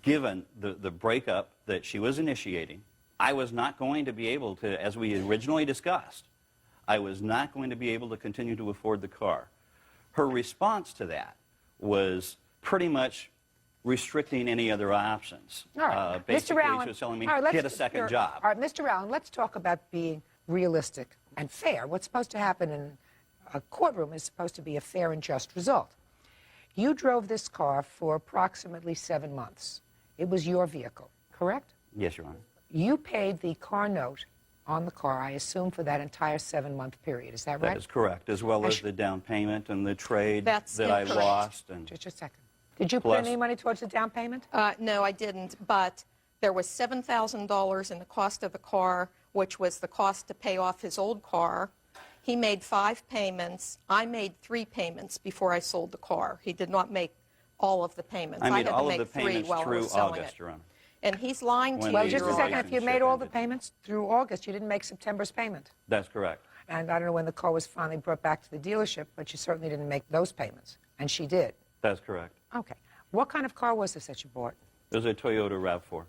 given the breakup that she was initiating, I was not going to be able to, as we originally discussed, I was not going to be able to continue to afford the car. Her response to that was pretty much restricting any other options. All right. Basically, Mr. Allen, she was telling me, all right, get a second job. All right, Mr. Allen, let's talk about being realistic and fair. What's supposed to happen in a courtroom is supposed to be a fair and just result. You drove this car for approximately 7 months. It was your vehicle, correct? Yes, Your Honor. You paid the car note on the car, I assume, for that entire 7-month period. Is that right? That is correct, as well as the down payment and the trade that I lost. And just a second. Did you put any money towards the down payment? No, I didn't, but there was $7,000 in the cost of the car, which was the cost to pay off his old car. He made 5 payments. I made 3 payments before I sold the car. He did not make all of the payments. I made had all to of make the 3 payments while I through was selling August, it. Your Honor. And he's lying to you. Well, just a second. If you made all the payments through August, you didn't make September's payment. That's correct. And I don't know when the car was finally brought back to the dealership, but you certainly didn't make those payments. And she did. That's correct. Okay. What kind of car was this that you bought? It was a Toyota RAV4.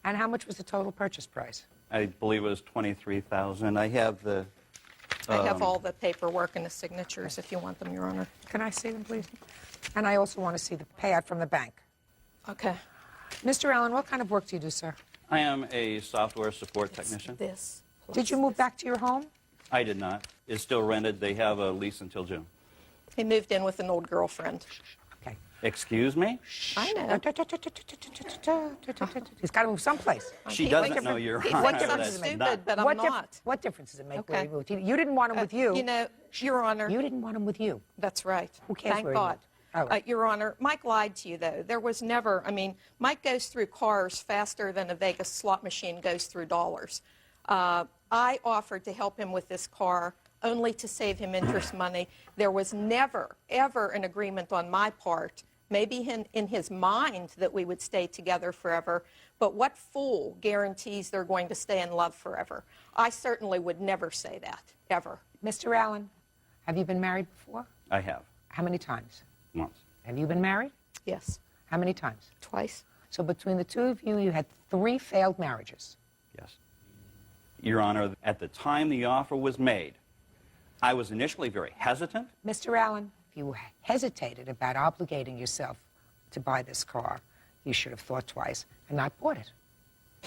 And how much was the total purchase price? I believe it was $23,000. I have the... I have all the paperwork and the signatures if you want them, Your Honor. Can I see them, please? And I also want to see the payout from the bank. Okay. Mr. Allen, what kind of work do you do, sir? I am a software support technician. Did you move back to your home? I did not. It's still rented. They have a lease until June. He moved in with an old girlfriend. Okay. Excuse me? I know. He's got to move someplace. She doesn't know you're on. What difference does it make? Stupid, but I'm not. What difference does it make where he moved? You didn't want him with you. You know, Your Honor. You didn't want him with you. That's right. Who cares Thank where he God. moved? All right. Your Honor, Mike lied to you, though. There was never, Mike goes through cars faster than a Vegas slot machine goes through dollars. I offered to help him with this car only to save him interest money. There was never, ever an agreement on my part, maybe in his mind, that we would stay together forever. But what fool guarantees they're going to stay in love forever? I certainly would never say that, ever. Mr. Allen, have you been married before? I have. How many times? Once. Have you been married? Yes. How many times? Twice. So between the two of you, you had 3 failed marriages. Yes. Your Honor, at the time the offer was made, I was initially very hesitant. Mr. Allen, if you hesitated about obligating yourself to buy this car, you should have thought twice and not bought it.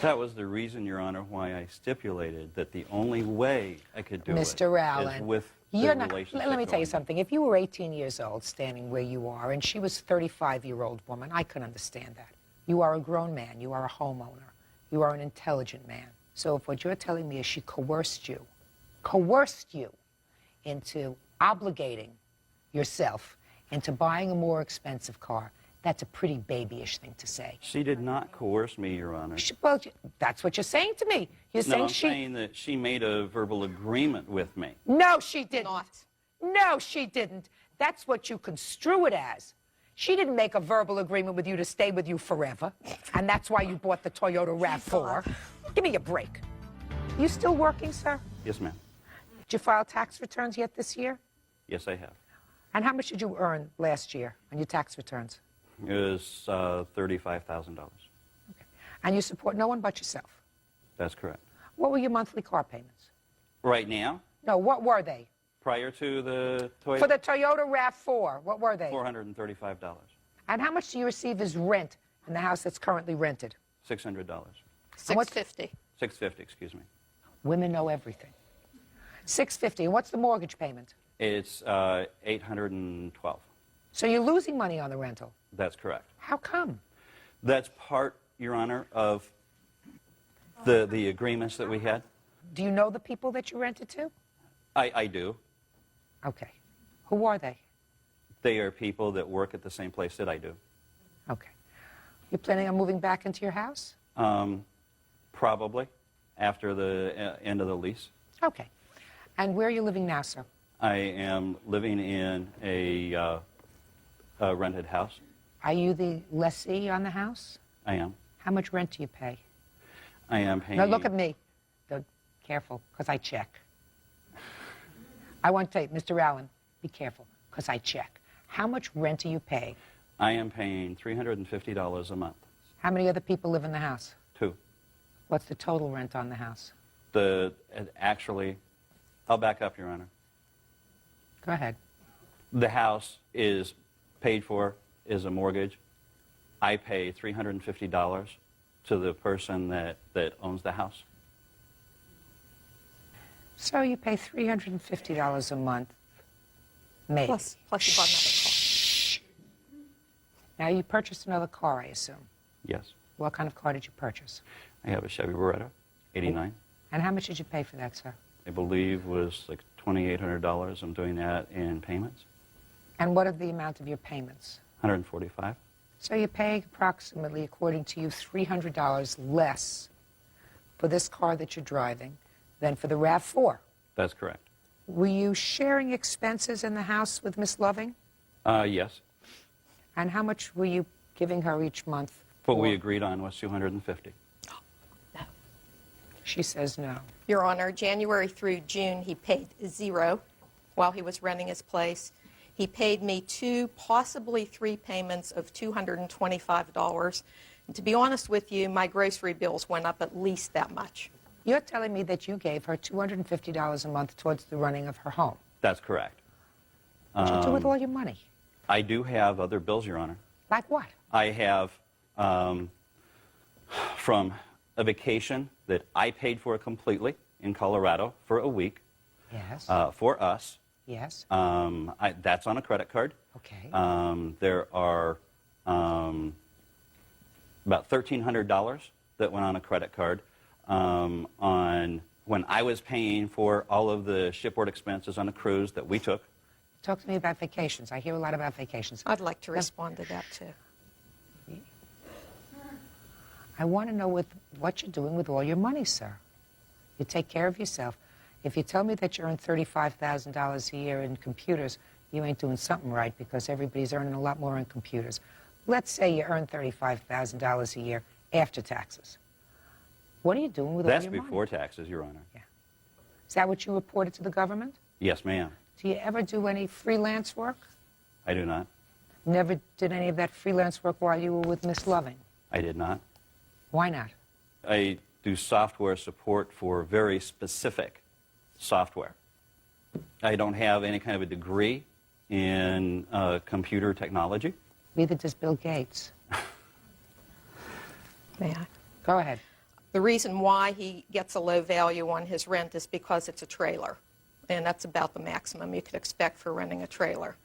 That was the reason, Your Honor, why I stipulated that the only way I could do Mr. it Allen, is with the relationship. Let me tell you going. something. If you were 18 years old standing where you are and she was a 35-year-old woman, I could understand that. You are a grown man. You are a homeowner. You are an intelligent man. So if what you're telling me is she coerced you into obligating yourself into buying a more expensive car, That's a pretty babyish thing to say. She did not coerce me, Your Honor. Well, that's what you're saying to me. You're saying No, I'm saying that she made a verbal agreement with me. No, she didn't. No, she didn't. That's what you construe it as. She didn't make a verbal agreement with you to stay with you forever, and that's why you bought the Toyota RAV4. Give me a break. You still working, sir? Yes, ma'am. Did you file tax returns yet this year? Yes, I have. And how much did you earn last year on your tax returns? It was $35,000. And you support no one but yourself. That's correct. What were your monthly car payments? Right now, No, what were they? prior to the Toyota, For the Toyota RAV4, what were they? $435. And how much do you receive as rent in the house that's currently rented? $600. $650. $650, excuse me. Women know everything. $650. And what's the mortgage payment? It's $812. So you're losing money on the rental. That's correct. How come? That's part, Your Honor, of the agreements that we had. Do you know the people that you rented to? I do. Okay. Who are they? They are people that work at the same place that I do. Okay. You planning on moving back into your house? Probably after the end of the lease. Okay. And where are you living now, sir? I am living in a rented house. Are you the lessee on the house? I am. How much rent do you pay? I am paying. Now look at me. Careful, because I check. I want to tell you, Mr. Allen, be careful, because I check. How much rent do you pay? I am paying $350 a month. How many other people live in the house? 2. What's the total rent on the house? Actually, I'll back up, Your Honor. Go ahead. The house is paid for, is a mortgage. I pay $350 to the person that owns the house. So you pay $350 a month, maybe. Plus you bought another car. Now you purchased another car, I assume. Yes. What kind of car did you purchase? I have a Chevy Beretta, 89. And how much did you pay for that, sir? I believe was like $2,800. I'm doing that in payments. And what are the amount of your payments? $145. So you're paying approximately, according to you, $300 less for this car that you're driving than for the RAV4. That's correct. Were you sharing expenses in the house with Miss Loving? Yes. And how much were you giving her each month? What we agreed on was $250. She says no. Your Honor, January through June, he paid 0 while he was renting his place. He paid me 2, possibly 3 payments of $225. And to be honest with you, my grocery bills went up at least that much. You're telling me that you gave her $250 a month towards the running of her home. That's correct. What did you do with all your money? I do have other bills, Your Honor. Like what? I have from a vacation that I paid for completely in Colorado for a week. Yes. For us. Yes. That's on a credit card. Okay. There are about $1,300 that went on a credit card on when I was paying for all of the shipboard expenses on a cruise that we took. Talk to me about vacations. I hear a lot about vacations. I'd like to respond to that, too. I want to know what you're doing with all your money, sir. You take care of yourself. If you tell me that you earn $35,000 a year in computers, you ain't doing something right, because everybody's earning a lot more in computers. Let's say you earn $35,000 a year after taxes. What are you doing with all your money? That's before taxes, Your Honor. Yeah. Is that what you reported to the government? Yes, ma'am. Do you ever do any freelance work? I do not. Never did any of that freelance work while you were with Miss Loving? I did not. Why not? I do software support for very specific software. I don't have any kind of a degree in computer technology. Neither does Bill Gates. May I? Go ahead. The reason why he gets a low value on his rent is because it's a trailer, and that's about the maximum you could expect for renting a trailer.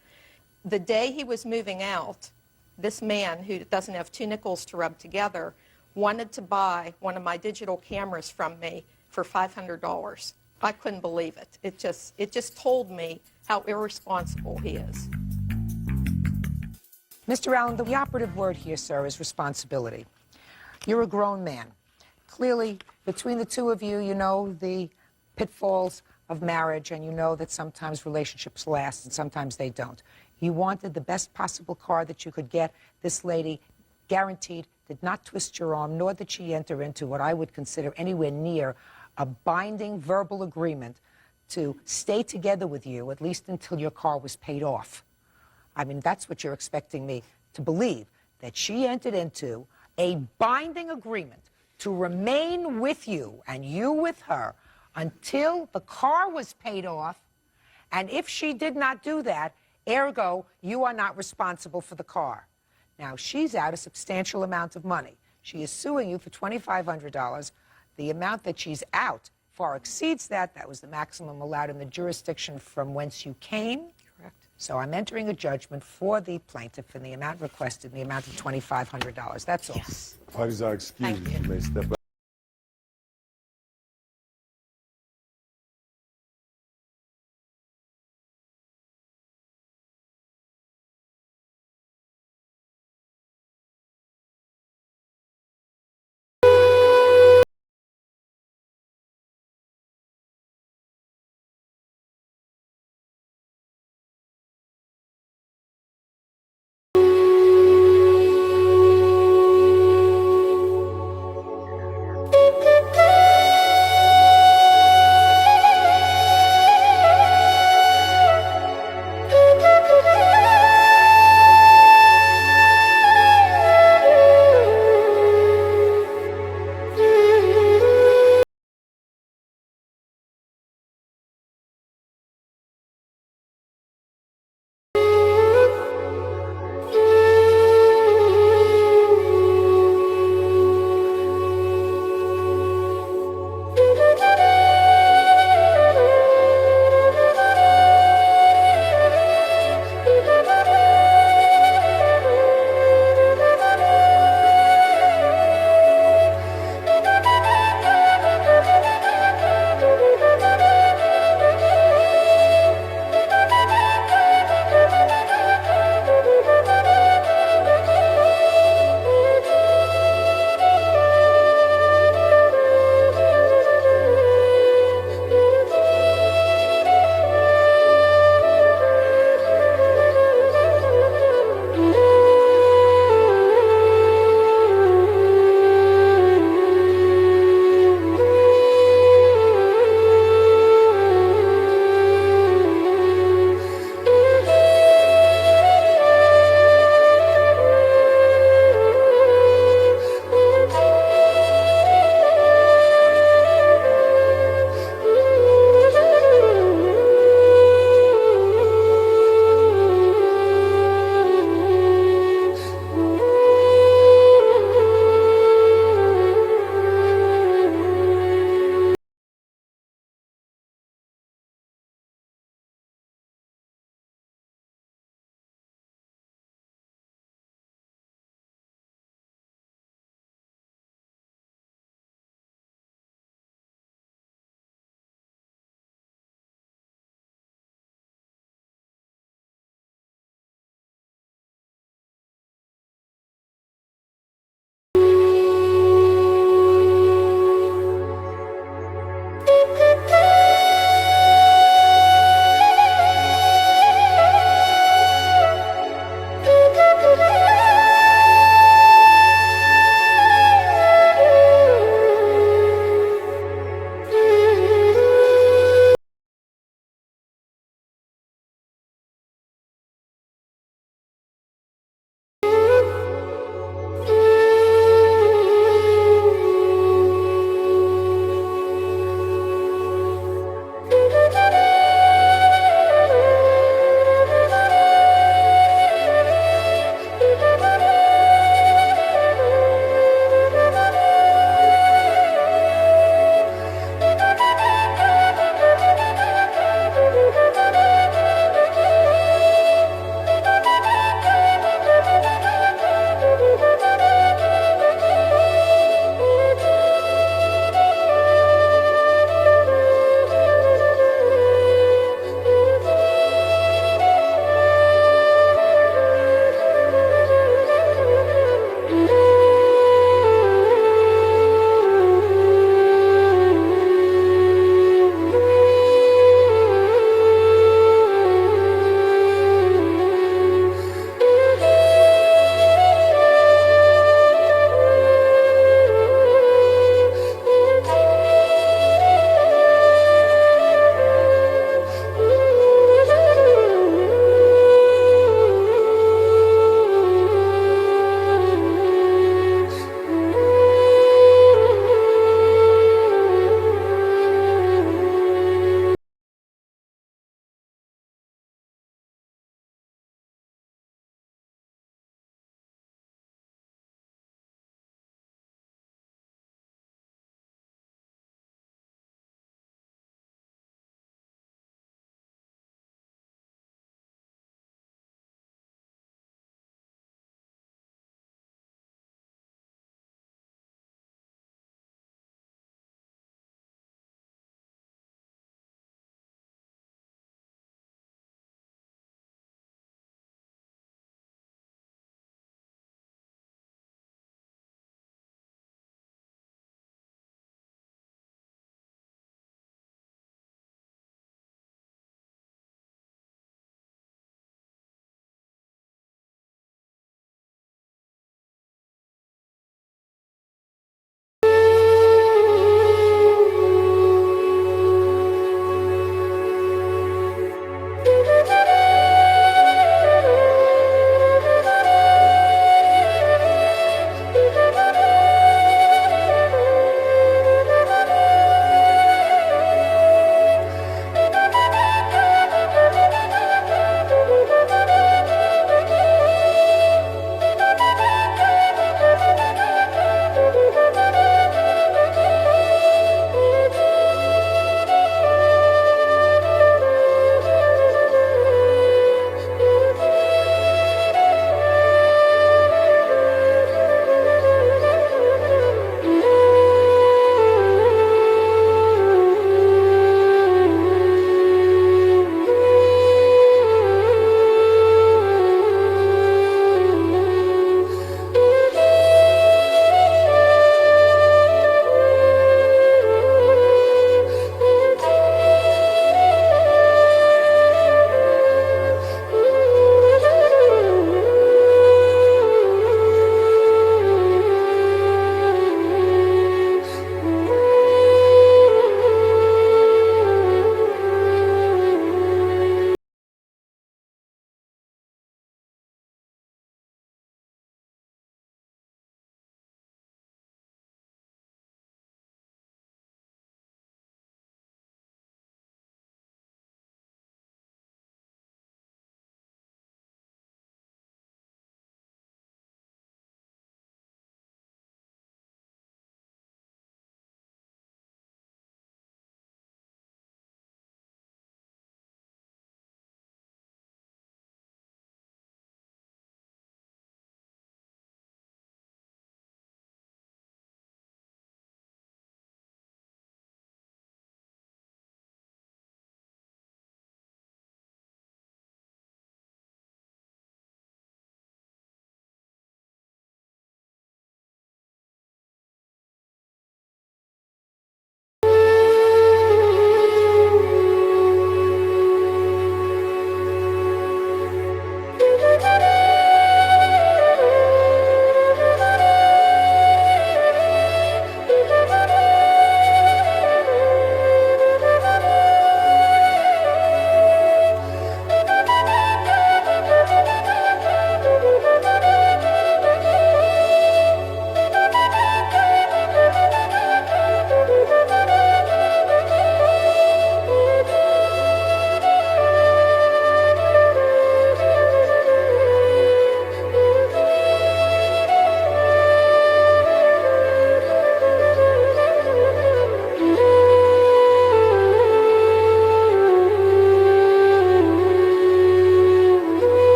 The day he was moving out, this man, who doesn't have 2 nickels to rub together, wanted to buy one of my digital cameras from me for $500. I couldn't believe it. It just told me how irresponsible he is. Mr. Allen, the operative word here, sir, is responsibility. You're a grown man. Clearly, between the two of you, you know the pitfalls of marriage, and you know that sometimes relationships last and sometimes they don't. You wanted the best possible car that you could get. This lady, guaranteed, did not twist your arm, nor did she enter into what I would consider anywhere near a binding verbal agreement to stay together with you, at least until your car was paid off. I mean, that's what you're expecting me to believe, that she entered into a binding agreement to remain with you and you with her until the car was paid off. And if she did not do that, ergo, you are not responsible for the car. Now, she's out a substantial amount of money. She is suing you for $2,500. The amount that she's out far exceeds that. That was the maximum allowed in the jurisdiction from whence you came. Correct. So I'm entering a judgment for the plaintiff in the amount requested, in the amount of $2,500. That's all. Yes. Parties are excused. You may step up.